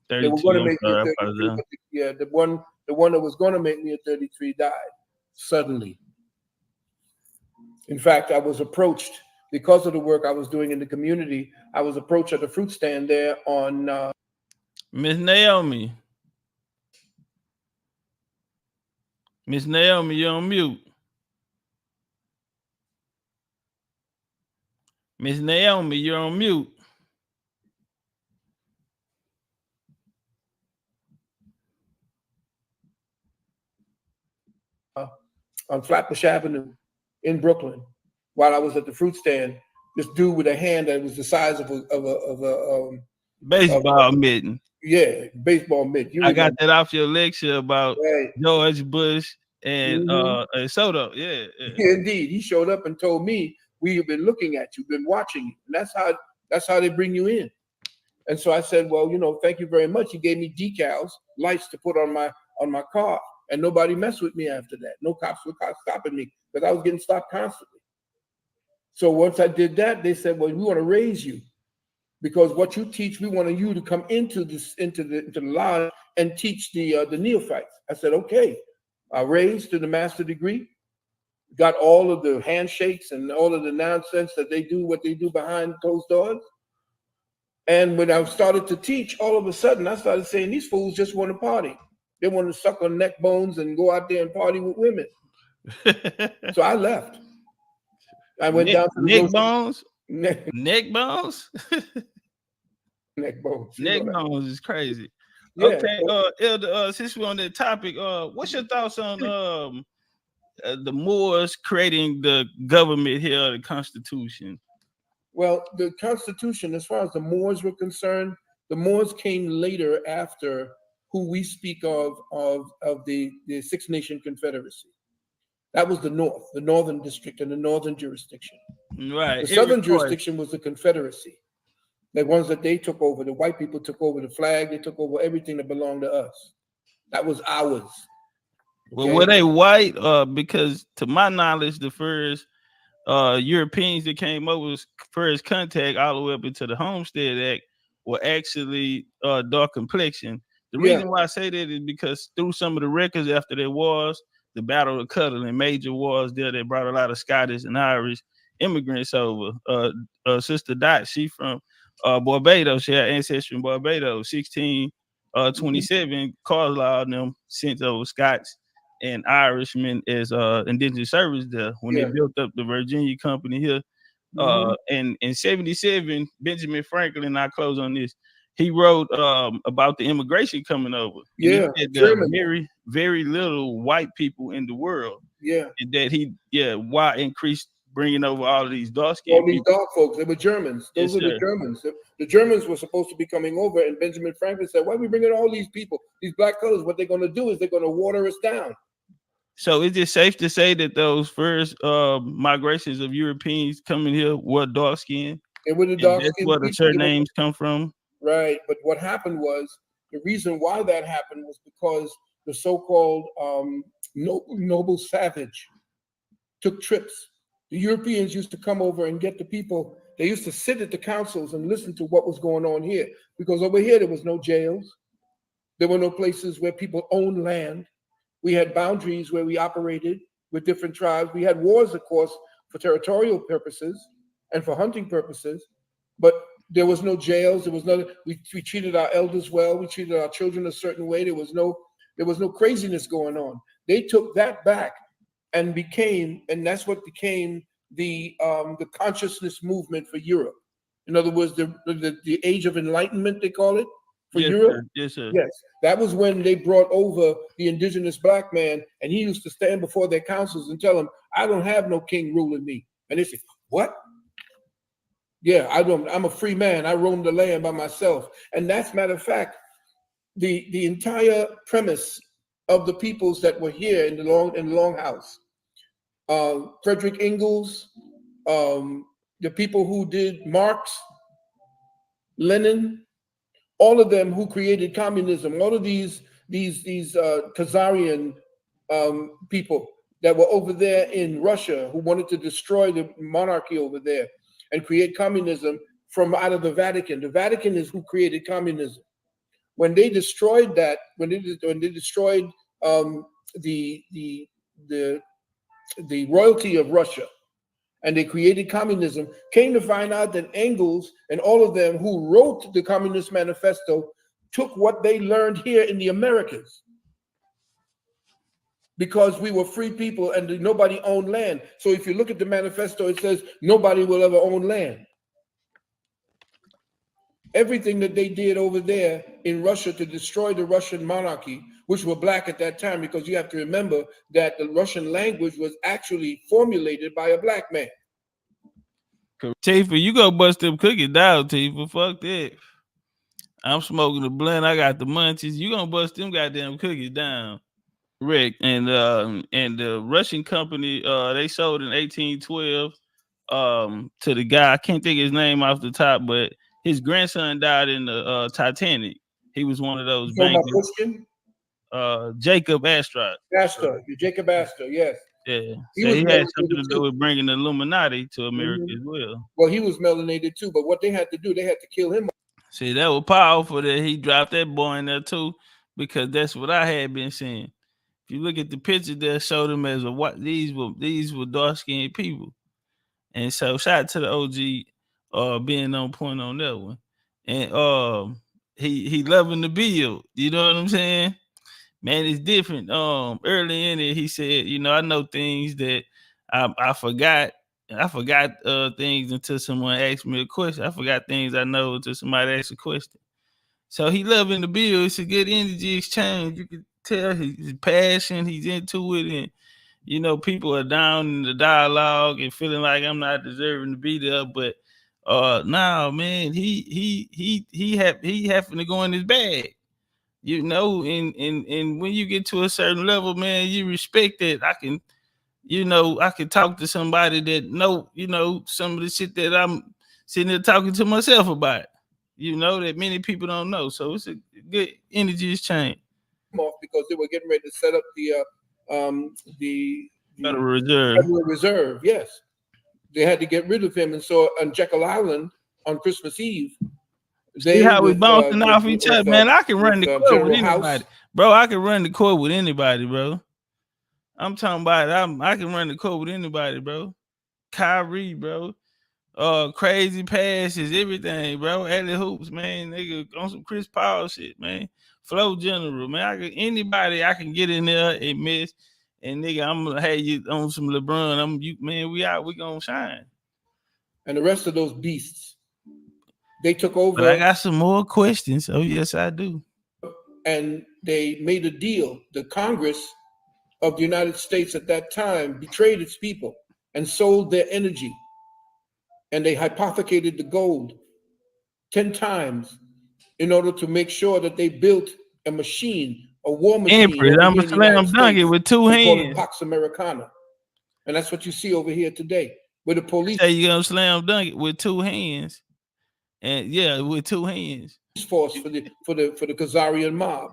[SPEAKER 1] 32.
[SPEAKER 11] They were going to make me a 33. Yeah, the one that was going to make me a 33 died suddenly. In fact, I was approached because of the work I was doing in the community. I was approached at the fruit stand there on
[SPEAKER 1] Miss Naomi. Miss Naomi, you're on mute. Miss Naomi, you're on mute.
[SPEAKER 11] On Flatbush Avenue in Brooklyn, while I was at the fruit stand, this dude with a hand that was the size of a
[SPEAKER 1] baseball mitten.
[SPEAKER 11] Yeah, baseball mitt.
[SPEAKER 1] I got that off your lecture about George Bush and Soto. Yeah,
[SPEAKER 11] indeed. He showed up and told me, we have been looking at you, been watching you. And that's how they bring you in. And so I said, well, thank you very much. He gave me decals, lights to put on my car. And nobody messed with me after that. No cops were stopping me because I was getting stopped constantly. So once I did that, they said, well, we want to raise you because what you teach, we want you to come into the lodge and teach the neophytes. I said, okay. I raised to the master degree, got all of the handshakes and all of the nonsense that they do, what they do behind closed doors. And when I started to teach, all of a sudden, I started saying, these fools just want to party. They want to suck on neck bones and go out there and party with women. So I left. I went down to the
[SPEAKER 1] neck bones. Neck bones.
[SPEAKER 11] Neck bones.
[SPEAKER 1] Neck bones is crazy.
[SPEAKER 11] Yeah.
[SPEAKER 1] Okay, Elder, since we're on that topic, what's your thoughts on the Moors creating the government here, the Constitution?
[SPEAKER 11] Well, the Constitution, as far as the Moors were concerned, the Moors came later after who we speak of the Six Nation Confederacy. That was the North, the Northern District and the Northern Jurisdiction.
[SPEAKER 1] Right.
[SPEAKER 11] The Southern Jurisdiction was the Confederacy. The ones that they took over, the white people took over the flag, they took over everything that belonged to us. That was ours.
[SPEAKER 1] Well, were they white? Because to my knowledge, the first Europeans that came over, first contact all the way up into the Homestead Act, were actually dark complexion. The reason why I say that is because through some of the records after there was the Battle of Cuttle and major wars there, they brought a lot of Scottish and Irish immigrants over. Sister Dot, she from Barbados. She had ancestry in Barbados. 1627, Carlisle and them sent over Scots and Irishmen as indigenous service there when they built up the Virginia Company here. And in 77, Benjamin Franklin, I close on this, he wrote about the immigration coming over.
[SPEAKER 11] Yeah,
[SPEAKER 1] there are very, very little white people in the world.
[SPEAKER 11] Yeah.
[SPEAKER 1] And that why increased bringing over all of these dark skinned
[SPEAKER 11] all these dark folks. They were Germans. Those were the Germans. The Germans were supposed to be coming over, and Benjamin Franklin said, why are we bringing all these people, these black colors? What they're going to do is they're going to water us down.
[SPEAKER 1] So is it safe to say that those first migrations of Europeans coming here were dark skinned?
[SPEAKER 11] They were the dark skinned.
[SPEAKER 1] That's where the surnames come from.
[SPEAKER 11] Right. But what happened was, the reason why that happened was because the so-called noble savage took trips. The Europeans used to come over and get the people. They used to sit at the councils and listen to what was going on here, because over here there was no jails. There were no places where people owned land. We had boundaries where we operated with different tribes. We had wars, of course, for territorial purposes and for hunting purposes. but there was no jails. There was no. We treated our elders well. We treated our children a certain way. There was no craziness going on. They took that back and that's what became the consciousness movement for Europe. In other words, the age of enlightenment, they call it, for Europe.
[SPEAKER 1] Sir. Yes, sir.
[SPEAKER 11] Yes, that was when they brought over the indigenous black man, and he used to stand before their councils and tell them, "I don't have no king ruling me." And they said, "What?" Yeah, I'm a free man. I roam the land by myself. And that's, matter of fact, the entire premise of the peoples that were here in the Longhouse. Frederick Engels, the people who did Marx, Lenin, all of them who created communism, all of these Khazarian people that were over there in Russia who wanted to destroy the monarchy over there and create communism from out of the Vatican. The Vatican is who created communism. When they destroyed that, when they destroyed the royalty of Russia, and they created communism, came to find out that Engels and all of them who wrote the Communist Manifesto took what they learned here in the Americas, because we were free people and nobody owned land. So if you look at the manifesto, it says nobody will ever own land. Everything that they did over there in Russia to destroy the Russian monarchy, which were black at that time, because you have to remember that the Russian language was actually formulated by a black man.
[SPEAKER 1] Tifa, you go bust them cookies down, Tifa. Fuck that. I'm smoking the blunt. I got the munchies. You gonna bust them goddamn cookies down. Rick, and the Russian company, they sold in 1812 to the guy. I can't think his name off the top, but his grandson died in the Titanic. He was one of those bankers. Jacob Astor.
[SPEAKER 11] Jacob Astor, yes.
[SPEAKER 1] Yeah. He had something to do with bringing the Illuminati to America as well.
[SPEAKER 11] Well, he was melanated too, but what they had to do, they had to kill him.
[SPEAKER 1] See, that was powerful that he dropped that boy in there too, because that's what I had been seeing. If you look at the picture, they'll show them as a what these were dark-skinned people. And so shout out to the OG being on point on that one. And he loving the build. You know what I'm saying? Man, it's different. Early in it, he said, I know things that I forgot. I forgot things until someone asked me a question. I forgot things I know until somebody asked a question. So he loving the build. It's a good energy exchange. You can tell his passion. He's into it, and people are down in the dialogue and feeling like I'm not deserving to be there. But no, man, he having to go in his bag. And when you get to a certain level, man, you respect that. I can talk to somebody that know, some of the shit that I'm sitting there talking to myself about, that many people don't know. So it's a good energy exchange.
[SPEAKER 11] Because they were getting ready to set up the
[SPEAKER 1] Federal Reserve.
[SPEAKER 11] Federal Reserve, yes. They had to get rid of him. And so on Jekyll Island on Christmas Eve,
[SPEAKER 1] see how we bouncing off each other, man. I can run the court with anybody, bro. I can run the court with anybody, bro. I'm talking about I can run the court with anybody, bro. Kyrie, bro. Crazy passes, everything, bro. Alley hoops, man. Nigga on some Chris Paul shit, man. Flow general, man. Anybody I can get in there and miss, and nigga, I'm gonna have you on some LeBron. We gonna shine.
[SPEAKER 11] And the rest of those beasts, they took over.
[SPEAKER 1] But I got some more questions. Oh, yes, I do.
[SPEAKER 11] And they made a deal. The Congress of the United States at that time betrayed its people and sold their energy. And they hypothecated the gold 10 times in order to make sure that they built a machine, a war machine.
[SPEAKER 1] Empress, I'm a slam dunk it with two hands.
[SPEAKER 11] Pax Americana. And that's what you see over here today. Where the police
[SPEAKER 1] say you're gonna slam dunk it with two hands. And yeah, with two hands.
[SPEAKER 11] Force for the Khazarian mob.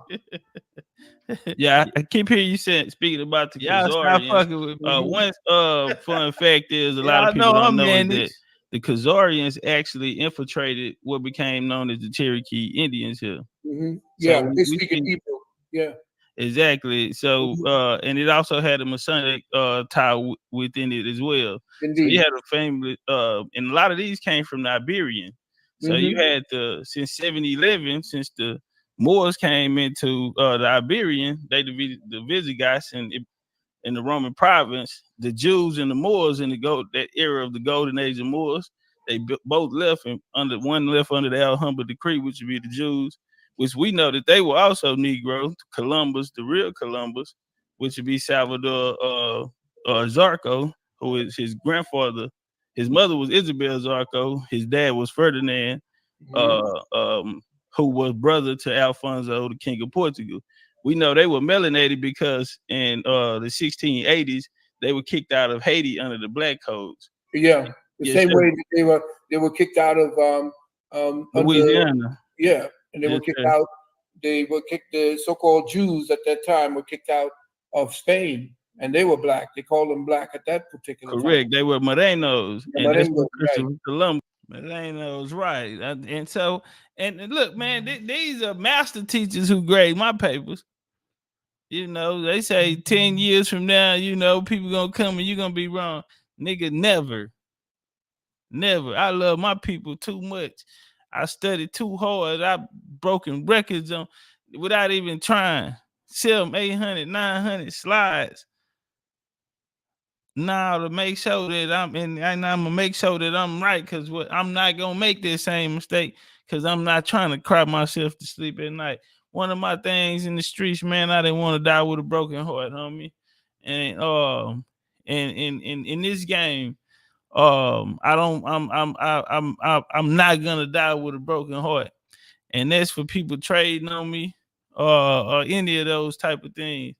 [SPEAKER 1] Yeah, I keep hearing you speaking about the Khazarians. Fucking with me. One fun fact is a lot of people don't know that the Khazarians actually infiltrated what became known as the Cherokee Indians here.
[SPEAKER 11] Mm-hmm. Yeah, so they speak Hebrew. Yeah,
[SPEAKER 1] exactly. So and it also had a Masonic tie within it as well.
[SPEAKER 11] Indeed.
[SPEAKER 1] So you had a family, and a lot of these came from the Iberian. So you had since 711, since the Moors came into the Iberian, they the Visigoths and in the Roman province, the Jews and the Moors in that era of the Golden Age of Moors, they both left, and one left under the Alhambra decree, which would be the Jews, which we know that they were also Negro. Columbus, the real Columbus, which would be Salvador Zarco, who is his grandfather. His mother was Isabel Zarco. His dad was Ferdinand, who was brother to Alfonso, the King of Portugal. We know they were melanated because in the 1680s they were kicked out of Haiti under the Black Codes.
[SPEAKER 11] Yeah, the same way that they were kicked out of
[SPEAKER 1] Louisiana.
[SPEAKER 11] And they were kicked out. They were kicked. The so-called Jews at that time were kicked out of Spain, and they were black. They called them black at that particular time.
[SPEAKER 1] Correct. They were Morenos,
[SPEAKER 11] and that's what
[SPEAKER 1] Christopher Columbus. Morenos, right? And so, and look, man, these are master teachers who grade my papers. You know, they say 10 years from now, you know, people gonna come and you're gonna be wrong. Nigga, never. I love my people too much. I studied too hard. I broken records on without even trying. Sell them 800, 900 slides. Now to make sure that I'm gonna make sure that I'm right, because I'm not gonna make this same mistake, because I'm not trying to cry myself to sleep at night. One of my things in the streets, man, I didn't want to die with a broken heart, homie. And in this game, I'm not gonna die with a broken heart. And that's for people trading on me, or any of those type of things.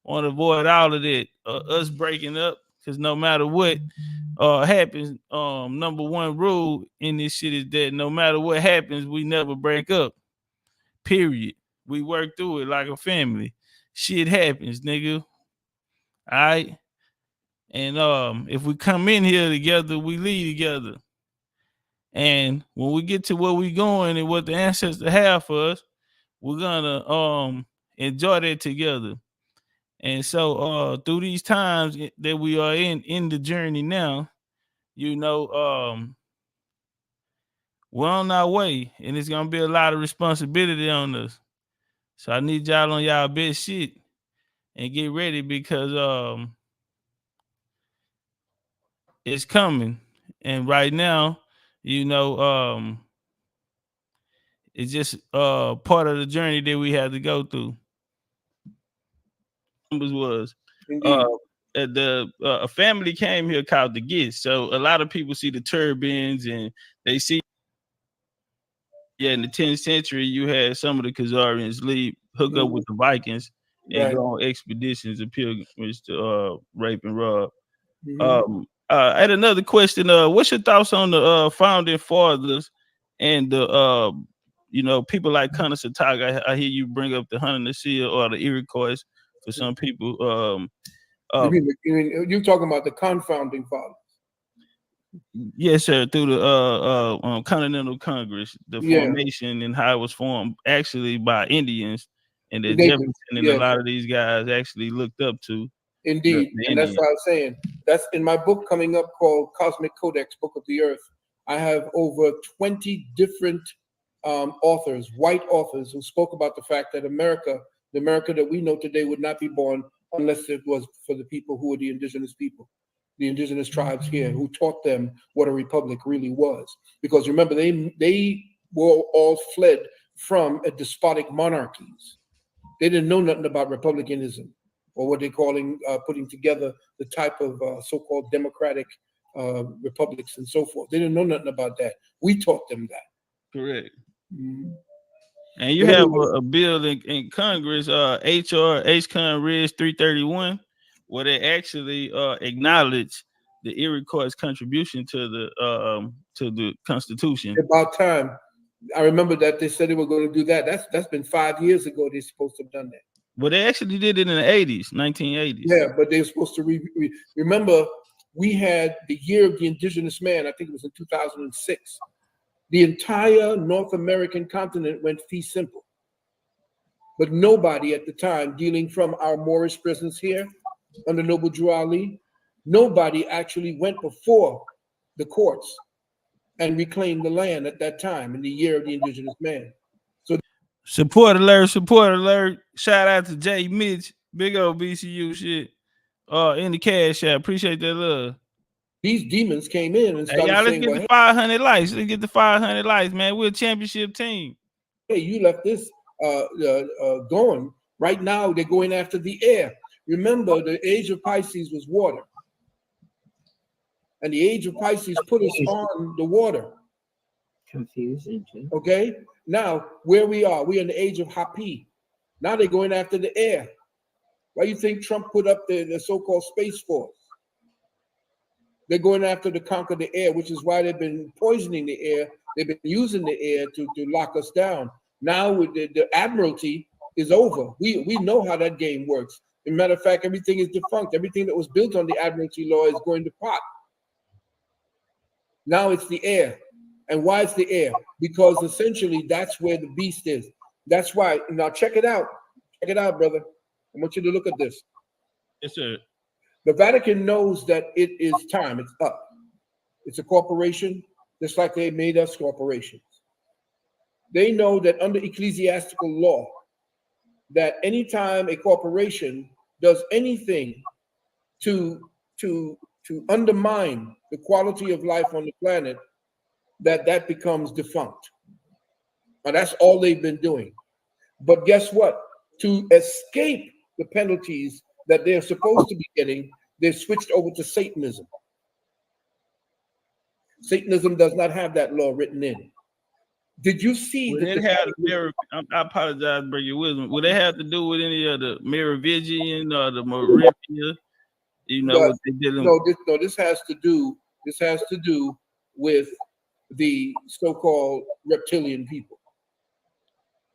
[SPEAKER 1] Want to avoid all of that, us breaking up, because no matter what happens, number one rule in this shit is that no matter what happens, we never break up. Period. We work through it like a family. Shit happens, nigga. All right. And if we come in here together, we leave together. And when we get to where we going and what the ancestors have for us, we're gonna enjoy that together. And so through these times that we are in the journey now, you know, we're on our way, and it's gonna be a lot of responsibility on us. So I need y'all on y'all best shit and get ready, because it's coming. And right now, you know, it's just part of the journey that we had to go through. Was a family came here called the Gits. So a lot of people see the turbans and they see, in the 10th century, you had some of the Khazarians hook up with the Vikings and go on expeditions and pilgrimages to rape and rob. I had another question. What's your thoughts on the founding fathers and the people like Conasauga? I hear you bring up the Haudenosaunee or the Iroquois for some people.
[SPEAKER 11] You're talking about the confounding fathers?
[SPEAKER 1] Yes, sir. Through the Continental Congress, the formation and how it was formed actually by Indians, and that Jefferson and a lot of these guys actually looked up to.
[SPEAKER 11] Indeed, and that's what I was saying. That's in my book coming up called Cosmic Codex, Book of the Earth. I have over 20 different authors, white authors, who spoke about the fact that the America that we know today would not be born unless it was for the people who were the indigenous people, the indigenous tribes here, who taught them what a republic really was. Because remember, they were all fled from a despotic monarchies. They didn't know nothing about republicanism, or what they're calling putting together the type of so-called democratic republics and so forth. They didn't know nothing about that. We taught them that.
[SPEAKER 1] Correct. And you have a bill in Congress, H.R. H-Con Res 331, where they actually acknowledge the Iroquois' contribution to the Constitution.
[SPEAKER 11] About time. I remember that they said they were going to do that. That's been 5 years ago. They're supposed to have done that.
[SPEAKER 1] But they actually did it in the 80s, 1980s.
[SPEAKER 11] Yeah, but they were supposed to remember. We had the year of the indigenous man. I think it was in 2006. The entire North American continent went fee simple. But nobody at the time, dealing from our Moorish presence here under Noble Drew Ali, nobody actually went before the courts and reclaim the land at that time in the year of the indigenous man. So
[SPEAKER 1] support alert, support alert. Shout out to Jay Mitch, big old BCU shit. In the cash app. Appreciate that love.
[SPEAKER 11] These demons came in and started
[SPEAKER 1] let's
[SPEAKER 11] saying,
[SPEAKER 1] get
[SPEAKER 11] well,
[SPEAKER 1] the 500 likes. Let's get the 500 likes, man. We're a championship team.
[SPEAKER 11] Hey, you left this going. Right now, they're going after the air. Remember, the age of Pisces was water. And the age of Pisces put us on the water.
[SPEAKER 12] Confusion.
[SPEAKER 11] Okay? Now, where we are, we're in the age of Hapi. Now they're going after the air. Why do you think Trump put up the so-called Space Force? They're going after to conquer the air, which is why they've been poisoning the air. They've been using the air to lock us down. Now with the Admiralty is over. We know how that game works. As a matter of fact, everything is defunct. Everything that was built on the Admiralty law is going to pot. Now it's the air. And why it's the air? Because essentially that's where the beast is. That's why. Now check it out. Check it out, brother. I want you to look at this.
[SPEAKER 1] Yes, sir.
[SPEAKER 11] The Vatican knows that it is time. It's up. It's a corporation, just like they made us corporations. They know that under ecclesiastical law, that anytime a corporation does anything to undermine the quality of life on the planet, that becomes defunct. Now that's all they've been doing. But guess what? To escape the penalties that they're supposed to be getting, they've switched over to Satanism. Satanism does not have that law written in. Did you see
[SPEAKER 1] that? I apologize, bro, your wisdom. Would it have to do with any of the Merovingian or the Moravia? You know what they did?
[SPEAKER 11] No, this has to do with the so-called reptilian people.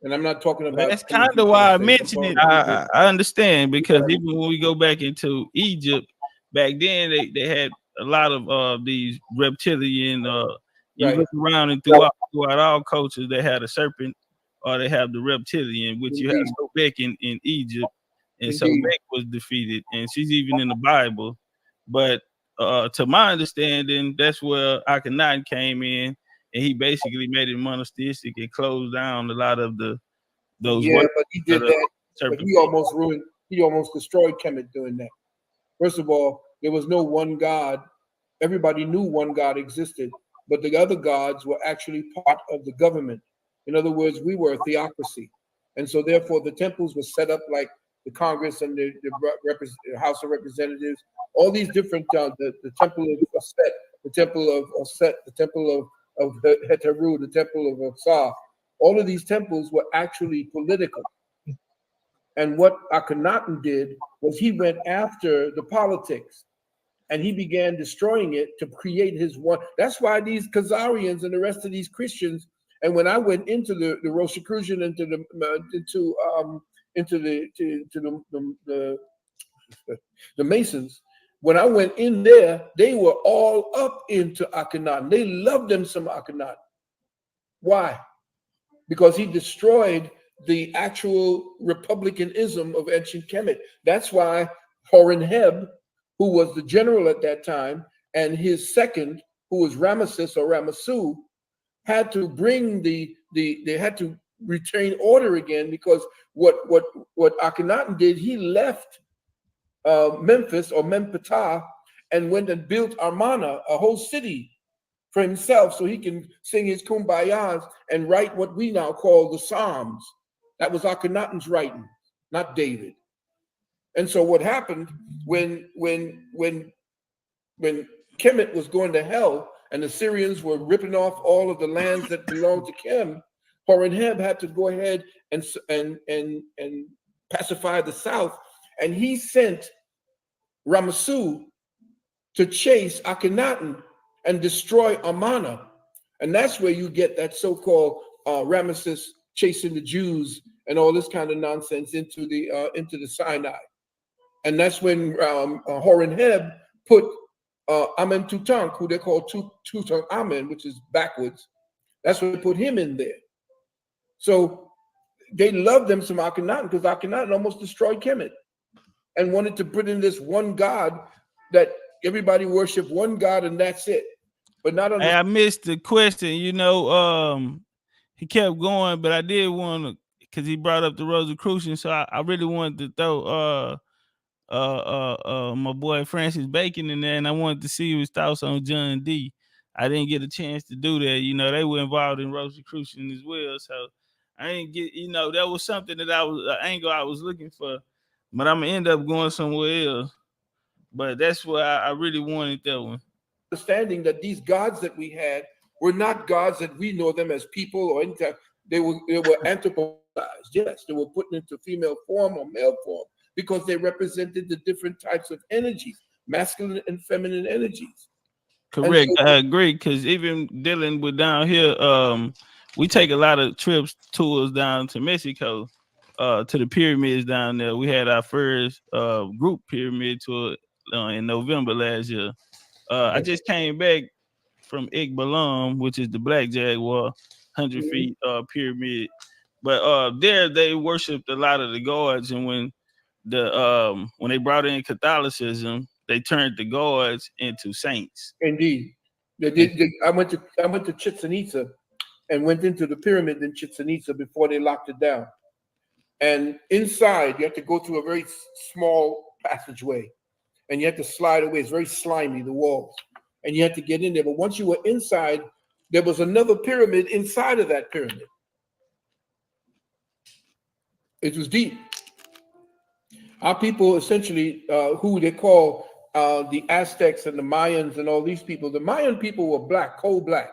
[SPEAKER 11] And I'm not talking about.
[SPEAKER 1] That's kind of why I mentioned it. I understand, because even when we go back into Egypt, back then they had a lot of these reptilian. You look around and throughout all cultures, they had a serpent or they have the reptilian, which you have Sobek in Egypt, and Sobek was defeated, and she's even in the Bible. But to my understanding, that's where Akhenaten came in, and he basically made it monotheistic and closed down a lot of those.
[SPEAKER 11] Yeah, but he did that. But he almost ruined. He almost destroyed Kemet doing that. First of all, there was no one God. Everybody knew one God existed, but the other gods were actually part of the government. In other words, we were a theocracy, and so therefore the temples were set up like the Congress and the House of Representatives. All these different the temple of Set, the temple of Set, the temple of Heteru, the temple of Sa. All of these temples were actually political. And what Akhenaten did was he went after the politics and he began destroying it to create his one. That's why these Khazarians and the rest of these Christians, and when I went into the Rosicrucian, into the Masons, when I went in there, they were all up into Akhenaten. They loved them some Akhenaten. Why? Because he destroyed the actual republicanism of ancient Kemet. That's why Horemheb, who was the general at that time, and his second, who was Ramesses or Ramesu, had to bring they had to retain order again, because what Akhenaten did, he left Memphis or Mempatah and went and built Amarna, a whole city for himself, so he can sing his kumbayas and write what we now call the Psalms. That was Akhenaten's writing, not David. And so what happened when Kemet was going to hell and the Syrians were ripping off all of the lands that belonged to Kem, Horemheb had to go ahead and pacify the south, and he sent Ramesu to chase Akhenaten and destroy Amarna. And that's where you get that so-called Ramesses chasing the Jews and all this kind of nonsense into the Sinai. And that's when Horemheb put Amentutank, who they call Tutankhamen, which is backwards. That's when they put him in there. So they loved them some Akhenaten, because Akhenaten almost destroyed Kemet and wanted to put in this one God that everybody worshiped, one God, and that's it. but not on.
[SPEAKER 1] Hey, I missed the question. You know, he kept going, but I did want to, because he brought up the Rosicrucian, so I really wanted to throw my boy Francis Bacon in there, and I wanted to see his thoughts on John D. I didn't get a chance to do that. You know, they were involved in Rosicrucian as well, so I didn't get. You know, that was something that I was an angle I was looking for, but I'm gonna end up going somewhere else. But that's why I really wanted that one.
[SPEAKER 11] Understanding that these gods that we had were not gods that we know them as people or they were anthropomorphized. Yes, they were put into female form or male form because they represented the different types of energies, masculine and feminine energies.
[SPEAKER 1] Correct. So, I agree, because even dealing with down here, we take a lot of trips, tours down to Mexico, to the pyramids down there. We had our first group pyramid tour in November last year. I just came back from Igbalam, which is the Black Jaguar, 100 feet pyramid. But there they worshipped a lot of the gods, and when they brought in Catholicism, they turned the gods into saints.
[SPEAKER 11] Indeed. I went to Chichen Itza and went into the pyramid in Chichen Itza before they locked it down. And inside, you have to go through a very small passageway, and you have to slide away. It's very slimy, the walls, and you had to get in there. But once you were inside, there was another pyramid inside of that pyramid. It was deep. Our people, essentially, who they call the Aztecs and the Mayans and all these people, the Mayan people were black, coal black,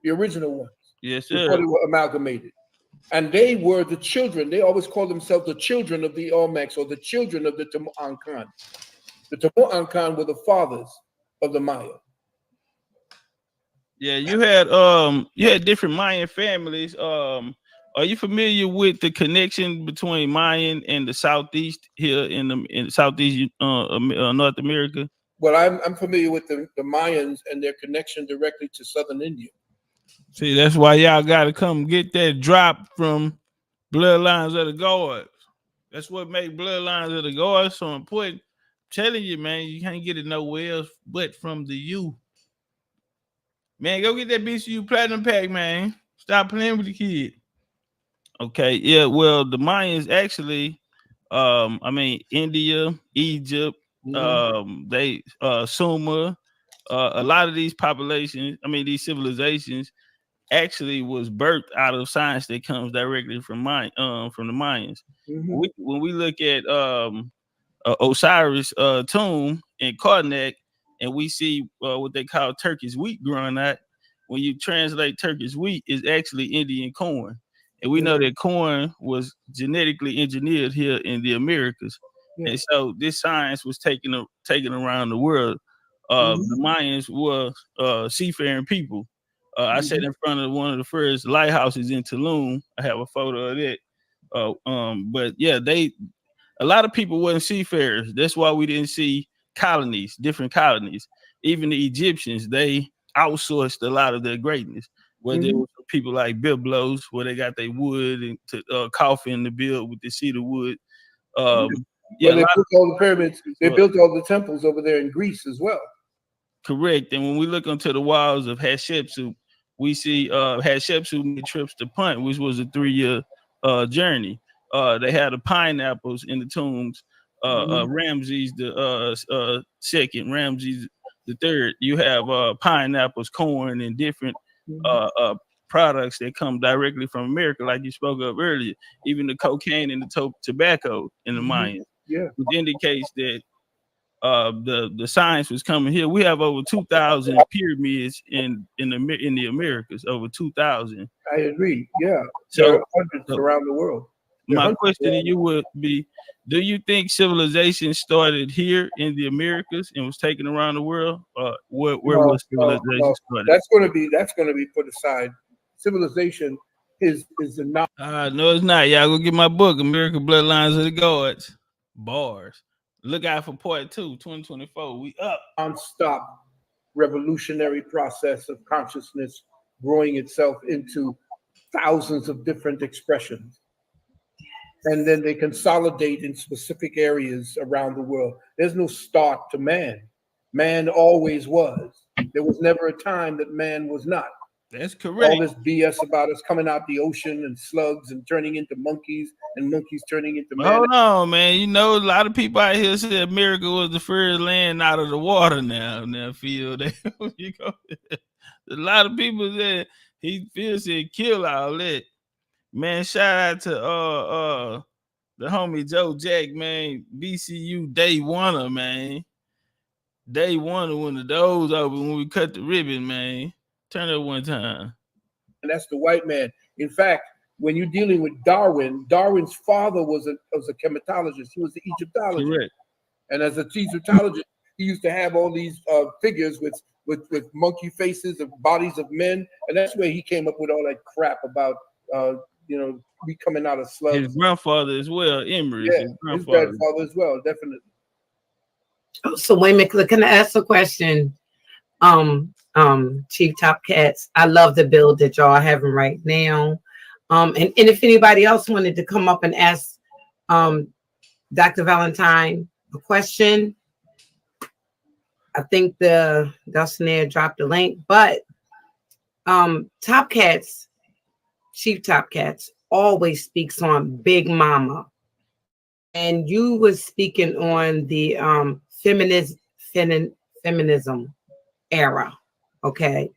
[SPEAKER 11] the original ones.
[SPEAKER 1] Yes, sir.
[SPEAKER 11] Before they were amalgamated. And they were the children. They always called themselves the children of the Olmecs, or the children of the Temu'ankan. The Temu'ankan were the fathers of the Maya.
[SPEAKER 1] Yeah, you had different Mayan families. Are you familiar with the connection between Mayan and the Southeast here in Southeast North America?
[SPEAKER 11] Well, I'm familiar with the Mayans and their connection directly to Southern India.
[SPEAKER 1] See, that's why y'all got to come get that drop from Bloodlines of the Gods. That's what makes Bloodlines of the Gods so important. I'm telling you, man, you can't get it nowhere else but from the U. Man, go get that BCU Platinum Pack, man. Stop playing with the kid. Okay, yeah, well, the Mayans actually, India, Egypt, they Sumer, a lot of these populations, these civilizations actually was birthed out of science that comes directly from the Mayans. When we look at Osiris tomb in Karnak, and we see what they call Turkish wheat growing out. When you translate Turkish wheat, it's actually Indian corn. And we know that corn was genetically engineered here in the Americas. And so this science was taken around the world. The Mayans were seafaring people. I sat in front of one of the first lighthouses in Tulum. I have a photo of that. But yeah, a lot of people weren't seafarers. That's why we didn't see colonies, different colonies. Even the Egyptians, they outsourced a lot of their greatness. Where there were people like Byblos, where they got their wood and coffin to build with the cedar wood.
[SPEAKER 11] They built all the pyramids. They built all the temples over there in Greece as well.
[SPEAKER 1] Correct. And when we look onto the walls of Hatshepsut, we see Hatshepsut made trips to Punt, which was a 3-year journey. They had the pineapples in the tombs. Ramses the second, Ramses the third. You have pineapples, corn, and different products that come directly from America, like you spoke of earlier. Even the cocaine and the tobacco in the Mayans, which indicates that the science was coming here. We have over 2,000 pyramids in the Americas, over 2,000.
[SPEAKER 11] I agree. Yeah, so there are hundreds around the world.
[SPEAKER 1] My question to you would be: do you think civilization started here in the Americas and was taken around the world? Where was civilization started?
[SPEAKER 11] That's going to be put aside. Civilization is not.
[SPEAKER 1] No, it's not. Y'all go get my book, American Bloodlines of the Gods. Bars. Look out for part 2, 2024. We up.
[SPEAKER 11] Non-stop revolutionary process of consciousness growing itself into thousands of different expressions. And then they consolidate in specific areas around the world. There's no start to man. Man always was. There was never a time that man was not.
[SPEAKER 1] That's correct.
[SPEAKER 11] All this BS about us coming out the ocean and slugs and turning into monkeys and monkeys turning into men.
[SPEAKER 1] Hold on, man. You know, a lot of people out here said America was the first land out of the water now. Now, Phil, you go. A lot of people said Phil said kill all that. Man, shout out to the homie Joe Jack, man. BCU day one, man. Day one when the doors open, when we cut the ribbon, man. Turn it one time.
[SPEAKER 11] And that's the white man. In fact, when you're dealing with Darwin, Darwin's father was a chematologist. He was the Egyptologist.
[SPEAKER 1] Correct.
[SPEAKER 11] And as an Egyptologist, he used to have all these figures with monkey faces of bodies of men. And that's where he came up with all that crap about, we coming out of slugs.
[SPEAKER 1] His grandfather as well, Emery.
[SPEAKER 11] Yeah, his grandfather as well, definitely.
[SPEAKER 12] So wait a minute, can I ask a question? Chief Topcatz, I love the build that y'all are having right now. And if anybody else wanted to come up and ask Dr. Valentine a question, I think the Dulcinea dropped the link, but Topcatz, Chief Topcatz always speaks on Big Mama. And you was speaking on the feminism era, okay?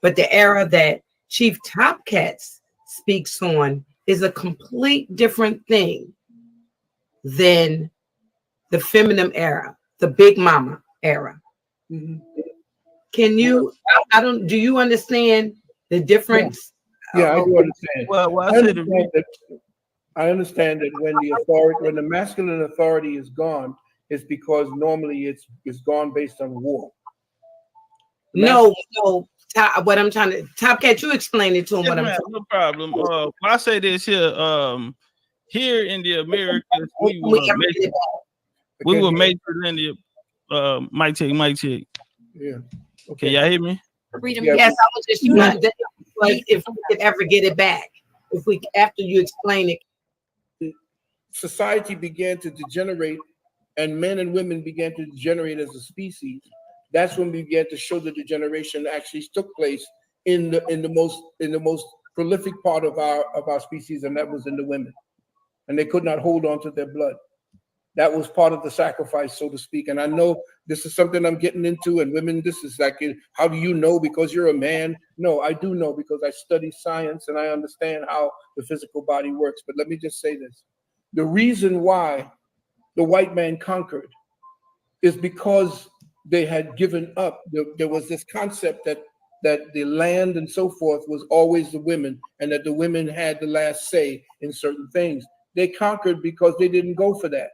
[SPEAKER 12] But the era that Chief Topcatz speaks on is a complete different thing than the feminine era, the Big Mama era.
[SPEAKER 11] Mm-hmm.
[SPEAKER 12] Can you, do you understand the difference?
[SPEAKER 11] Yeah, I do understand. I understand that when the masculine authority is gone, it's because normally it's gone based on war.
[SPEAKER 12] No, what I'm trying to, Topcatz, you explain it to him.
[SPEAKER 1] No problem. I say this here, here in the Americas, we were matrilineal. Mic check.
[SPEAKER 11] Yeah.
[SPEAKER 1] Okay, y'all hear me?
[SPEAKER 12] Yes, I was just trying to, like, if we could ever get it back, after you explain it.
[SPEAKER 11] Society began to degenerate, and men and women began to degenerate as a species. That's when we began to show the degeneration actually took place in the most prolific part of our species, and that was in the women. And they could not hold on to their blood. That was part of the sacrifice, so to speak. And I know this is something I'm getting into, and women, this is like, how do you know because you're a man? No, I do know because I study science and I understand how the physical body works. But let me just say this. The reason why the white man conquered is because they had given up. There was this concept that the land and so forth was always the women, and that the women had the last say in certain things. They conquered because they didn't go for that.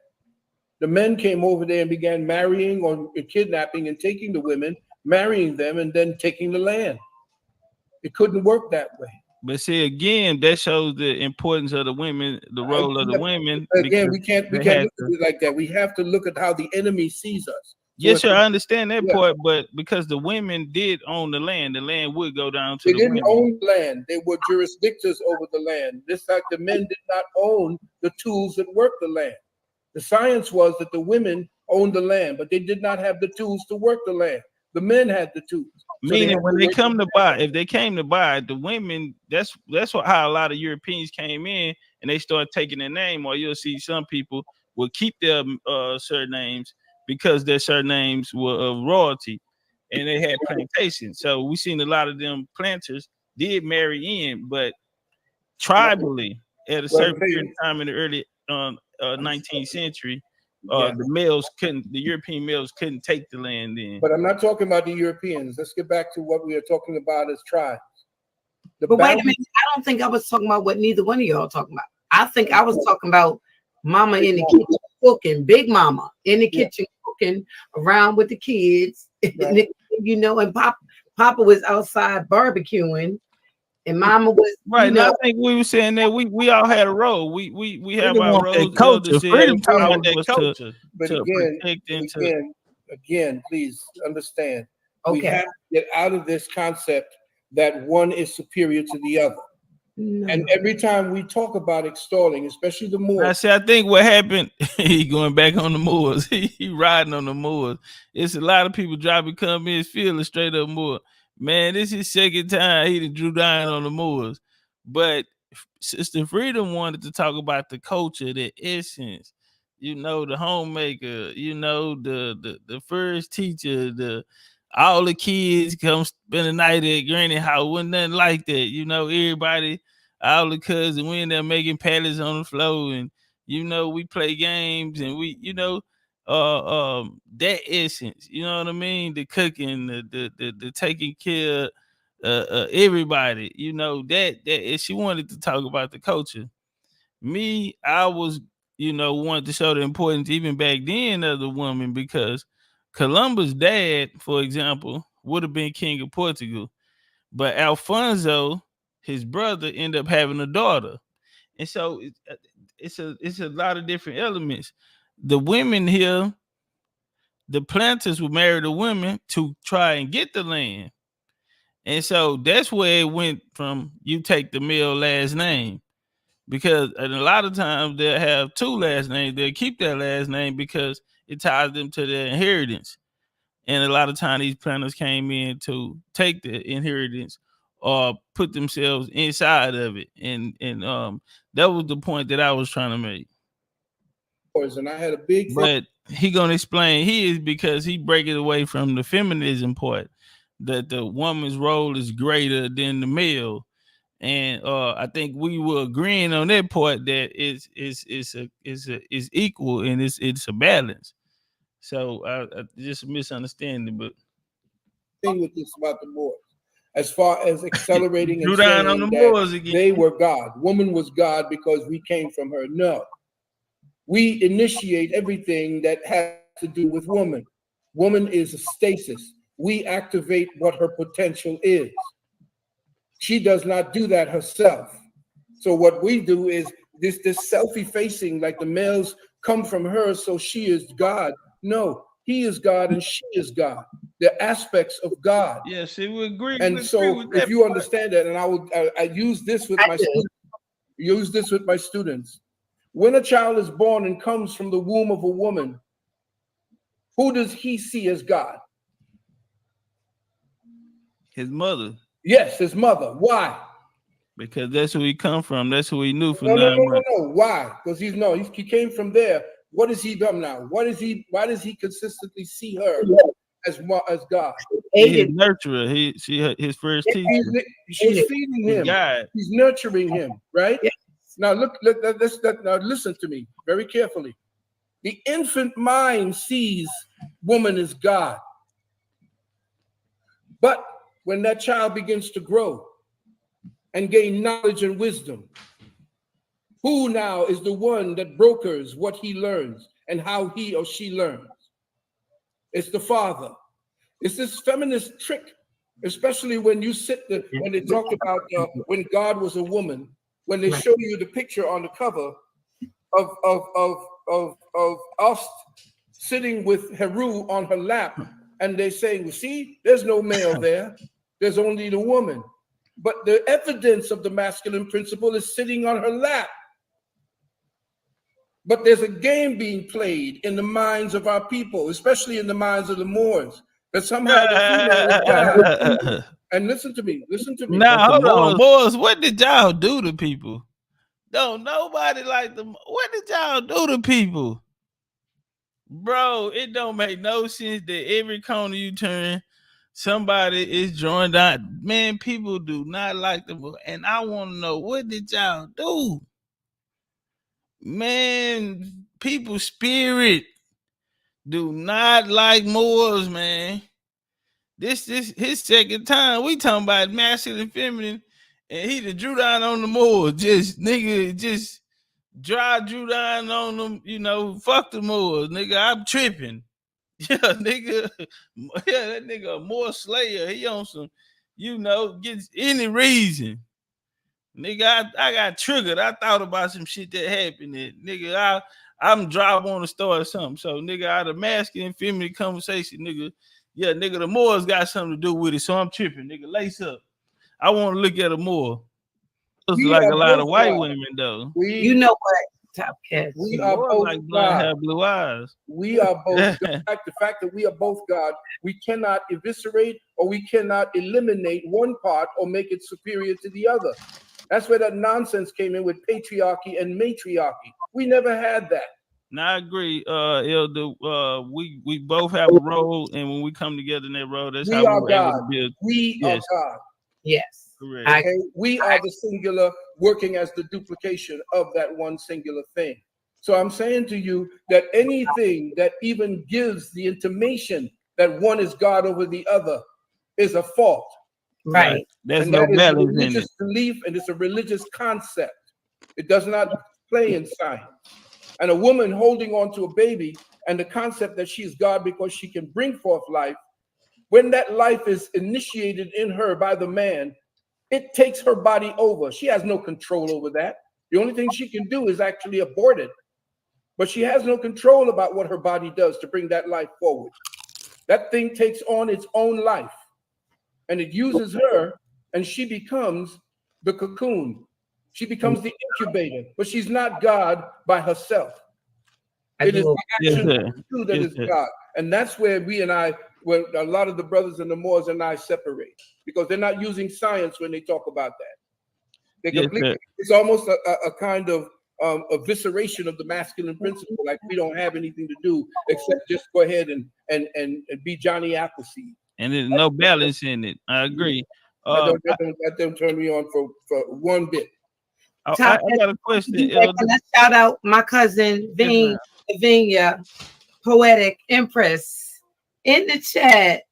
[SPEAKER 11] The men came over there and began marrying or kidnapping and taking the women, marrying them, and then taking the land. It couldn't work that way.
[SPEAKER 1] But see, again, that shows the importance of the women, the role of the women.
[SPEAKER 11] Again, we can't look at it like that. We have to look at how the enemy sees us.
[SPEAKER 1] Yes, sir, I understand that part, but because the women did own the land would go down to the women.
[SPEAKER 11] They didn't own land. They were jurisdictors over the land. This like the men did not own the tools that worked the land. The science was that the women owned the land, but they did not have the tools to work the land. The men had the tools.
[SPEAKER 1] Meaning when they come to buy, if they came to buy, the women, that's how a lot of Europeans came in and they started taking their name, or you'll see some people will keep their surnames because their surnames were of royalty and they had plantations. So we seen a lot of them planters did marry in, but tribally at a certain period of time in the early 19th century, the European males couldn't take the land in.
[SPEAKER 11] But I'm not talking about the Europeans. Let's get back to what we are talking about as tribes.
[SPEAKER 12] But wait a minute, I don't think I was talking about what neither one of y'all talking about. I think I was talking about mama in the kitchen cooking, big mama in the kitchen cooking around with the kids, right. And Papa was outside barbecuing. And mama was
[SPEAKER 1] right. Now I think we were saying that we all had a role. We have our roles. Culture, freedom
[SPEAKER 11] culture. But again, please understand. Okay. We have to get out of this concept that one is superior to the other.
[SPEAKER 12] No.
[SPEAKER 11] And every time we talk about extolling, especially the Moors.
[SPEAKER 1] I see. I think what happened, he going back on the Moors. he riding on the Moors. It's a lot of people driving comments feeling straight up Moor. Man, this is second time he drew down on the Moors. But Sister Freedom wanted to talk about the culture, the essence, you know, the homemaker, you know, the first teacher, all the kids come spend the night at Granny house. Wasn't nothing like that. You know, everybody, all the cousins, we in there making pallets on the floor, and you know, we play games, and we, you know, that essence, you know what I mean? The cooking, the taking care of everybody, you know, that she wanted to talk about the culture. Me, I was, you know, wanted to show the importance even back then of the woman, because Columbus' dad, for example, would have been king of Portugal, but Alfonso, his brother, ended up having a daughter, and so it's a lot of different elements. The women here, the planters would marry the women to try and get the land, and so that's where it went from. You take the male last name, because and a lot of times they'll have two last names. They'll keep their last name because it ties them to their inheritance. And a lot of times these planters came in to take the inheritance or put themselves inside of it. And that was the point that I was trying to make.
[SPEAKER 11] And I had a big
[SPEAKER 1] But he gonna explain his, because he break it away from the feminism part, that the woman's role is greater than the male. And I think we were agreeing on that part, that is equal, and it's a balance. So just a misunderstanding, but
[SPEAKER 11] thing with this about the Moors, as far as accelerating and
[SPEAKER 1] down
[SPEAKER 11] saying
[SPEAKER 1] on the
[SPEAKER 11] that
[SPEAKER 1] Moors again.
[SPEAKER 11] They were God, woman was God because we came from her. No, we initiate everything that has to do with woman. Woman is a stasis. We activate what her potential is. She does not do that herself. So what we do is this self-effacing, like the males come from her, so she is God. No, he is God and she is God. They're aspects of God.
[SPEAKER 1] Yes, it would agree.
[SPEAKER 11] And so if you understand that, and I use this with my students, use this with my students. When a child is born and comes from the womb of a woman, who does he see as God?
[SPEAKER 1] His mother.
[SPEAKER 11] Yes, his mother. Why?
[SPEAKER 1] Because that's who he come from. That's who he knew for
[SPEAKER 11] No. Why? Because he came from there. What has he done now? Why does he consistently see her as God?
[SPEAKER 1] He's nurturer. His first teacher.
[SPEAKER 11] She's feeding him. He's nurturing him, right? Yes. Now now listen to me very carefully. The infant mind sees woman as God. But when that child begins to grow and gain knowledge and wisdom, who now is the one that brokers what he learns and how he or she learns? It's the father. It's this feminist trick, especially when you when they talk about when God was a woman, when they show you the picture on the cover of us sitting with Heru on her lap, and they saying, well, see, there's no male there. There's only the woman. But the evidence of the masculine principle is sitting on her lap. But there's a game being played in the minds of our people, especially in the minds of the Moors, that somehow the female is God. And listen to me.
[SPEAKER 1] Now, hold on, Moors, what did y'all do to people? Don't nobody like them. What did y'all do to people? Bro, it don't make no sense that every corner you turn, somebody is joined out. Man, people do not like them. And I want to know, what did y'all do? Man, people's spirit do not like Moors, man. This his second time. We talking about masculine and feminine, and he drew down on the Moors. Just drew down on them, you know, fuck the Moors, nigga. I'm tripping. Yeah, nigga. Yeah, that nigga a Moor slayer. He on some, you know, gets any reason. Nigga, I got triggered. I thought about some shit that happened. Nigga, I'm driving on the store or something. So, nigga, out of masculine and feminine conversation, nigga, yeah, nigga, the Moors got something to do with it. So I'm tripping, nigga. Lace up. I want to look at a Moor. It's like a lot of white women though.
[SPEAKER 12] You know what, Topcatz?
[SPEAKER 11] We are both
[SPEAKER 1] like blonde
[SPEAKER 11] God.
[SPEAKER 1] hair, blue eyes.
[SPEAKER 11] We are both. The fact that we are both God, we cannot eviscerate or we cannot eliminate one part or make it superior to the other. That's where that nonsense came in with patriarchy and matriarchy. We never had that.
[SPEAKER 1] Now I agree, Elder. We both have a role, and when we come together in that role, that's how we're able to build.
[SPEAKER 11] We are God.
[SPEAKER 12] Yes.
[SPEAKER 1] Correct.
[SPEAKER 11] Okay. We are the singular working as the duplication of that one singular thing. So I'm saying to you that anything that even gives the intimation that one is God over the other is a fault.
[SPEAKER 12] Right.
[SPEAKER 1] There's no balance in it.
[SPEAKER 11] It's a religious belief and it's a religious concept. It does not play in science. And a woman holding on to a baby and the concept that she is God because she can bring forth life, when that life is initiated in her by the man, it takes her body over. She has no control over that. The only thing she can do is actually abort it. But she has no control about what her body does to bring that life forward. That thing takes on its own life. And it uses her, and she becomes the cocoon. She becomes the incubator, but she's not God by herself. It is the action that is God. And that's where where a lot of the brothers and the Moors and I separate, because they're not using science when they talk about that. They completely, it's almost a kind of evisceration of the masculine principle, like we don't have anything to do except just go ahead and be Johnny Appleseed.
[SPEAKER 1] And there's no balance in it. I agree.
[SPEAKER 11] That don't turn me on for one bit.
[SPEAKER 1] I got a question.
[SPEAKER 12] Can I shout out my cousin Vinya, Poetic Empress, in the chat.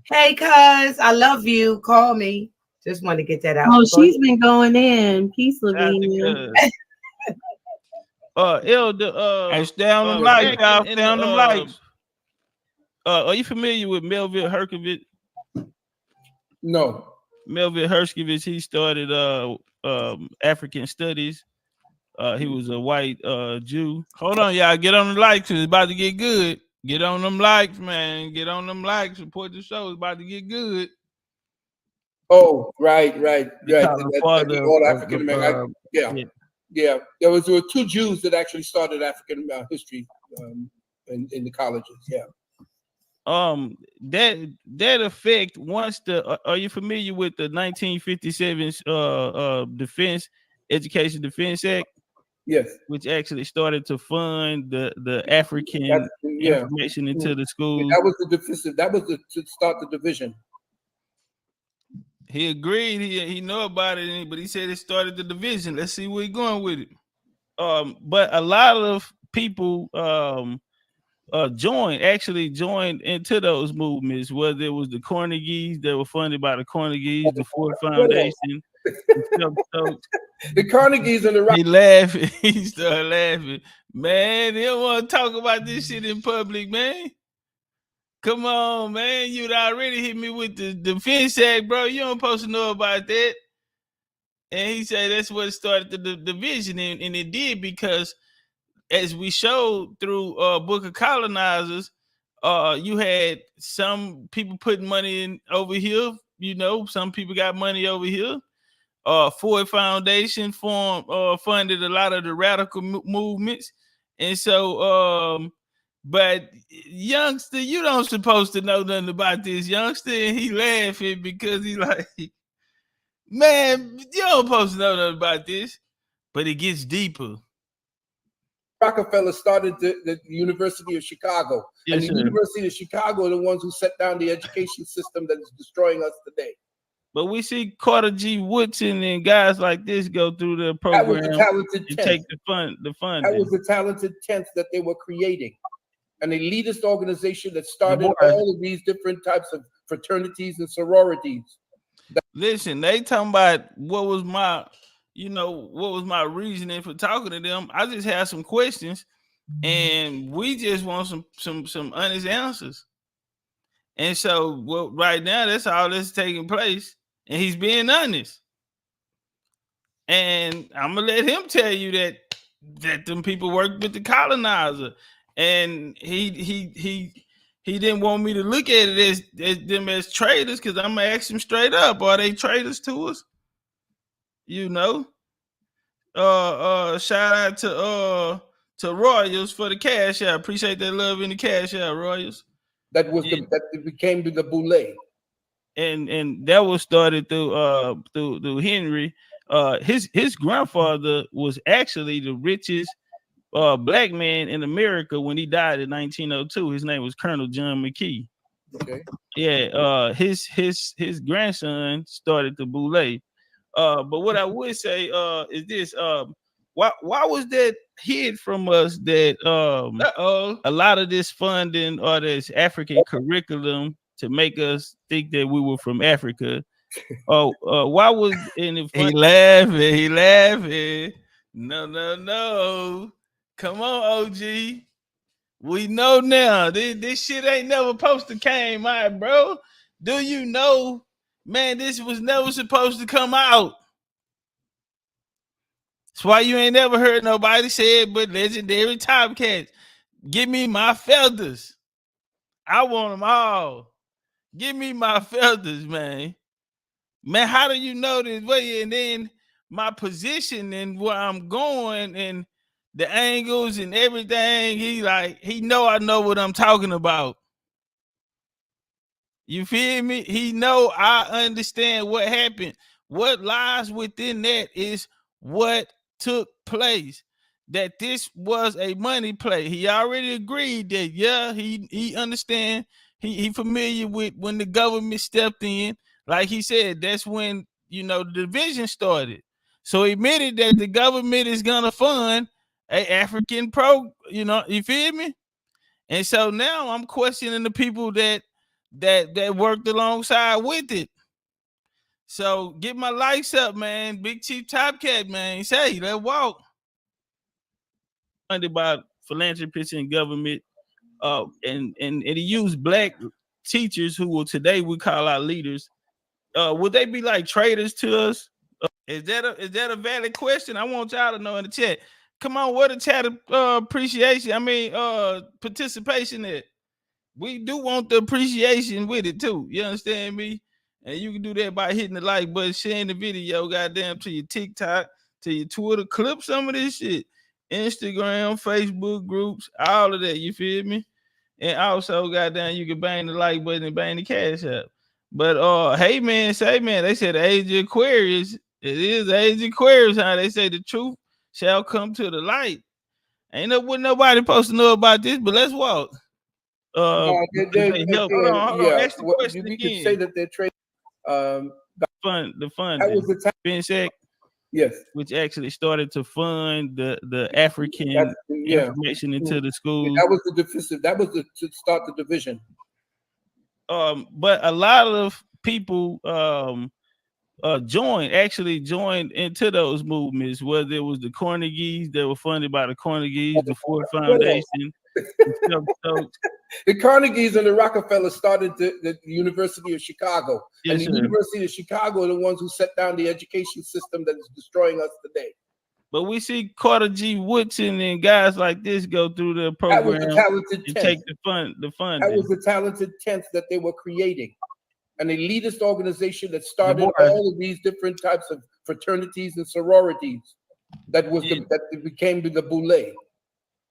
[SPEAKER 12] Hey, cuz, I love you. Call me. Just want to get that out.
[SPEAKER 15] Oh, she's been going in. Peace, Lavinia.
[SPEAKER 1] Elder,
[SPEAKER 16] hey, stay on them lights, y'all. Stay on them lights.
[SPEAKER 1] Are you familiar with Melville Herkovich?
[SPEAKER 11] No.
[SPEAKER 1] Melville Herkovich, he started African studies. He was a white Jew.
[SPEAKER 16] Hold on, y'all. Get on the likes. It's about to get good. Get on them likes, man. Get on them likes. Support the show. It's about to get good.
[SPEAKER 11] Oh, right. All African American. Yeah. There were two Jews that actually started African history in the colleges. Yeah.
[SPEAKER 1] That effect once are you familiar with the 1957 Education Defense Act?
[SPEAKER 11] Yes.
[SPEAKER 1] Which actually started to fund the African information into the schools.
[SPEAKER 11] That was the defensive. That was to start the division.
[SPEAKER 1] He agreed. He know about it, but he said it started the division. Let's see where he's going with it. But a lot of people joined into those movements, whether it was the Carnegies that were funded by the Carnegies, the Ford Foundation.
[SPEAKER 11] The Carnegies and the
[SPEAKER 1] he laughing. He started laughing. Man, they don't want to talk about this shit in public, man. Come on, man. You'd already hit me with the Defense Act, bro. You don't supposed to know about that. And he said that's what started the division, and it did because, as we showed through Book of Colonizers, you had some people putting money in over here. You know, some people got money over here. Ford Foundation funded a lot of the radical movements, and so but youngster, you don't supposed to know nothing about this, youngster. And he laughing because he like, man, you don't supposed to know nothing about this, but it gets deeper.
[SPEAKER 11] Rockefeller started the University of Chicago, and the University of Chicago are the ones who set down the education system that is destroying us today.
[SPEAKER 1] But we see Carter G. Woodson and guys like this go through the program and take the funding.
[SPEAKER 11] That was the talented tenth that they were creating, an elitist organization that started all of these different types of fraternities and sororities.
[SPEAKER 1] Listen, they talking about what was my reasoning for talking to them. I just had some questions, and we just want some honest answers. And so, right now, that's all that's taking place, and he's being honest. And I'm gonna let him tell you that them people worked with the colonizer, and he didn't want me to look at it as them as traitors, because I'm gonna ask him straight up: are they traitors to us? You know.
[SPEAKER 16] shout out to Royals for the cash out. Appreciate that love in the cash out, Royals.
[SPEAKER 11] That was that became the boule.
[SPEAKER 16] And that was started through Henry. His grandfather was actually the richest black man in America when he died in 1902. His name was Colonel John McKee.
[SPEAKER 11] Okay.
[SPEAKER 16] Yeah, his grandson started the boule. But what I would say is this: why was that hid from us that a lot of this funding or this African curriculum to make us think that we were from Africa? Why was he laughing? No. Come on, OG. We know now. This shit ain't never supposed to came out, bro. Do you know, man, this was never supposed to come out. That's why you ain't never heard nobody say it but legendary Topcatz. Give me my feathers. I want them all. Give me my feathers, man. Man, how do you know this way? And then my position and where I'm going and the angles and everything, he know I know what I'm talking about. You feel me? He know I understand what happened. What lies within that is what took place. That this was a money play. He already agreed that, yeah, he understand. He familiar with when the government stepped in. Like he said, that's when, the division started. So he admitted that the government is gonna fund a African you feel me? And so now I'm questioning the people that worked alongside with it. So get my likes up, man. Big Chief Topcatz, man. Say, let's walk. Funded by philanthropists and government, and he used black teachers who will today we call our leaders. Would they be like traitors to us? Is that a valid question? I want y'all to know in the chat. Come on, what a chat appreciation. Participation at. We do want the appreciation with it too. You understand me? And you can do that by hitting the like button, sharing the video, goddamn, to your TikTok, to your Twitter, clip some of this shit. Instagram, Facebook groups, all of that. You feel me? And also, goddamn, you can bang the like button and bang the cash up. But hey man, they said the age of Aquarius. It is the age of Aquarius, huh? They say the truth shall come to the light. Ain't nobody supposed to know about this, but let's walk.
[SPEAKER 11] Hold on.
[SPEAKER 16] Ask the question
[SPEAKER 11] we
[SPEAKER 16] again.
[SPEAKER 11] could say that they're trading.
[SPEAKER 16] The fund.
[SPEAKER 11] That was the time.
[SPEAKER 16] FinSec,
[SPEAKER 11] yes,
[SPEAKER 16] which actually started to fund the African information into the schools.
[SPEAKER 11] That was the deficit. That was to start the division.
[SPEAKER 16] But a lot of people joined into those movements, whether it was the Carnegies that were funded by the Carnegies, the Ford Foundation.
[SPEAKER 11] The Carnegies and the Rockefellers started the University of Chicago.
[SPEAKER 16] Yes,
[SPEAKER 11] and the University of Chicago are the ones who set down the education system that is destroying us today.
[SPEAKER 16] But we see Carter G. Woodson and guys like this go through the program.
[SPEAKER 11] That was the talented
[SPEAKER 16] and
[SPEAKER 11] 10th.
[SPEAKER 16] Take the funding.
[SPEAKER 11] That was the talented 10th that they were creating. An elitist organization that started all of these different types of fraternities and sororities. That became the boule.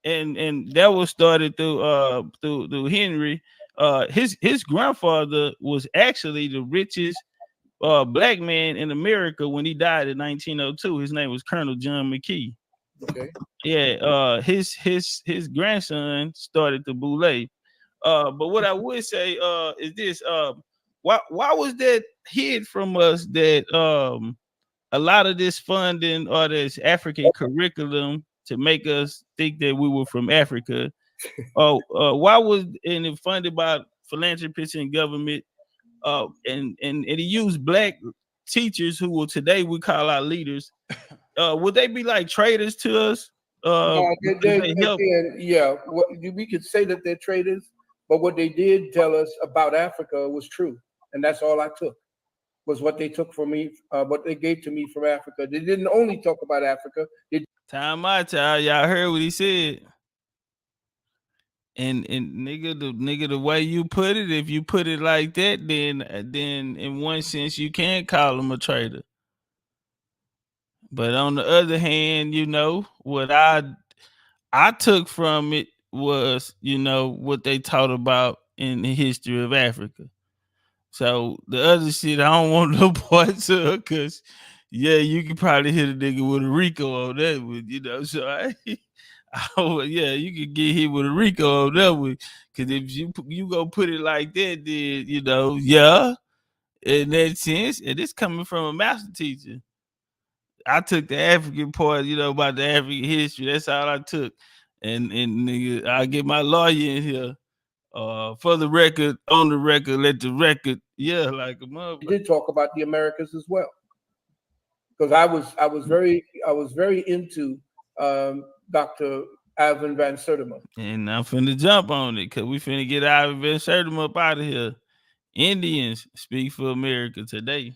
[SPEAKER 16] And that was started through Henry. His grandfather was actually the richest black man in America when he died in 1902. His name was Colonel John McKee.
[SPEAKER 11] Okay.
[SPEAKER 16] Yeah, his grandson started the boule. But what I would say is this: why was that hid from us that a lot of this funding or this African curriculum to make us think that we were from Africa? Why was it funded by philanthropists and government? And he used black teachers who will today we call our leaders. Would they be like traitors to us?
[SPEAKER 11] We could say that they're traitors, but what they did tell us about Africa was true, and that's all I took. Was what they took from me, what they gave to me from Africa. They didn't only talk about Africa.
[SPEAKER 16] Time out, child. Y'all heard what he said. And nigga, the way you put it, if you put it like that, then in one sense you can call him a traitor. But on the other hand, what I took from it was, what they taught about in the history of Africa. So the other shit, I don't want no parts of, because you could probably hit a nigga with a Rico on that one, so you could get hit with a Rico on that one, because if you go put it like that, then, in that sense, and it's coming from a master teacher. I took the African part, about the African history. That's all I took. And nigga, I get my lawyer in here. For the record, on the record, let the record, like a motherfucker.
[SPEAKER 11] We did talk about the Americas as well, because I was very into Dr. Alvin Van Sertima.
[SPEAKER 16] And I'm finna jump on it, because we finna get Alvin Van Sertima up out of here. Indians speak for America today.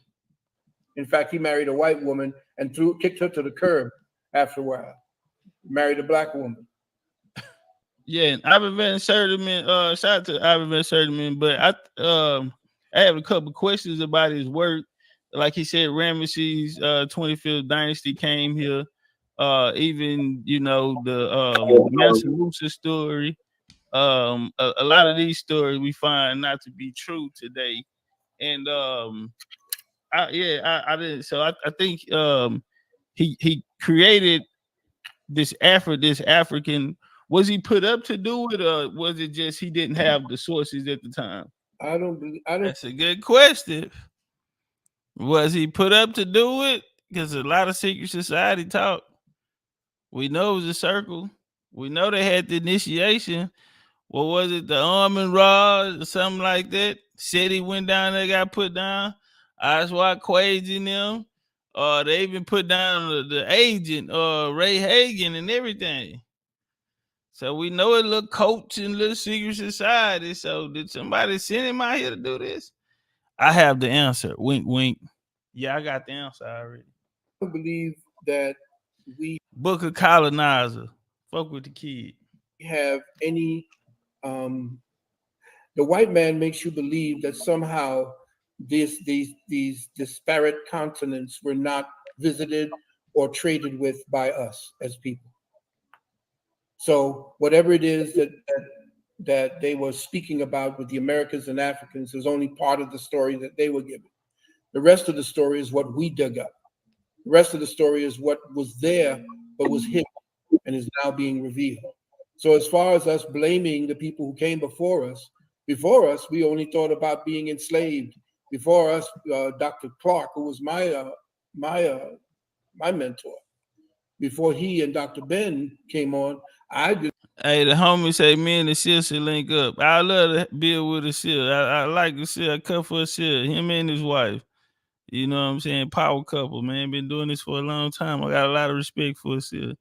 [SPEAKER 11] In fact, he married a white woman and kicked her to the curb after a while. Married a black woman.
[SPEAKER 16] Yeah, and Ivan Van Sertima, shout out to Ivan Van Sertima, but I have a couple questions about his work. Like he said, Ramesses 25th dynasty came here. Even the Mansa Musa story. A lot of these stories we find not to be true today. And I didn't. So I think he created this African. Was he put up to do it, or was it just he didn't have the sources at the time?
[SPEAKER 11] I don't.
[SPEAKER 16] That's a good question. Was he put up to do it? Because a lot of secret society talk. We know it was a circle. We know they had the initiation. What was it? The almond rod or something like that? Said he went down there, got put down. Oswald Quaid in them. They even put down the agent, Ray Hagen, and everything. So we know it little coach and little secret society. So did somebody send him out here to do this? I have the answer. Wink, wink. Yeah, I got the answer already.
[SPEAKER 11] I believe that
[SPEAKER 16] Book of Colonizer. Fuck with the kid.
[SPEAKER 11] Have any the white man makes you believe that somehow these disparate continents were not visited or traded with by us as people. So whatever it is that they were speaking about with the Americans and Africans is only part of the story that they were given. The rest of the story is what we dug up. The rest of the story is what was there but was hidden and is now being revealed. So as far as us blaming the people who came before us, we only thought about being enslaved. Before us, Dr. Clark, who was my mentor, before he and Dr. Ben came on,
[SPEAKER 16] Hey, the homie say me and the Seal should link up. I love to build with a Seal. I like the Seal. I cut for a Seal. Him and his wife. You know what I'm saying? Power couple, man. Been doing this for a long time. I got a lot of respect for a Seal.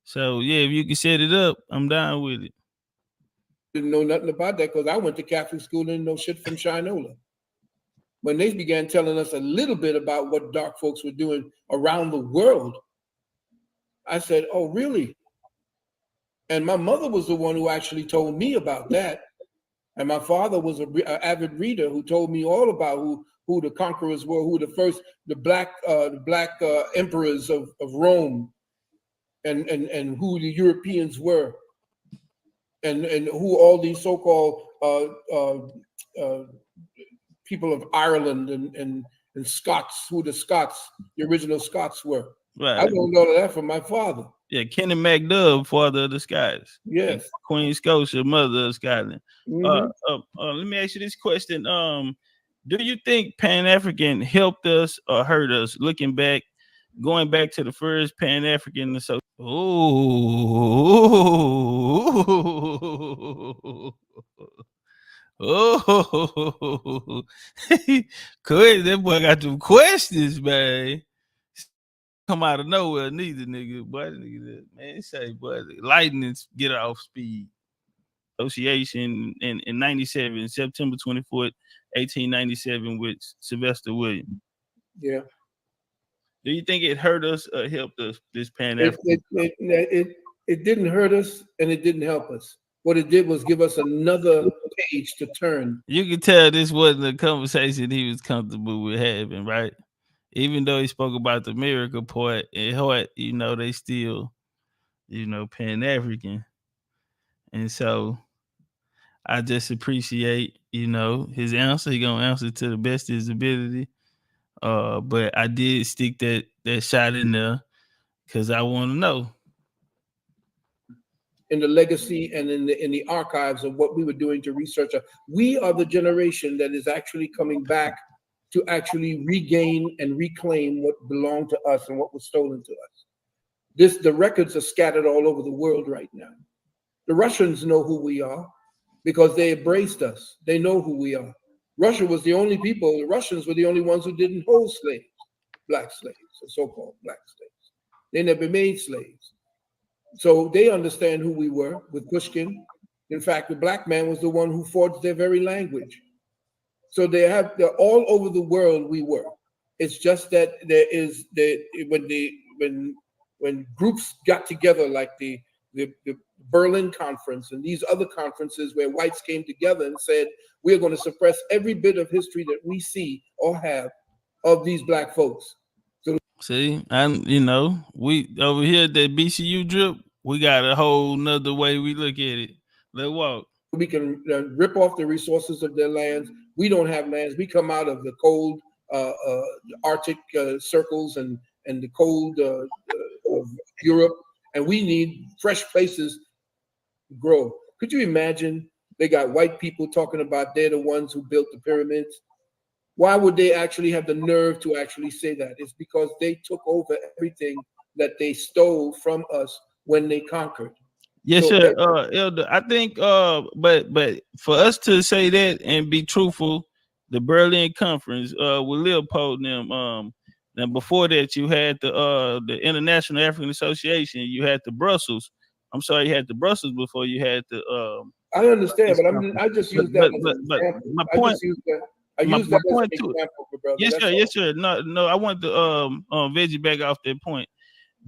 [SPEAKER 16] So yeah, if you can set it up, I'm down with it.
[SPEAKER 11] Didn't know nothing about that because I went to Catholic school and didn't know shit from Shinola. When they began telling us a little bit about what dark folks were doing around the world, I said, oh, really? And my mother was the one who actually told me about that. And my father was an avid reader who told me all about who the conquerors were, who the black emperors of Rome, and who the Europeans were, and who all these so-called people of Ireland and Scots, who the original Scots were. Right. I learned all of that from my father.
[SPEAKER 16] Yeah, Kenny MacDuff, father of the Scots.
[SPEAKER 11] Yes.
[SPEAKER 16] Queen Scotia, mother of Scotland. Mm-hmm. Let me ask you this question. Do you think Pan-African helped us or hurt us? Looking back, going back to the first Pan-African association. Oh, Cool. That boy got them questions, man. Come out of nowhere, neither nigga. But nigga, man, say, but lightning get off speed. Association in 97, September 24th, 1897, with Sylvester Williams.
[SPEAKER 11] Yeah.
[SPEAKER 16] Do you think it hurt us or helped us, this Pan-African?
[SPEAKER 11] It didn't hurt us and it didn't help us. What it did was give us another page to turn.
[SPEAKER 16] You can tell this wasn't a conversation he was comfortable with having, right? even though he spoke about the America part, at heart, they still, Pan-African. And so I just appreciate, his answer. He gonna answer to the best of his ability. But I did stick that shot in there because I want to know.
[SPEAKER 11] In the legacy and in the archives of what we were doing to research. We are the generation that is actually coming back to actually regain and reclaim what belonged to us and what was stolen to us. The records are scattered all over the world right now. The Russians know who we are because they embraced us. They know who we are. Russia was the only people, the Russians were the only ones who didn't hold slaves, black slaves, or so-called black slaves. They never made slaves. So they understand who we were with Pushkin. In fact, the black man was the one who forged their very language. So they're all over the world we were. It's just that when groups got together like the Berlin Conference and these other conferences where whites came together and said, we're going to suppress every bit of history that we see or have of these black folks. So
[SPEAKER 16] see, we over here at the BCU drip, we got a whole nother way we look at it. Let's walk.
[SPEAKER 11] We can rip off the resources of their lands. We don't have lands. We come out of the cold Arctic circles and the cold of Europe, and we need fresh places to grow. Could you imagine they got white people talking about they're the ones who built the pyramids? Why would they actually have the nerve to actually say that? It's because they took over everything that they stole from us when they conquered.
[SPEAKER 16] Yes, sir. Elder, I think but for us to say that and be truthful, the Berlin Conference with Leopold and them, and before that you had the International African Association, you had the Brussels. I'm sorry, you had the Brussels before you had the
[SPEAKER 11] I understand, but I just use that as an example.
[SPEAKER 16] My point,
[SPEAKER 11] I use that as an
[SPEAKER 16] too.
[SPEAKER 11] example, brother.
[SPEAKER 16] Yes, sir. Yes, sir. No, I want to veggie back off that point.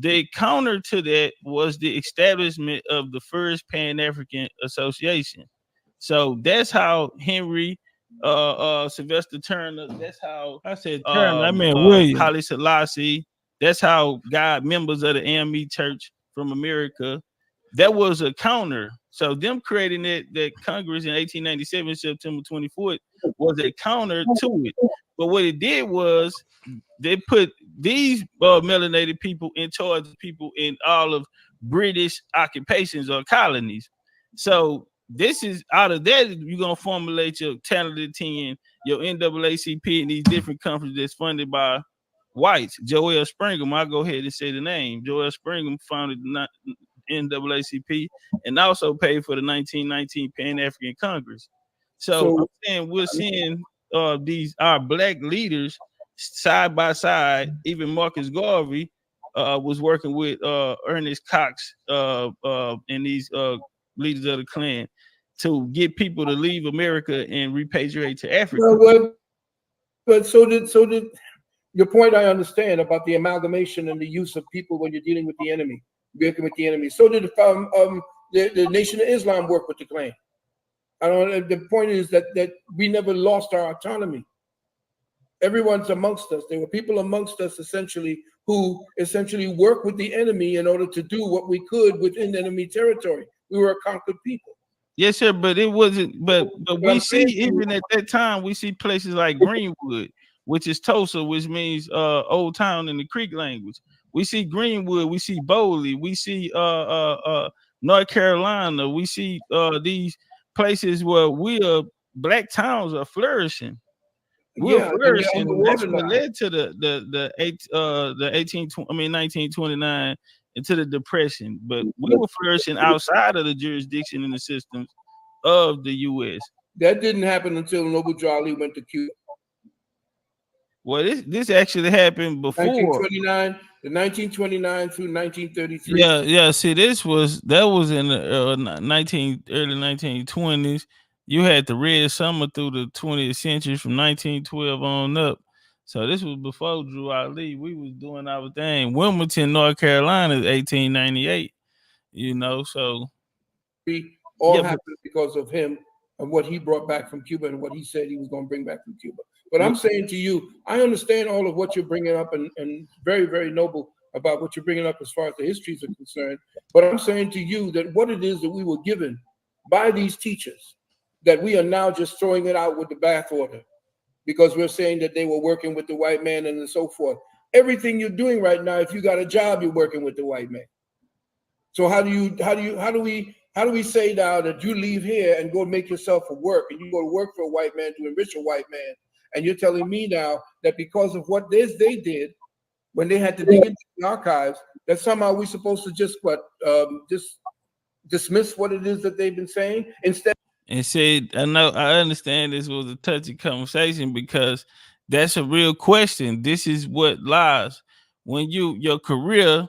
[SPEAKER 16] The counter to that was the establishment of the first Pan-African Association. So that's how Henry Sylvester Turner, that's how
[SPEAKER 1] I said Turner, I meant William.
[SPEAKER 16] Haile Selassie, that's how God members of the AME Church from America. That was a counter. So them creating that Congress in 1897, September 24th, was a counter to it. But what it did was they put these melanated people in charge of people in all of British occupations or colonies. So this is out of that, you're going to formulate your talented 10, your NAACP and these different companies that's funded by whites. Joel Springham, I'll go ahead and say the name. Joel Springham founded the NAACP and also paid for the 1919 Pan-African Congress. So I'm saying we're seeing our black leaders side by side. Even Marcus Garvey was working with Ernest Cox and these leaders of the Klan to get people to leave America and repatriate to Africa.
[SPEAKER 11] But so did your point. I understand about the amalgamation and the use of people when you're dealing with the enemy, working with the enemy. So did the Nation of Islam work with the Klan. The point is that we never lost our autonomy. Everyone's amongst us. There were people amongst us essentially who essentially worked with the enemy in order to do what we could within enemy territory. We were a conquered people.
[SPEAKER 16] Yes, sir, but it wasn't. But we see even at that time, we see places like Greenwood, which is Tulsa, which means old town in the Creek language. We see Greenwood, we see Bowley, we see North Carolina, we see these places where black towns are flourishing. We're flourishing. That's what led to the 1929 into the Depression. But we were flourishing outside of the jurisdiction and the systems of the U.S.
[SPEAKER 11] That didn't happen until Noble Drew Ali went to Cuba.
[SPEAKER 16] Well, this actually happened before
[SPEAKER 11] 1929 through 1933.
[SPEAKER 16] Yeah. See, that was in the early 1920s. You had the Red Summer through the 20th century from 1912 on up. So this was before Drew Ali. We was doing our thing. Wilmington, North Carolina, 1898. So
[SPEAKER 11] all happened because of him of what he brought back from Cuba and what he said he was going to bring back from Cuba. But I'm saying to you, I understand all of what you're bringing up and very, very noble about what you're bringing up as far as the histories are concerned. But I'm saying to you that what it is that we were given by these teachers, that we are now just throwing it out with the bathwater because we're saying that they were working with the white man and so forth. Everything you're doing right now, if you got a job, you're working with the white man. So how do we say now that you leave here and go make yourself a work and you go to work for a white man to enrich a white man, and you're telling me now that because of what they did when they had to dig into the archives, that somehow we're supposed to just dismiss what it is that they've been saying instead?
[SPEAKER 16] And said, I understand this was a touchy conversation because that's a real question. This is what lies when your career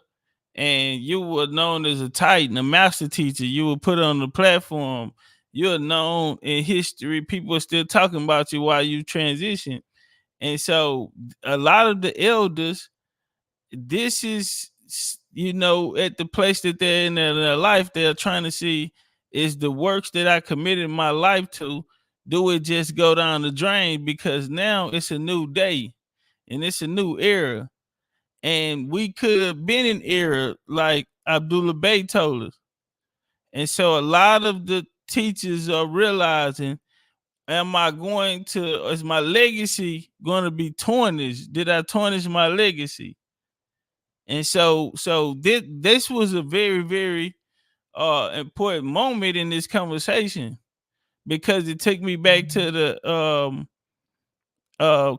[SPEAKER 16] and you were known as a titan, a master teacher, you were put on the platform, you're known in history, people are still talking about you while you transition. And so a lot of the elders, this is, at the place that they're in their life, they're trying to see, is the works that I committed my life to, do it just go down the drain? Because now it's a new day and it's a new era. And we could have been in era like Abdullah Bey told us. And so a lot of the teachers are realizing, is my legacy going to be tarnished? Did I tarnish my legacy? And so this was a very, very important moment in this conversation, because it took me back to the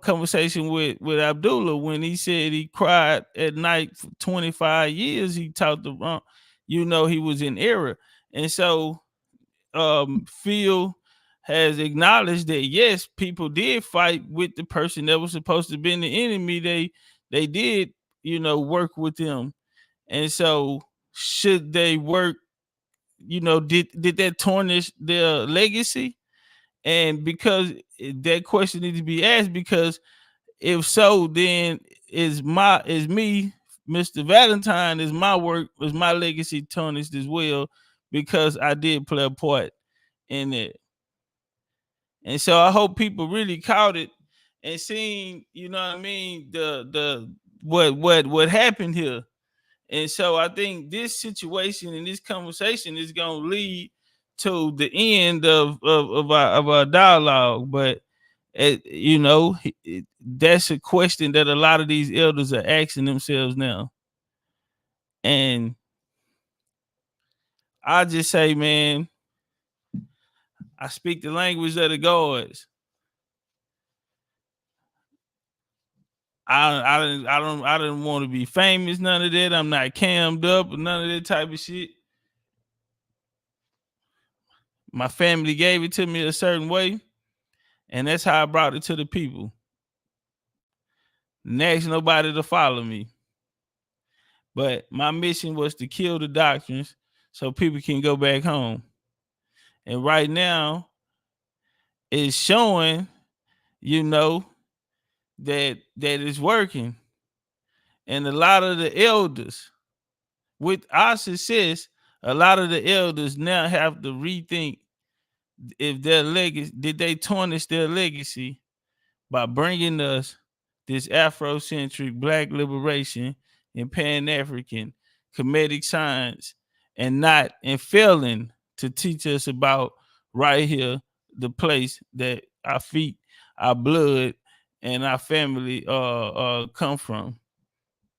[SPEAKER 16] conversation with Abdullah when he said he cried at night for 25 years. He taught he was in error. And so Phil has acknowledged that yes, people did fight with the person that was supposed to be the enemy. They did, work with them. And so should they work, did that tarnish their legacy? And because that question needs to be asked, because if so, then is me, Mr. Valentine, is my work, is my legacy tarnished as well, because I did play a part in it. And so I hope people really caught it and seen, the what happened here. And so I think this situation and this conversation is going to lead to the end of our dialogue. But that's a question that a lot of these elders are asking themselves now. And I just say, man, I speak the language of the gods. I didn't want to be famous, none of that. I'm not cammed up or none of that type of shit. My family gave it to me a certain way, and that's how I brought it to the people. Next, nobody to follow me. But my mission was to kill the doctrines so people can go back home. And right now, it's showing, that it's working. And a lot of the elders, with our success, a lot of the elders now have to rethink if their legacy, did they tarnish their legacy by bringing us this Afrocentric Black liberation and Pan-African Kemetic science, and failing to teach us about right here, the place that our feet, our blood, and our family come from.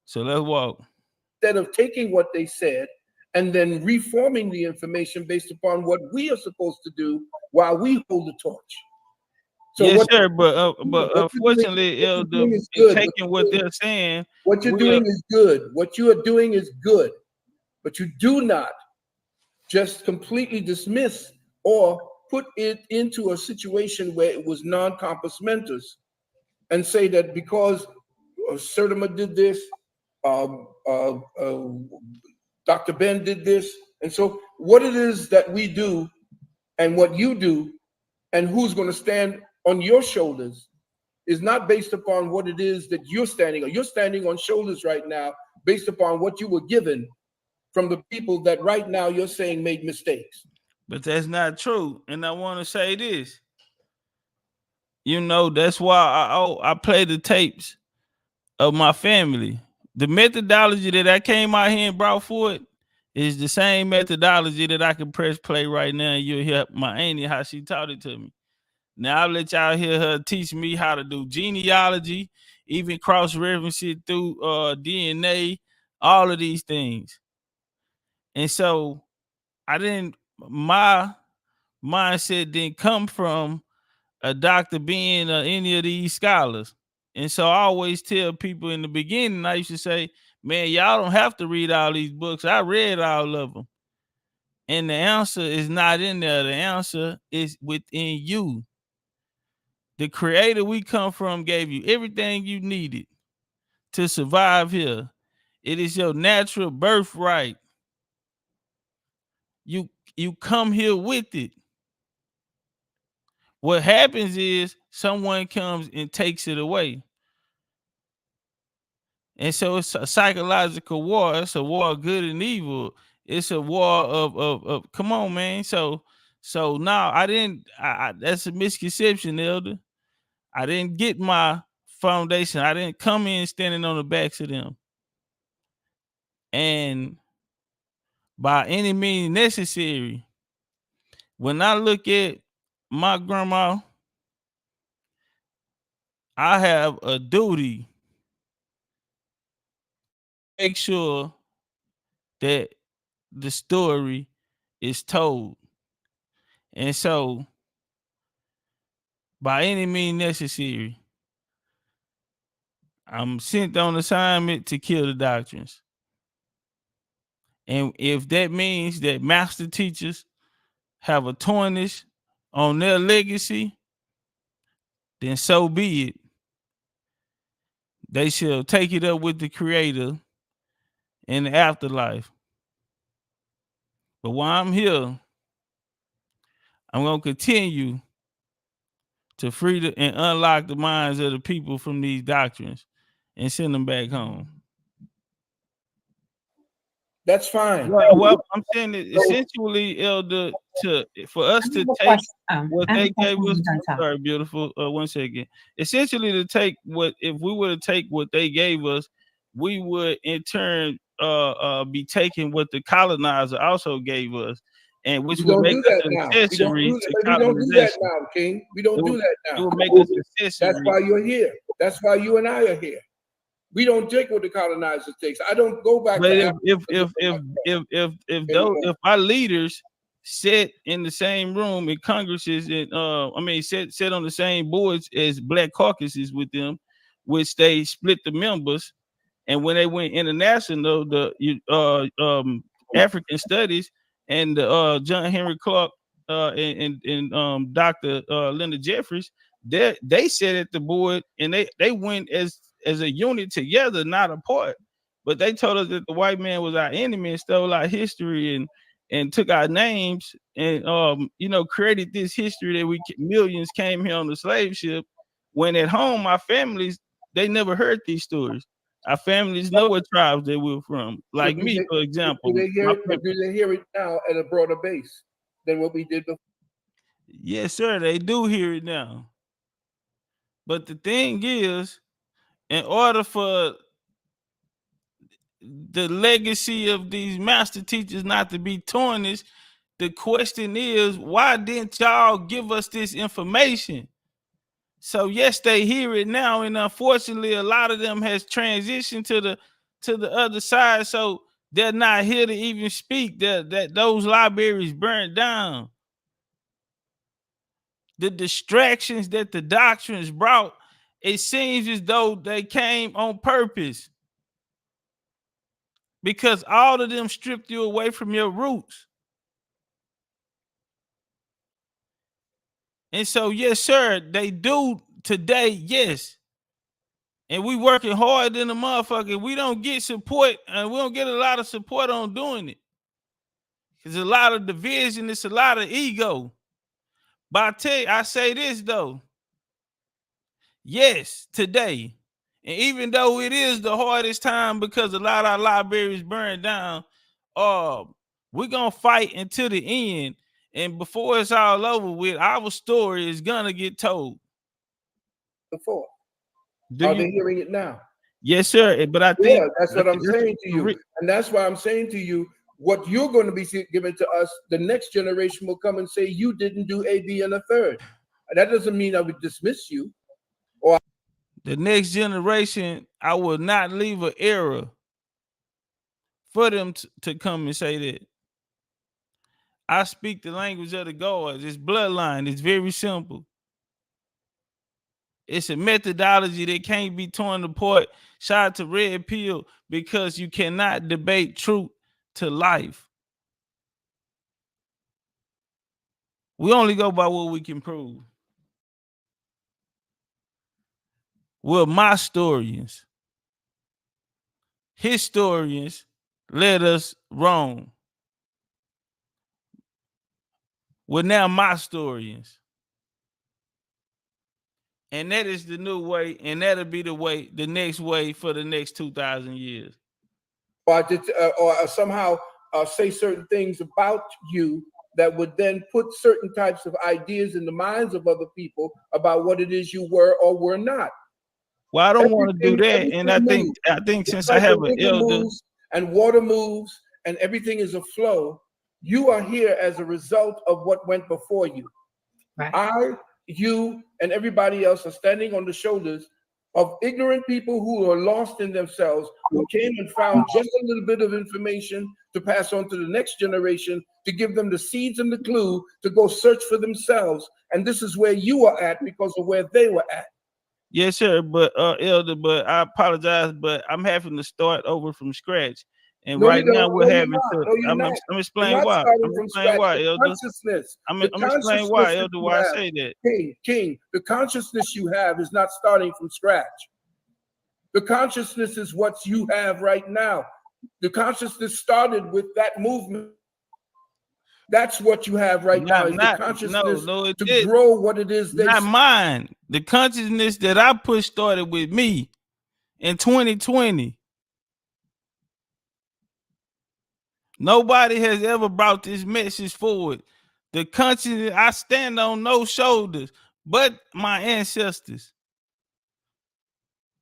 [SPEAKER 16] So let's walk.
[SPEAKER 11] Instead of taking what they said and then reforming the information based upon what we are supposed to do while we hold the torch.
[SPEAKER 16] So yes, sir. But unfortunately, Elder, taking what they're saying,
[SPEAKER 11] what you're doing is good. What you are doing is good, but you do not just completely dismiss or put it into a situation where it was non-compos mentis and say that because Sertima did this, Dr. Ben did this. And so what it is that we do and what you do and who's going to stand on your shoulders is not based upon what it is that you're standing on. You're standing on shoulders right now based upon what you were given from the people that right now you're saying made mistakes.
[SPEAKER 16] But that's not true. And I want to say this. That's why I play the tapes of my family. The methodology that I came out here and brought forward is the same methodology that I can press play right now, and you'll hear my auntie how she taught it to me. Now I'll let y'all hear her teach me how to do genealogy, even cross-reference it through DNA, all of these things. And so my mindset didn't come from a doctor being any of these scholars. And so I always tell people in the beginning, I used to say, man, y'all don't have to read all these books. I read all of them. And the answer is not in there. The answer is within you. The creator we come from gave you everything you needed to survive here. It is your natural birthright. You come here with it. What happens is someone comes and takes it away. And so it's a psychological war. It's a war of good and evil. It's a war of come on, man. So now that's a misconception, Elder. I didn't get my foundation. I didn't come in standing on the backs of them. And by any means necessary, when I look at my grandma, I have a duty to make sure that the story is told. And so, by any means necessary, I'm sent on assignment to kill the doctrines. And if that means that master teachers have a tarnish on their legacy, then so be it. They shall take it up with the Creator in the afterlife. But while I'm here, I'm going to continue to free and unlock the minds of the people from these doctrines and send them back home.
[SPEAKER 11] That's fine.
[SPEAKER 16] Well, I'm saying that essentially, Elder, for us to take what they gave us. Sorry, beautiful. 1 second. Essentially, to take if we were to take what they gave us, we would in turn be taking what the colonizer also gave us, and which would make us an accessory to colonization.
[SPEAKER 11] We don't do that now, King. We don't do that now.
[SPEAKER 16] It would make us accessory.
[SPEAKER 11] That's why you're here. That's why you and I are here. We don't take what the colonizer takes. I don't go back.
[SPEAKER 16] But if our leaders sit in the same room in Congresses and sit on the same boards as black caucuses with them, which they split the members, and when they went international, the African studies and John Henry Clark and Dr. Linda Jeffries, they sat at the board and they went as a unit together, not apart. But they told us that the white man was our enemy and stole our history and took our names and created this history that millions came here on the slave ship. When at home, our families, they never heard these stories. Our families know what tribes they were from. Like me, for example.
[SPEAKER 11] Do they hear it now at a broader base than what we did before?
[SPEAKER 16] Yes, sir. They do hear it now. But the thing is, in order for the legacy of these master teachers not to be tarnished, the question is, why didn't y'all give us this information? So yes, they hear it now, and unfortunately, a lot of them has transitioned to the other side, so they're not here to even speak. That those libraries burned down. The distractions that the doctrines brought, it seems as though they came on purpose, because all of them stripped you away from your roots. And so, yes, sir, they do today, yes. And we working hard than a motherfucker. We don't get support, and we don't get a lot of support on doing it. There's a lot of division, it's a lot of ego. But I say this though. Yes, today. And even though it is the hardest time because a lot of our libraries burned down, we're gonna fight until the end. And before it's all over with, our story is gonna get told.
[SPEAKER 11] Before. Are they hearing it now?
[SPEAKER 16] Yes, sir. But I think
[SPEAKER 11] that's what I'm saying to you. And that's why I'm saying to you, what you're going to be given to us, the next generation will come and say, you didn't do A, B, and a third. That doesn't mean I would dismiss you. Or
[SPEAKER 16] the next generation, I will not leave an era for them to come and say that. I speak the language of the gods. It's bloodline. It's very simple. It's a methodology that can't be torn apart, shot to red pill, because you cannot debate truth to life. We only go by what we can prove. We're Mystorians. Historians led us wrong. We're now Mystorians. And that is the new way, and that'll be the way, the next way for the next 2,000 years.
[SPEAKER 11] Or somehow say certain things about you that would then put certain types of ideas in the minds of other people about what it is you were or were not.
[SPEAKER 16] Well, I don't want to do that, and I think since I have an elder
[SPEAKER 11] and water moves and everything is a flow, you are here as a result of what went before you. Right. You, and everybody else are standing on the shoulders of ignorant people who are lost in themselves, who came and found just a little bit of information to pass on to the next generation, to give them the seeds and the clue to go search for themselves. And this is where you are at because of where they were at.
[SPEAKER 16] Yes, sir. But elder, but I apologize, but I'm having to start over from scratch. And
[SPEAKER 11] no,
[SPEAKER 16] right now we're having to.
[SPEAKER 11] I'm
[SPEAKER 16] explaining why. I'm explaining why, elder.
[SPEAKER 11] Consciousness.
[SPEAKER 16] I'm explaining why, elder. Why I say that.
[SPEAKER 11] King, the consciousness you have is not starting from scratch. The consciousness is what you have right now. The consciousness started with that movement. That's what you have right now. Is the consciousness to grow what it is.
[SPEAKER 16] Not mine. The consciousness that I pushed started with me in 2020. Nobody has ever brought this message forward. The consciousness, I stand on no shoulders but my ancestors.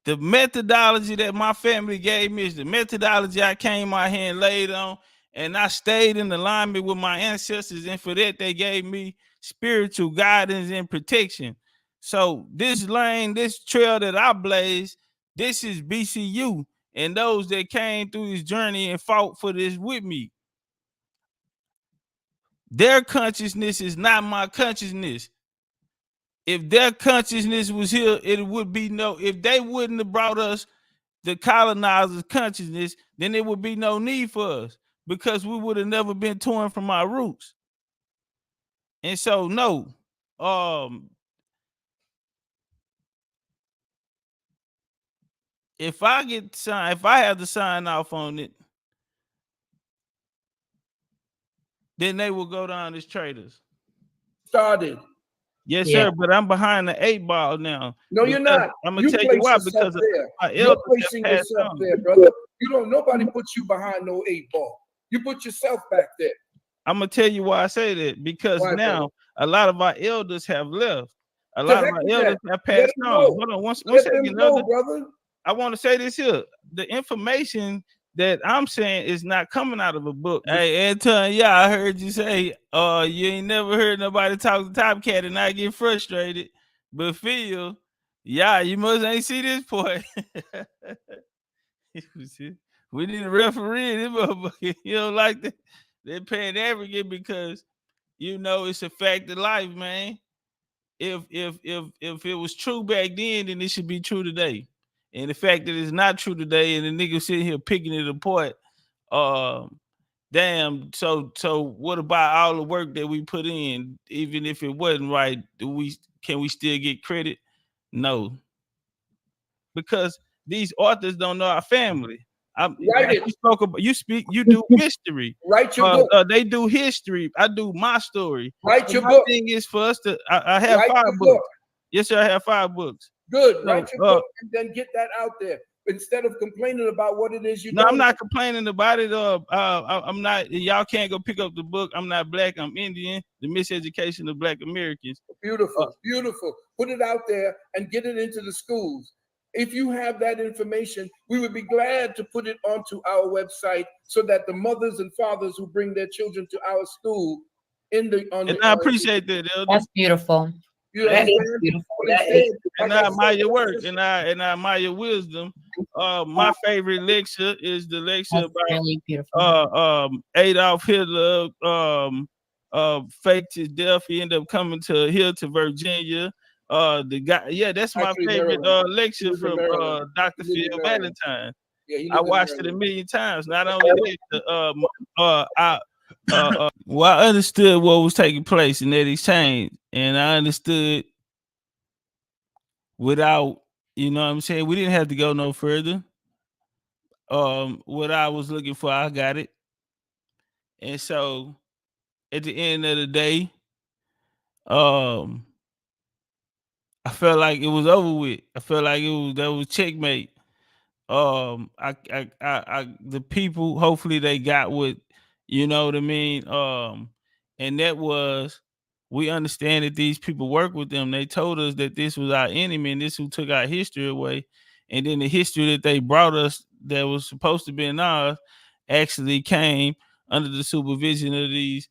[SPEAKER 16] The methodology that my family gave me is the methodology I came out here and laid on, and I stayed in alignment with my ancestors, and for that they gave me spiritual guidance and protection. So this lane, this trail that I blaze, this is BCU and those that came through this journey and fought for this with me. Their consciousness is not my consciousness. If their consciousness was here, it would be no, if they wouldn't have brought us the colonizers' consciousness, then there would be no need for us, because we would have never been torn from our roots. And so, no, if I have to sign off on it, then they will go down as traitors.
[SPEAKER 11] Started.
[SPEAKER 16] Yes, sir, but I'm behind the 8 ball now.
[SPEAKER 11] No, you're not.
[SPEAKER 16] I'm gonna tell you why, because
[SPEAKER 11] you're placing yourself there, brother. Nobody puts you behind no 8 ball. You put yourself back there.
[SPEAKER 16] I'm gonna tell you why I say that, because now a lot of our elders have left. A lot of our elders have passed on. Hold on, one second,
[SPEAKER 11] brother.
[SPEAKER 16] I want to say this here. The information that I'm saying is not coming out of a book. Hey, Anton, yeah, I heard you say, you ain't never heard nobody talk to Topcatz and not get frustrated. But Phil, yeah, you must ain't see this point. We need a referee. This motherfucker, you don't like that. They're paying African because, it's a fact of life, man. If it was true back then it should be true today. And the fact that it's not true today, and the nigga sitting here picking it apart, damn. So what about all the work that we put in? Even if it wasn't right, can we still get credit? No, because these authors don't know our family. You do history.
[SPEAKER 11] Write your book.
[SPEAKER 16] They do history. I do my story.
[SPEAKER 11] Write your book.
[SPEAKER 16] My thing is for us to. I have 5 books. Yes, sir. I have 5 books.
[SPEAKER 11] Good. Write your book and then get that out there. instead of complaining about what it is you
[SPEAKER 16] No,
[SPEAKER 11] don't.
[SPEAKER 16] I'm not complaining about it. I'm not. Y'all can't go pick up the book. I'm not black. I'm Indian. The miseducation of Black Americans.
[SPEAKER 11] Beautiful, beautiful. Put it out there and get it into the schools. If you have that information, we would be glad to put it onto our website so that the mothers and fathers who bring their children to our school
[SPEAKER 16] I appreciate that, Elder.
[SPEAKER 13] That's beautiful.
[SPEAKER 11] You understand?
[SPEAKER 16] And I admire your work, and I admire your wisdom. My favorite lecture is the lecture about
[SPEAKER 13] really beautiful.
[SPEAKER 16] Adolf Hitler faked his death. He ended up coming here to Virginia. The guy, that's my favorite lecture from Dr. Phil Valentine.
[SPEAKER 11] Yeah,
[SPEAKER 16] I watched it a million times. Not only that, well, I understood what was taking place in that exchange, and I understood without, you know what I'm saying, we didn't have to go no further. What I was looking for, I got it. And so at the end of the day, I felt like it was over with. I felt like that was checkmate. The people, hopefully they got what, you know what I mean? And that was, we understand that these people work with them. They told us that this was our enemy and this who took our history away. And then the history that they brought us that was supposed to be in ours actually came under the supervision of these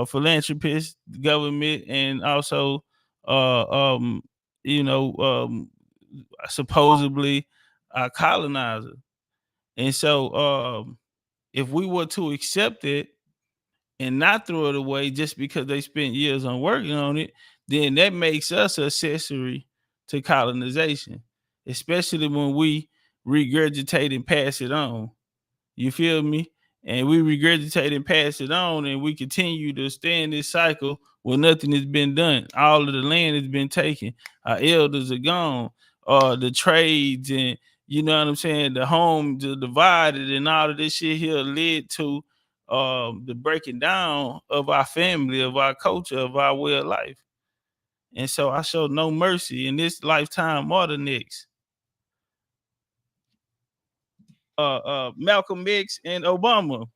[SPEAKER 16] philanthropists, government, and also supposedly a colonizer. And so if we were to accept it and not throw it away just because they spent years on working on it, then that makes us accessory to colonization, especially when we regurgitate and pass it on. You feel me? And we regurgitate and pass it on, and we continue to stay in this cycle where nothing has been done. All of the land has been taken. Our elders are gone. The trades and, you know what I'm saying, the homes are divided, and all of this shit here led to the breaking down of our family, of our culture, of our way of life. And so I show no mercy in this lifetime or the next. Malcolm X and Obama.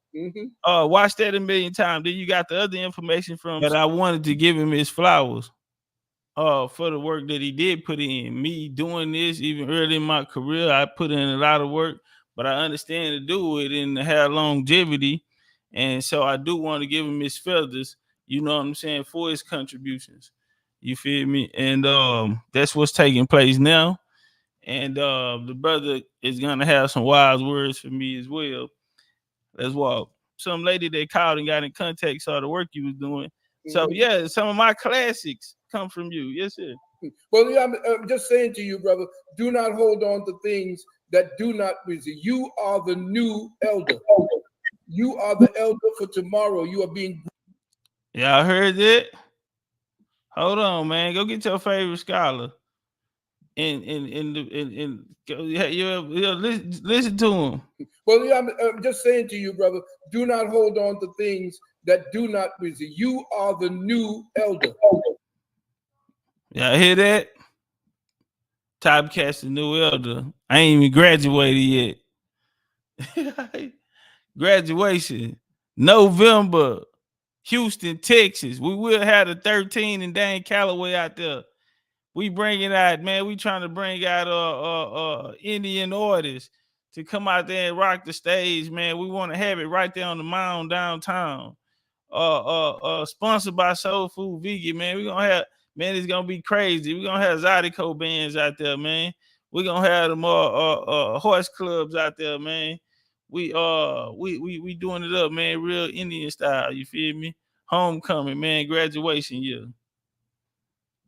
[SPEAKER 16] Watch that a million times. Then you got the other information from that. I wanted to give him his flowers for the work that he did put in. Me doing this even early in my career, I put in a lot of work, but I understand to do it and to have longevity. And so I do want to give him his feathers, you know what I'm saying, for his contributions. You feel me? And that's what's taking place now. And the brother is gonna have some wise words for me as well. Let's walk. Some lady that called and got in contact, saw the work you was doing. So yeah, some of my classics come from you. Yes, sir.
[SPEAKER 11] Well, yeah, I'm just saying to you, brother, do not hold on to things that do not visit. You are the new elder. You are the elder for tomorrow. You are being.
[SPEAKER 16] Yeah, I heard that. Hold on, man. Go get your favorite scholar. And listen to him.
[SPEAKER 11] Well, yeah, I'm just saying to you, brother, do not hold on to things that do not visit. You are the new elder.
[SPEAKER 16] Y'all hear that? Topcatz, the new elder. I ain't even graduated yet. Graduation, November, Houston, Texas. We will have the 13 and Dan Calloway out there. We bringing out, man. We trying to bring out Indian artists to come out there and rock the stage, man. We want to have it right there on the mound downtown. Sponsored by Soul Food Vegan, man. We gonna have, man, it's gonna be crazy. We're gonna have Zydeco bands out there, man. We're gonna have them horse clubs out there, man. We doing it up, man, real Indian style. You feel me? Homecoming, man, graduation year.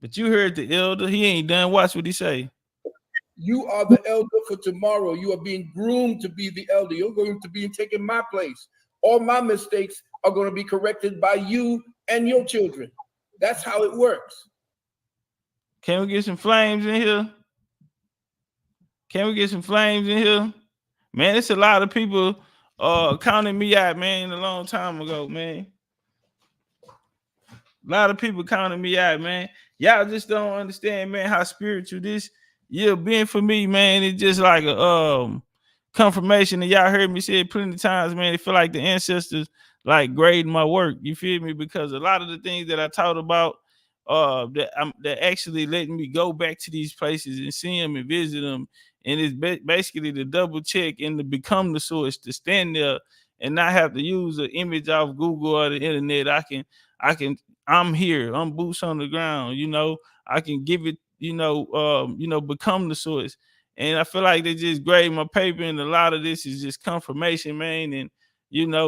[SPEAKER 16] But you heard the elder. He ain't done. Watch what he say.
[SPEAKER 11] You are the elder for tomorrow. You are being groomed to be the elder. You're going to be taking my place. All my mistakes are going to be corrected by you and your children. That's how it works.
[SPEAKER 16] Can we get some flames in here? Can we get some flames in here? Man, it's a lot of people counting me out, man, a long time ago, man. A lot of people counting me out, man. Y'all just don't understand, man, how spiritual this yeah, being for me, man, it's just like a confirmation. And y'all heard me say it plenty of times, man. It feel like the ancestors like grading my work. You feel me? Because a lot of the things that I taught about, that actually letting me go back to these places and see them and visit them. And it's basically to double check and to become the source, to stand there and not have to use an image off Google or the internet. I'm here. I'm boots on the ground. You know, I can give it. Become the source. And I feel like they just grade my paper, and a lot of this is just confirmation, man. And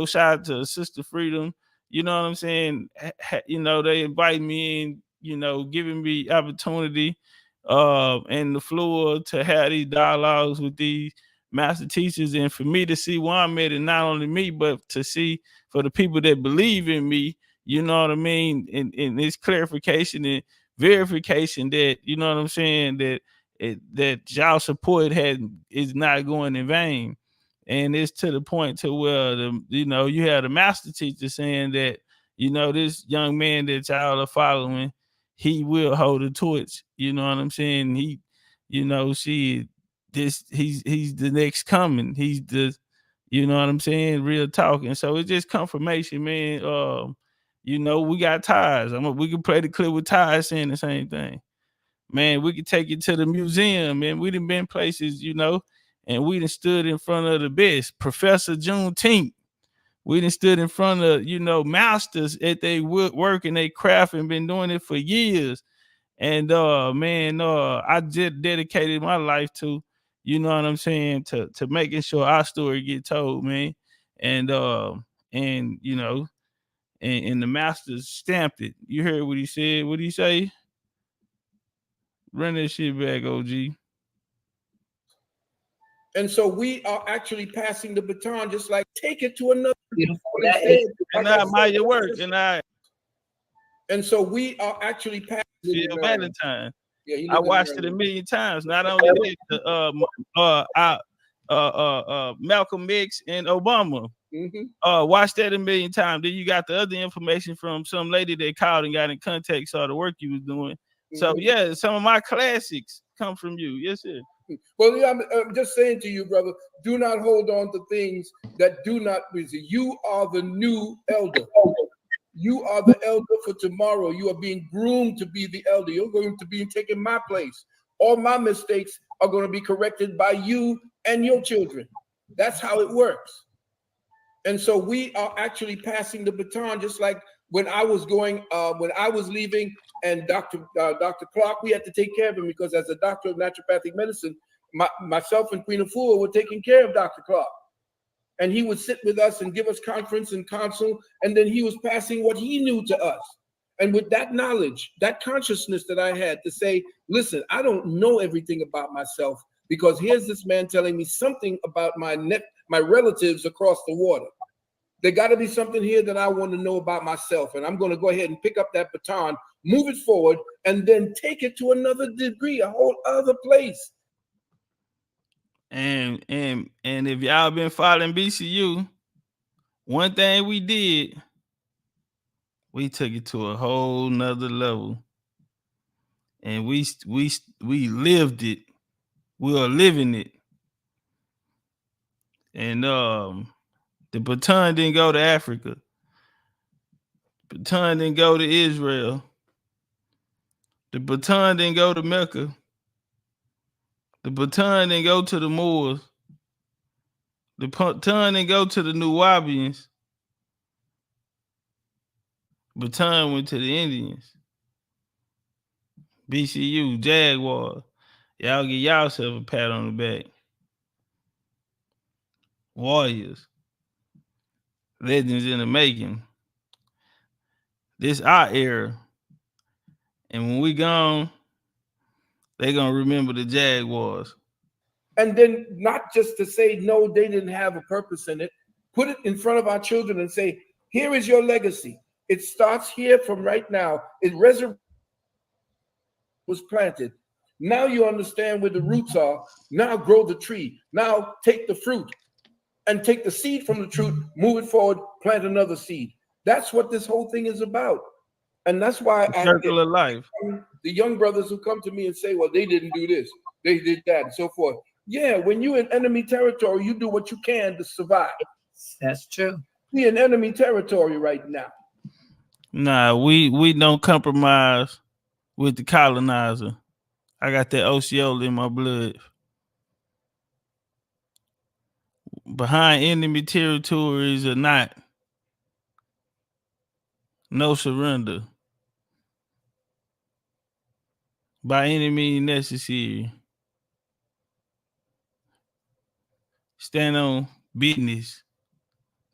[SPEAKER 16] shout out to Sister Freedom. You know what I'm saying? They invite me in. Giving me opportunity, and the floor to have these dialogues with these master teachers, and for me to see where I'm at, and not only me, but to see for the people that believe in me. You know what I mean? And this clarification and verification that what I'm saying, that y'all support is not going in vain. And it's to the point to where you have the master teacher saying that this young man that y'all are following, he will hold the torch. You know what I'm saying? He's the next coming. He's the what I'm saying, real talking. So it's just confirmation, man. We got ties. We can play the clip with ties saying the same thing. Man, we could take it to the museum, man. We done been places, and we done stood in front of the best. Professor Juneteenth. We done stood in front of, masters at their work and their craft and been doing it for years. And I just dedicated my life to, you know what I'm saying, to making sure our story get told, man. And and the masters stamped it. You heard what he said. What did he say? Run that shit back, OG.
[SPEAKER 11] And so we are actually passing the baton, just like take it to another.
[SPEAKER 16] And I admire your work.
[SPEAKER 11] And so we are actually passing
[SPEAKER 16] Valentine.
[SPEAKER 11] Yeah,
[SPEAKER 16] I watched it a million times. Not only Malcolm X and Obama. Watched that a million times. Then you got the other information from some lady that called and got in contact, saw the work you was doing. So yeah, some of my classics come from you. Yes, sir.
[SPEAKER 11] Well, yeah, I'm just saying to you, brother, do not hold on to things that do not visit. You are the new elder. You are the elder for tomorrow. You are being groomed to be the elder. You're going to be taking my place. All my mistakes are going to be corrected by you and your children. That's how it works. And so we are actually passing the baton, just like when I was leaving, and Dr. Clark, we had to take care of him because as a doctor of naturopathic medicine, myself and Queen Afua were taking care of Dr. Clark. And he would sit with us and give us conference and counsel, and then he was passing what he knew to us. And with that knowledge, that consciousness that I had to say, listen, I don't know everything about myself, because here's this man telling me something about my relatives across the water. There got to be something here that I want to know about myself. And I'm going to go ahead and pick up that baton, move it forward, and then take it to another degree, a whole other place.
[SPEAKER 16] And if y'all been following BCU, one thing we did, we took it to a whole nother level. And we lived it. We are living it. And the baton didn't go to Africa. The baton didn't go to Israel. The baton didn't go to Mecca. The baton didn't go to the Moors. The baton didn't go to the Nuwabians. The baton went to the Indians. BCU, Jaguars. Y'all give yourself a pat on the back. Warriors. Legends in the making. This our era. And when we gone, they gonna remember the Jaguars.
[SPEAKER 11] And then not just to say, no, they didn't have a purpose in it. Put it in front of our children and say, here is your legacy. It starts here from right now. It was planted. Now you understand where the roots are. Now grow the tree. Now take the fruit and take the seed from the fruit, move it forward, plant another seed. That's what this whole thing is about. And that's why
[SPEAKER 16] the circle of life.
[SPEAKER 11] The young brothers who come to me and say, well, they didn't do this. they did that, and so forth. Yeah, when you're in enemy territory, you do what you can to survive.
[SPEAKER 12] That's true.
[SPEAKER 11] We in enemy territory right now.
[SPEAKER 16] Nah, we don't compromise with the colonizer. I got that Osceola in my blood. Behind enemy territories or not, no surrender. By any means necessary. Stand on business.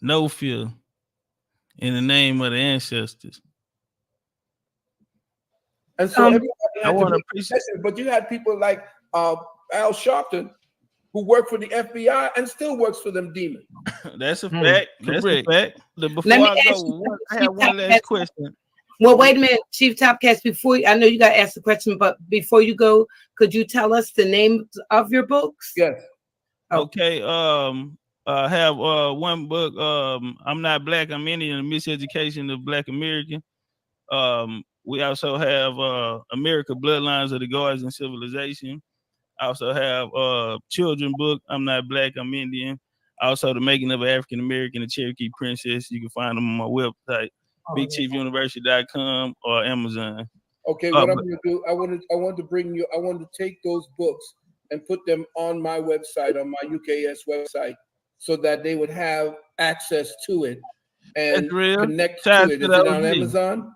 [SPEAKER 16] No fear. In the name of the ancestors.
[SPEAKER 11] And so everybody had to appreciate it, but you had people like Al Sharpton, who worked for the FBI and still works for them demons.
[SPEAKER 16] That's a fact. That's a fact. Before
[SPEAKER 12] Let me
[SPEAKER 16] I
[SPEAKER 12] ask
[SPEAKER 16] go,
[SPEAKER 12] you,
[SPEAKER 16] I have one last question.
[SPEAKER 12] Well, wait a minute, Chief Topcatz. Before I know you got to ask the question, but before you go, could you tell us the name of your books?
[SPEAKER 11] Yes.
[SPEAKER 16] Okay. I have one book. I'm Not Black. I'm Indian. The Miseducation of Black American. We also have America Bloodlines of the Gods and Civilization. I also have children book. I'm Not Black. I'm Indian. Also, The Making of an African American, a Cherokee Princess. You can find them on my website, BigChiefUniversity.com or Amazon.
[SPEAKER 11] Okay, what I'm going to do, I want to take those books and put them on my website, on my UKS website, so that they would have access to it and connect to it. Is it on Amazon?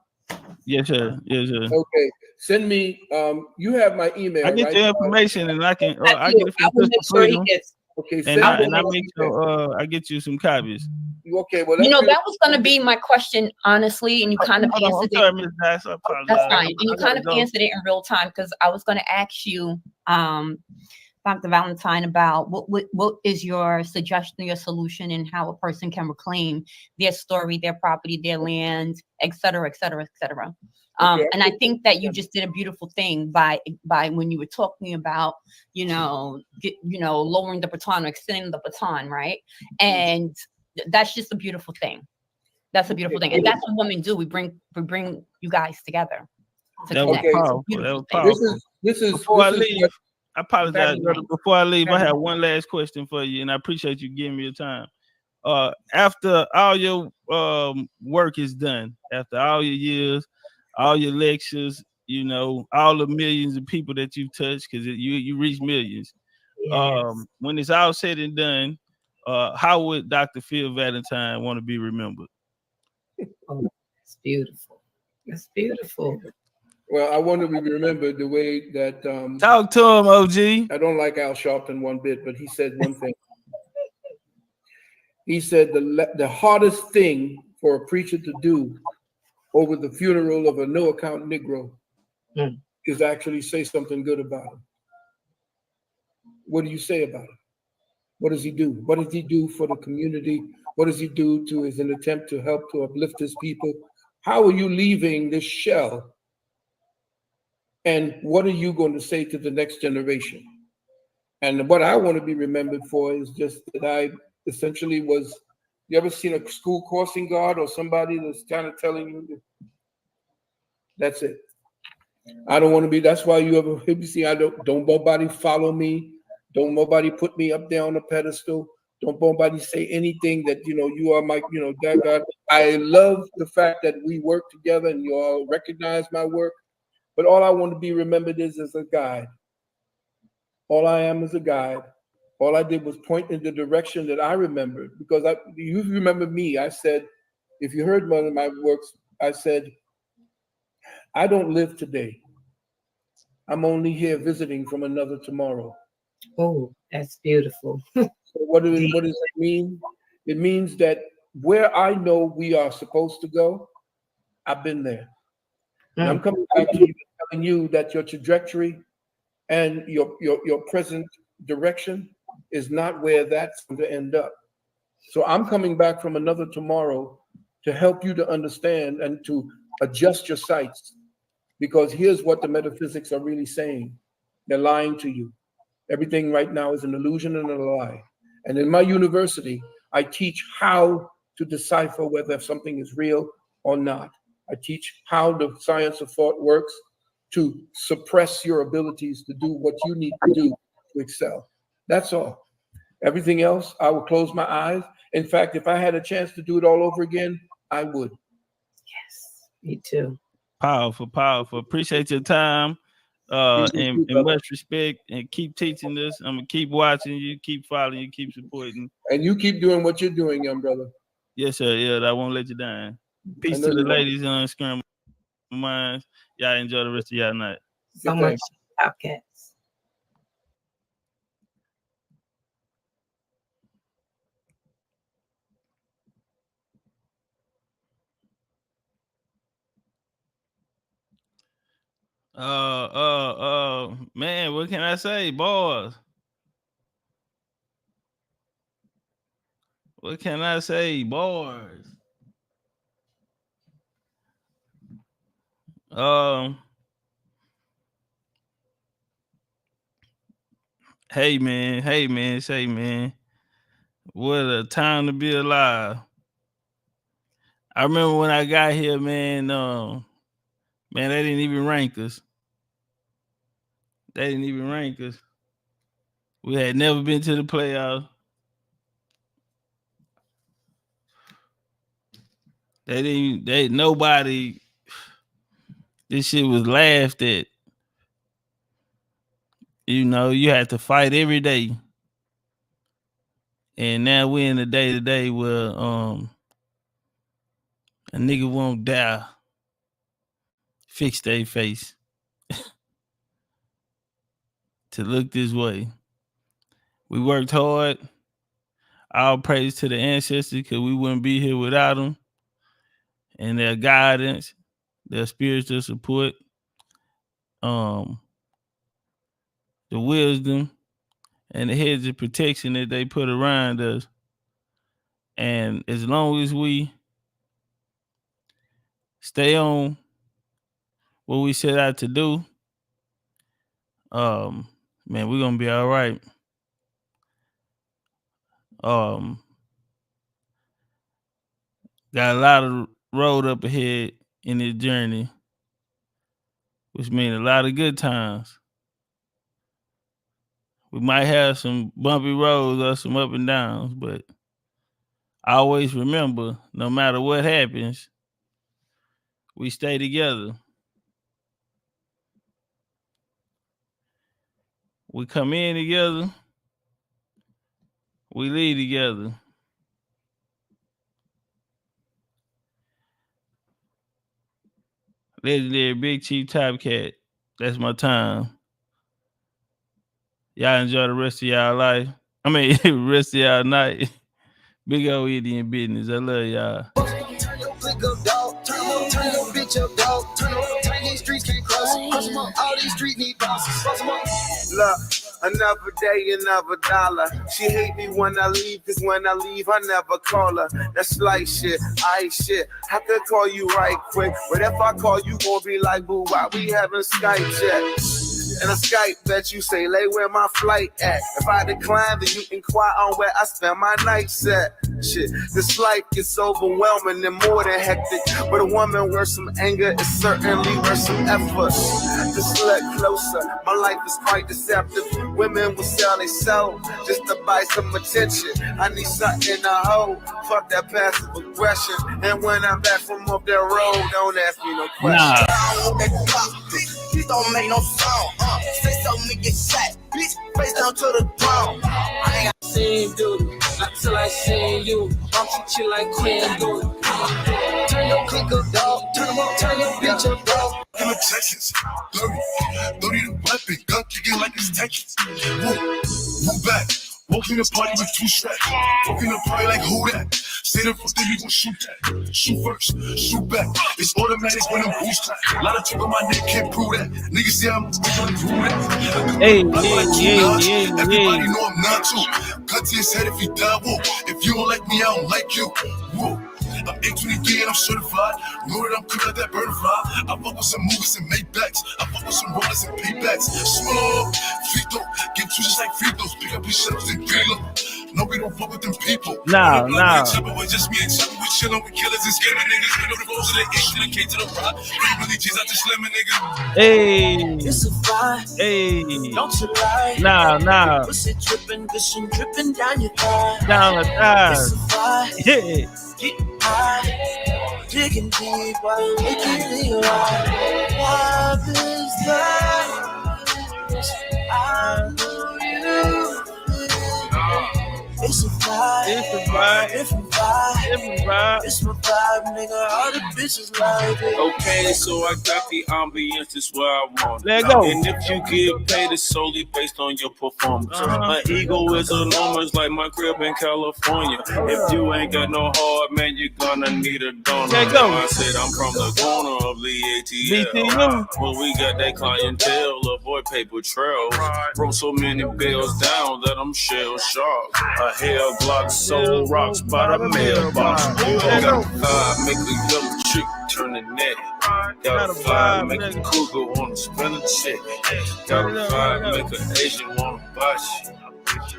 [SPEAKER 16] Yes, sir. Yes, sir.
[SPEAKER 11] Okay, send me. You have my email.
[SPEAKER 16] I get
[SPEAKER 11] right?
[SPEAKER 16] your information, and I can. I get it
[SPEAKER 12] I
[SPEAKER 16] from
[SPEAKER 12] will make
[SPEAKER 16] Crystal
[SPEAKER 12] sure he
[SPEAKER 16] Freedom.
[SPEAKER 12] gets.
[SPEAKER 11] Okay,
[SPEAKER 16] And I make sure I get you some copies.
[SPEAKER 11] Okay, well,
[SPEAKER 13] You know, that was going to be my question, honestly, and you kind of answered
[SPEAKER 16] sorry,
[SPEAKER 13] it.
[SPEAKER 16] Ms. Dice, I apologize.
[SPEAKER 13] That's fine. And you
[SPEAKER 16] I
[SPEAKER 13] kind of
[SPEAKER 16] gotta go.
[SPEAKER 13] answered it in real time, because I was going to ask you, Dr. Valentine, about what is your suggestion, your solution, and how a person can reclaim their story, their property, their land, et cetera, et cetera, et cetera. And I think that you just did a beautiful thing by when you were talking about, lowering the baton or extending the baton, right? And that's just a beautiful thing. That's a beautiful thing, and that's what women do. We bring you guys together to connect.
[SPEAKER 16] That was powerful.
[SPEAKER 11] This is
[SPEAKER 16] before I leave. I apologize, brother. Before I leave, I have one last question for you, and I appreciate you giving me your time. After all your work is done, after all your years, all your lectures, all the millions of people that you've touched, because you reach millions.
[SPEAKER 12] Yes.
[SPEAKER 16] When it's all said and done, how would Dr. Phil Valentine want to be remembered?
[SPEAKER 12] Oh, that's beautiful. That's beautiful.
[SPEAKER 11] Well, I want to be remembered the way that.
[SPEAKER 16] Talk to him, OG.
[SPEAKER 11] I don't like Al Sharpton one bit, but he said one thing. He said the hardest thing for a preacher to do over the funeral of a no-account Negro is actually say something good about him. What do you say about him? What does he do? What does he do for the community? What does he do to his an attempt to help to uplift his people? How are you leaving this shell? And what are you going to say to the next generation? And what I want to be remembered for is just that I essentially was, you ever seen a school crossing guard or somebody that's kind of telling you, that's it. I don't want to be, that's why you see, don't nobody follow me. Don't nobody put me up there on a pedestal. Don't nobody say anything that, you are my, God. I love the fact that we work together and you all recognize my work. But all I want to be remembered is as a guide. All I am is a guide. All I did was point in the direction that I remembered, because you remember me. I said, if you heard one of my works, I said, I don't live today. I'm only here visiting from another tomorrow.
[SPEAKER 12] Oh, that's beautiful.
[SPEAKER 11] So what does it mean? It means that where I know we are supposed to go, I've been there. And I'm coming back to you, telling you that your trajectory and your present direction is not where that's going to end up. So I'm coming back from another tomorrow to help you to understand and to adjust your sights, because here's what the metaphysics are really saying. They're lying to you. Everything right now is an illusion and a lie. And in my university, I teach how to decipher whether something is real or not. I teach how the science of thought works. to suppress your abilities to do what you need to do to excel. That's all. Everything else, I will close my eyes. In fact, if I had a chance to do it all over again, I would.
[SPEAKER 12] Yes, me too.
[SPEAKER 16] Powerful, powerful. Appreciate your time. And much respect, and keep teaching this. I'm gonna keep watching you, keep following you, keep supporting.
[SPEAKER 11] And you keep doing what you're doing, young brother.
[SPEAKER 16] Yes, sir. Yeah, I won't let you down. Peace to the ladies on Scramble Minds. Y'all enjoy the rest of y'all night.
[SPEAKER 12] So much Topcatz.
[SPEAKER 16] Man, what can I say, boys? What can I say, boys? Hey man, say man, what a time to be alive. I remember when I got here, man, they didn't even rank us. They didn't even rank us. We had never been to the playoffs. Nobody, this shit was laughed at. You know, you had to fight every day. And now we're in the day-to-day where a nigga won't die. Fix their face. To look this way. We worked hard. All praise to the ancestors, because we wouldn't be here without them. And their guidance, their spiritual support, the wisdom, and the hedge of protection that they put around us. And as long as we stay on what we set out to do, man, we're gonna be all right. Got a lot of road up ahead in this journey, which means a lot of good times. We might have some bumpy roads or some up and downs, but I always remember, no matter what happens, we stay together. We come in together. We lead together. Legendary Big Chief Topcatz. That's my time. Y'all enjoy the rest of y'all life. Rest of y'all night. Big old Indian business. I love y'all.
[SPEAKER 4] Turn your click up, dog. Turn your bitch up, dog. Turn these streets can't cross. All these streets need bosses.
[SPEAKER 17] Look, another day, another dollar. She hate me when I leave, cause when I leave, I never call her. That's like shit, shit. I could call you right quick, but if I call you, gon' be like, boo, why we having Skype chat? And a Skype that you say, lay where my flight at. If I decline, then you inquire on where I spend my nights at. Shit, this life gets overwhelming and more than hectic. But a woman worth some anger is certainly worth some effort. Just look closer, my life is quite deceptive. Women will sell they soul just to buy some attention. I need something to hold, fuck that passive aggression. And when I'm back from up that road, don't ask me no questions.
[SPEAKER 4] This don't make no sound. Say something to get shot, bitch. Face down to the ground. I ain't got seen duty, not till I seen you. I'm treat you like Queen Duty. Turn your click up, dog. Turn your bitch up, dog.
[SPEAKER 6] Texas, 30 the weapon, gun kicking like it's Texas. Move back. Walk in the party with 2 straps. Walk in the party like who that? Say the first thing we gon' shoot that. Shoot first, shoot back. It's automatic when I'm boost clap. A lot of talk on my neck can't prove that. Niggas say I'm gonna prove that. Everybody know I'm not too. Cut to his head if he die, whoa. If you don't like me, I don't like you. Whoa. I'm 823 and I'm certified. Know that I'm cool like that bird fly. I fuck with some movies and Maybachs. I fuck with some rollers and paybacks. Small, free throw, get two just like free throws. Pick up your shells and grill them. No, we don't fuck with them people.
[SPEAKER 16] Nah.
[SPEAKER 6] Just me and Chopper, we chillin' with killers and scamming niggas. We know the rules of the issue, the K to the rock. We really G's out the slimming nigga.
[SPEAKER 16] Hey.
[SPEAKER 2] It's a vibe.
[SPEAKER 16] Hey.
[SPEAKER 2] Don't you lie.
[SPEAKER 16] Nah.
[SPEAKER 2] Pussy dripping, gushing, dripping down your thigh.
[SPEAKER 16] Down the thigh.
[SPEAKER 2] It's a vibe.
[SPEAKER 16] Yeah.
[SPEAKER 2] Get high. Digging deep while making it right. Love is blind. I know you. It's a vibe. Different vibe. It's my vibe, nigga. All the bitches like it.
[SPEAKER 18] Okay, so I got the ambience, it's where I want it.
[SPEAKER 16] Let go.
[SPEAKER 18] And if you get paid, it's solely based on your performance. My ego is enormous, like my crib in California. If you ain't got no heart, man, you're gonna need a donor.
[SPEAKER 16] Let go.
[SPEAKER 18] I said I'm from the corner of the ATL. Well, we got that clientele, avoid paper trails. Broke so many bills down that I'm shell sharp. A hell block, soul rocks by the mailbox. Got a vibe, make a yellow chick turn the neck. Got a vibe, make a cougar wanna spend a check. Got a vibe, make an Asian wanna buy shit.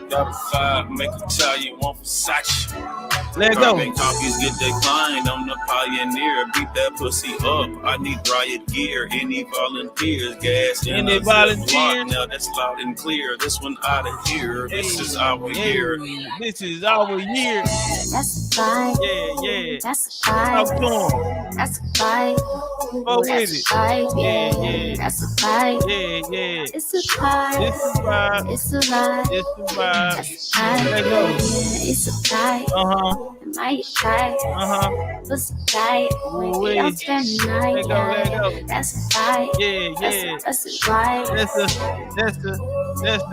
[SPEAKER 18] Got a vibe, make Italian want Versace.
[SPEAKER 16] Let go.
[SPEAKER 18] Make copies get declined. I'm the pioneer. Beat that pussy up. I need riot gear. Any volunteers? Gas in
[SPEAKER 16] Any
[SPEAKER 18] a
[SPEAKER 16] volunteers?
[SPEAKER 18] Ziploc. Now that's loud and clear. This one out of here. This is our year.
[SPEAKER 16] This is our year.
[SPEAKER 19] That's a vibe.
[SPEAKER 16] Yeah.
[SPEAKER 19] That's a vibe.
[SPEAKER 16] Talk to 'em.
[SPEAKER 19] That's a vibe.
[SPEAKER 16] Go with
[SPEAKER 19] That's
[SPEAKER 16] it.
[SPEAKER 19] a vibe.
[SPEAKER 16] Yeah.
[SPEAKER 19] That's a vibe.
[SPEAKER 16] Yeah.
[SPEAKER 19] It's a vibe.
[SPEAKER 16] It's a vibe.
[SPEAKER 19] It's a vibe.
[SPEAKER 16] It's a vibe.
[SPEAKER 19] That's a vibe.
[SPEAKER 16] Let go.
[SPEAKER 19] It's a vibe. My tight. Pussy tight. Maybe I'll spend the night.
[SPEAKER 16] Let go.
[SPEAKER 19] That's a vibe.
[SPEAKER 16] Yeah.
[SPEAKER 19] That's a vibe.
[SPEAKER 16] That's the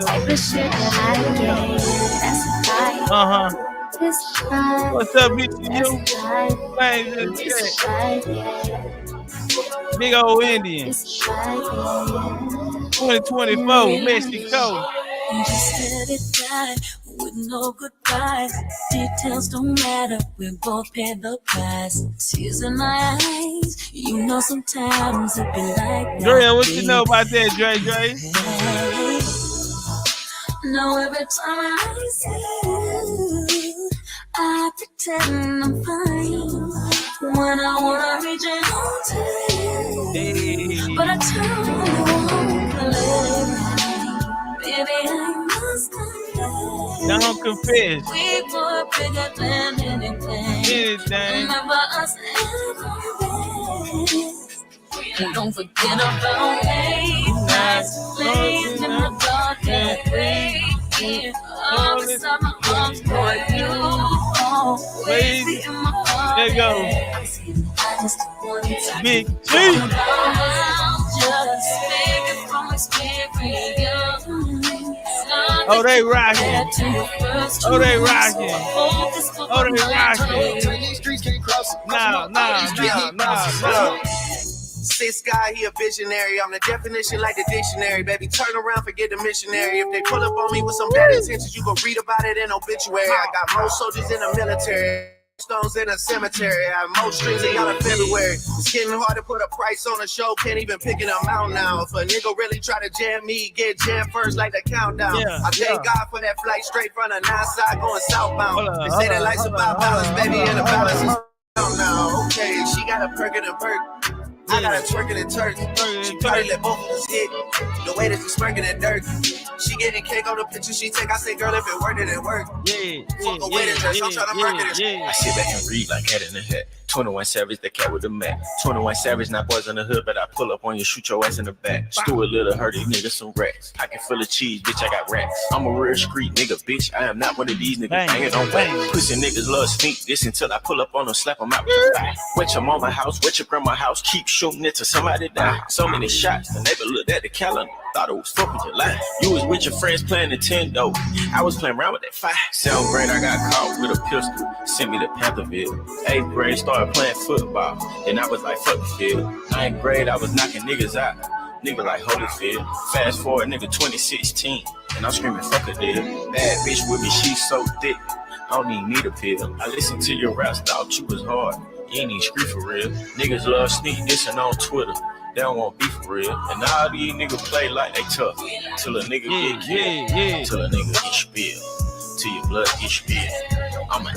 [SPEAKER 19] type of shit that I get. That's a vibe. It's a vibe.
[SPEAKER 16] What's up, bitch? You?
[SPEAKER 19] It's a vibe.
[SPEAKER 16] Big old Indian.
[SPEAKER 19] It's a vibe.
[SPEAKER 16] 2024, Mexico.
[SPEAKER 2] Just let it die with no goodbyes. Details don't matter. We both pay the price. Tears in my eyes. You know sometimes it be like that.
[SPEAKER 16] Dre, what you know about that, Dre?
[SPEAKER 2] No, every time I see you, I pretend I'm fine. When I wanna reach out to you, but I don't play. Baby, I must confess.
[SPEAKER 16] Don't confess.
[SPEAKER 2] We were bigger than anything. Remember us and don't forget about late nights, laying in the dark and waiting. All the summer arms for you. Always in my heart.
[SPEAKER 16] There you go. Big G.
[SPEAKER 2] Just speaking from experience.
[SPEAKER 16] Oh, they rocking. Oh, they rocking. Oh, they rocking. No.
[SPEAKER 17] Sis guy, he a visionary. I'm the definition like the dictionary. Baby, turn around, forget the missionary. If they pull up on me with some bad intentions, you go read about it in obituary. I got more soldiers in the military. Stones in a cemetery. I have more strings than y'all in February. It's getting hard to put a price on a show. Can't even pick an amount now. If a nigga really try to jam me, get jammed first like the countdown. I thank God for that flight straight from the 9 side going southbound. They say that life's about balance, baby, and the balance is now. Okay, she got a perk and a perk. I got a twerking and turk. She probably let both of us hit. The way that you smirking at dirt. She getting cake on the picture she take. I say, girl, if it worked, it didn't work. Fuck away the dress, I'm trying to market it.
[SPEAKER 20] I sit back and read like Hat in the Hat. 21 Savage, the cat with the Mac. 21 Savage, not boys in the hood, but I pull up on you, shoot your ass in the back. Stuart Little, hurt these niggas some rats. Pocket full of cheese, bitch, I got racks. I'm a real street nigga, bitch. I am not one of these niggas banging on back. Pussy niggas love sneak this until I pull up on them, slap them out with the thigh. Wet your mama house, wet your grandma house, keep shooting it till somebody die. So many shots, the neighbor looked at the calendar. Thought it was 4th of July. You was with your friends playing Nintendo. I was playing around with that fire. 7th grade, I got caught with a pistol. Sent me to Pantherville. 8th grade, started playing football. Then I was like, fuck the field. 9th grade, I was knocking niggas out. Nigga like Holyfield. Fast forward, nigga 2016. And I'm screaming, fuck a deal. Bad bitch with me, she's so thick. I don't even need a pill. I listened to your raps, thought you was hard. You ain't even scream for real. Niggas love sneak dissing on Twitter. They don't want beef for real. And all these niggas play like they tough. Till a nigga get killed. Till a nigga get spilled. till your blood gets spit. I'm a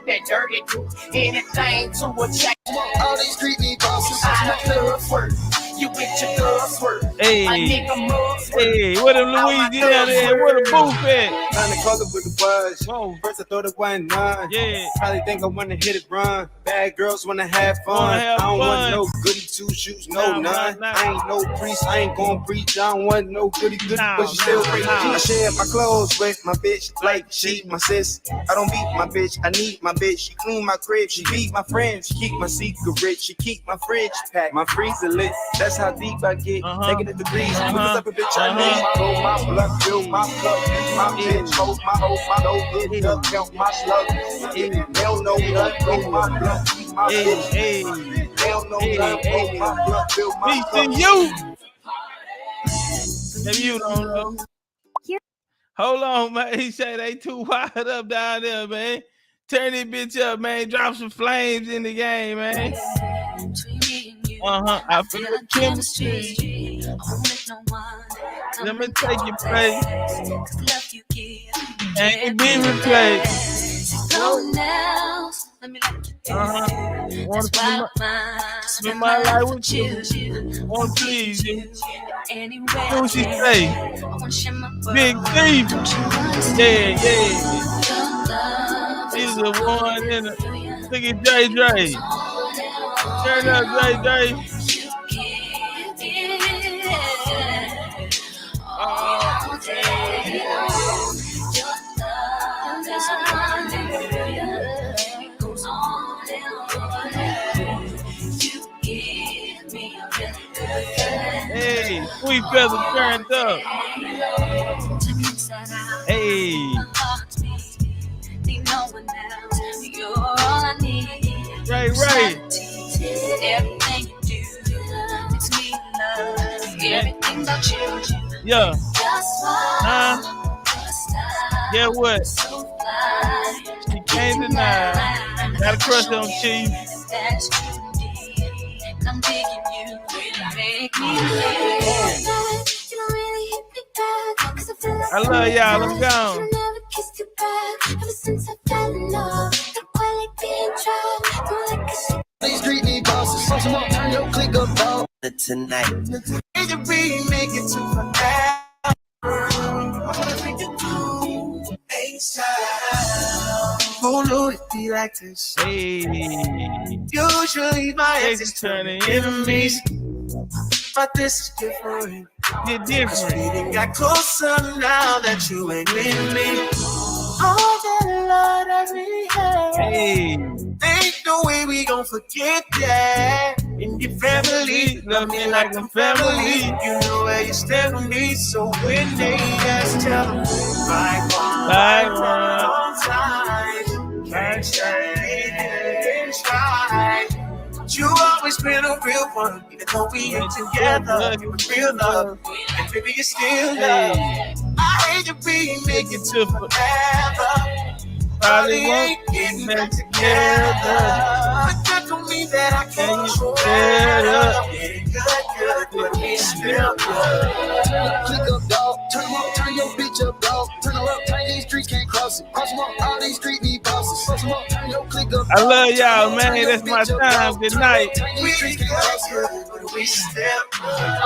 [SPEAKER 4] that dirty do anything to a check. All these street need bosses, my clubs work. You with your girls work.
[SPEAKER 16] Hey, hey, what a Louisiana at? What a booth at?
[SPEAKER 21] Trying to call it with the buzz. Whoa. First I thought it wasn't none.
[SPEAKER 16] Yeah.
[SPEAKER 21] Probably think I wanna hit it run. Bad girls wanna have fun. I don't want no goody two shoes, none. I ain't no priest, I ain't gon' preach. I don't want no goody, but she still preach. I share my clothes with my bitch, like she my sis. I don't beat my bitch, I need my bitch. She clean my crib, she beat my friends. She keep my secret, she keep my fridge packed, my freezer lit. That's how deep I get. Negative degrees, because up a bitch I need. My blood, fill my blood, my bitch, hold my hoe, my low, hit up, count my slug. Hell no, nothing, go my blood, my bitch. Hell no, nothing, my blood, fill my blood.
[SPEAKER 16] Maybe you don't know. Hold on, man. He said they too wired up down there, man. Turn this bitch up, man. Drop some flames in the game, man. I feel the chemistry. Let me take your place. Ain't been replaced. Wanna spend my life with you. Wanna please you. What she say? Big thief. Yeah. He's the one in the. Look at Dre. Turn up, Dre. Hey, Sweet Feather turned up. Hey. Right.
[SPEAKER 4] Everything you do makes me love everything about you.
[SPEAKER 16] Yeah. Yeah, what? She can't deny. Got a crush on Chief.
[SPEAKER 4] I'm digging you. Make me feel
[SPEAKER 16] I love y'all. I'm gone.
[SPEAKER 4] Ever since I fell in love, the quality tried. These street need bosses. So come on, turn your click up, dog. Tonight. Is it really make it to forever? I wanna take you to A-style. Who knew it'd be like this?
[SPEAKER 16] Hey.
[SPEAKER 4] Usually my exes turning enemies, but this is different.
[SPEAKER 16] You're different.
[SPEAKER 4] We got closer now that you ain't with me. All that love that we had.
[SPEAKER 16] Hey.
[SPEAKER 4] Ain't no way we gon' forget that. In your family, love me like I'm family. You know where you stand with me, so when they ask, tell them bye. Can't try. But you always been a real one, even though we ain't together. You was real love, and baby you still love. I hate to be making to forever. Probably ain't getting back together. But that don't mean that I can't control it. Good, but we still good. Click up, dog. Turn them up, turn your bitch up, dog. Turn her up, turn these streets can't cross it. Cross them up, all these street need bosses. Cross them up, turn your click up.
[SPEAKER 16] I love y'all, man. That's my time. Good night.
[SPEAKER 4] We streets can't cross it, but we still good.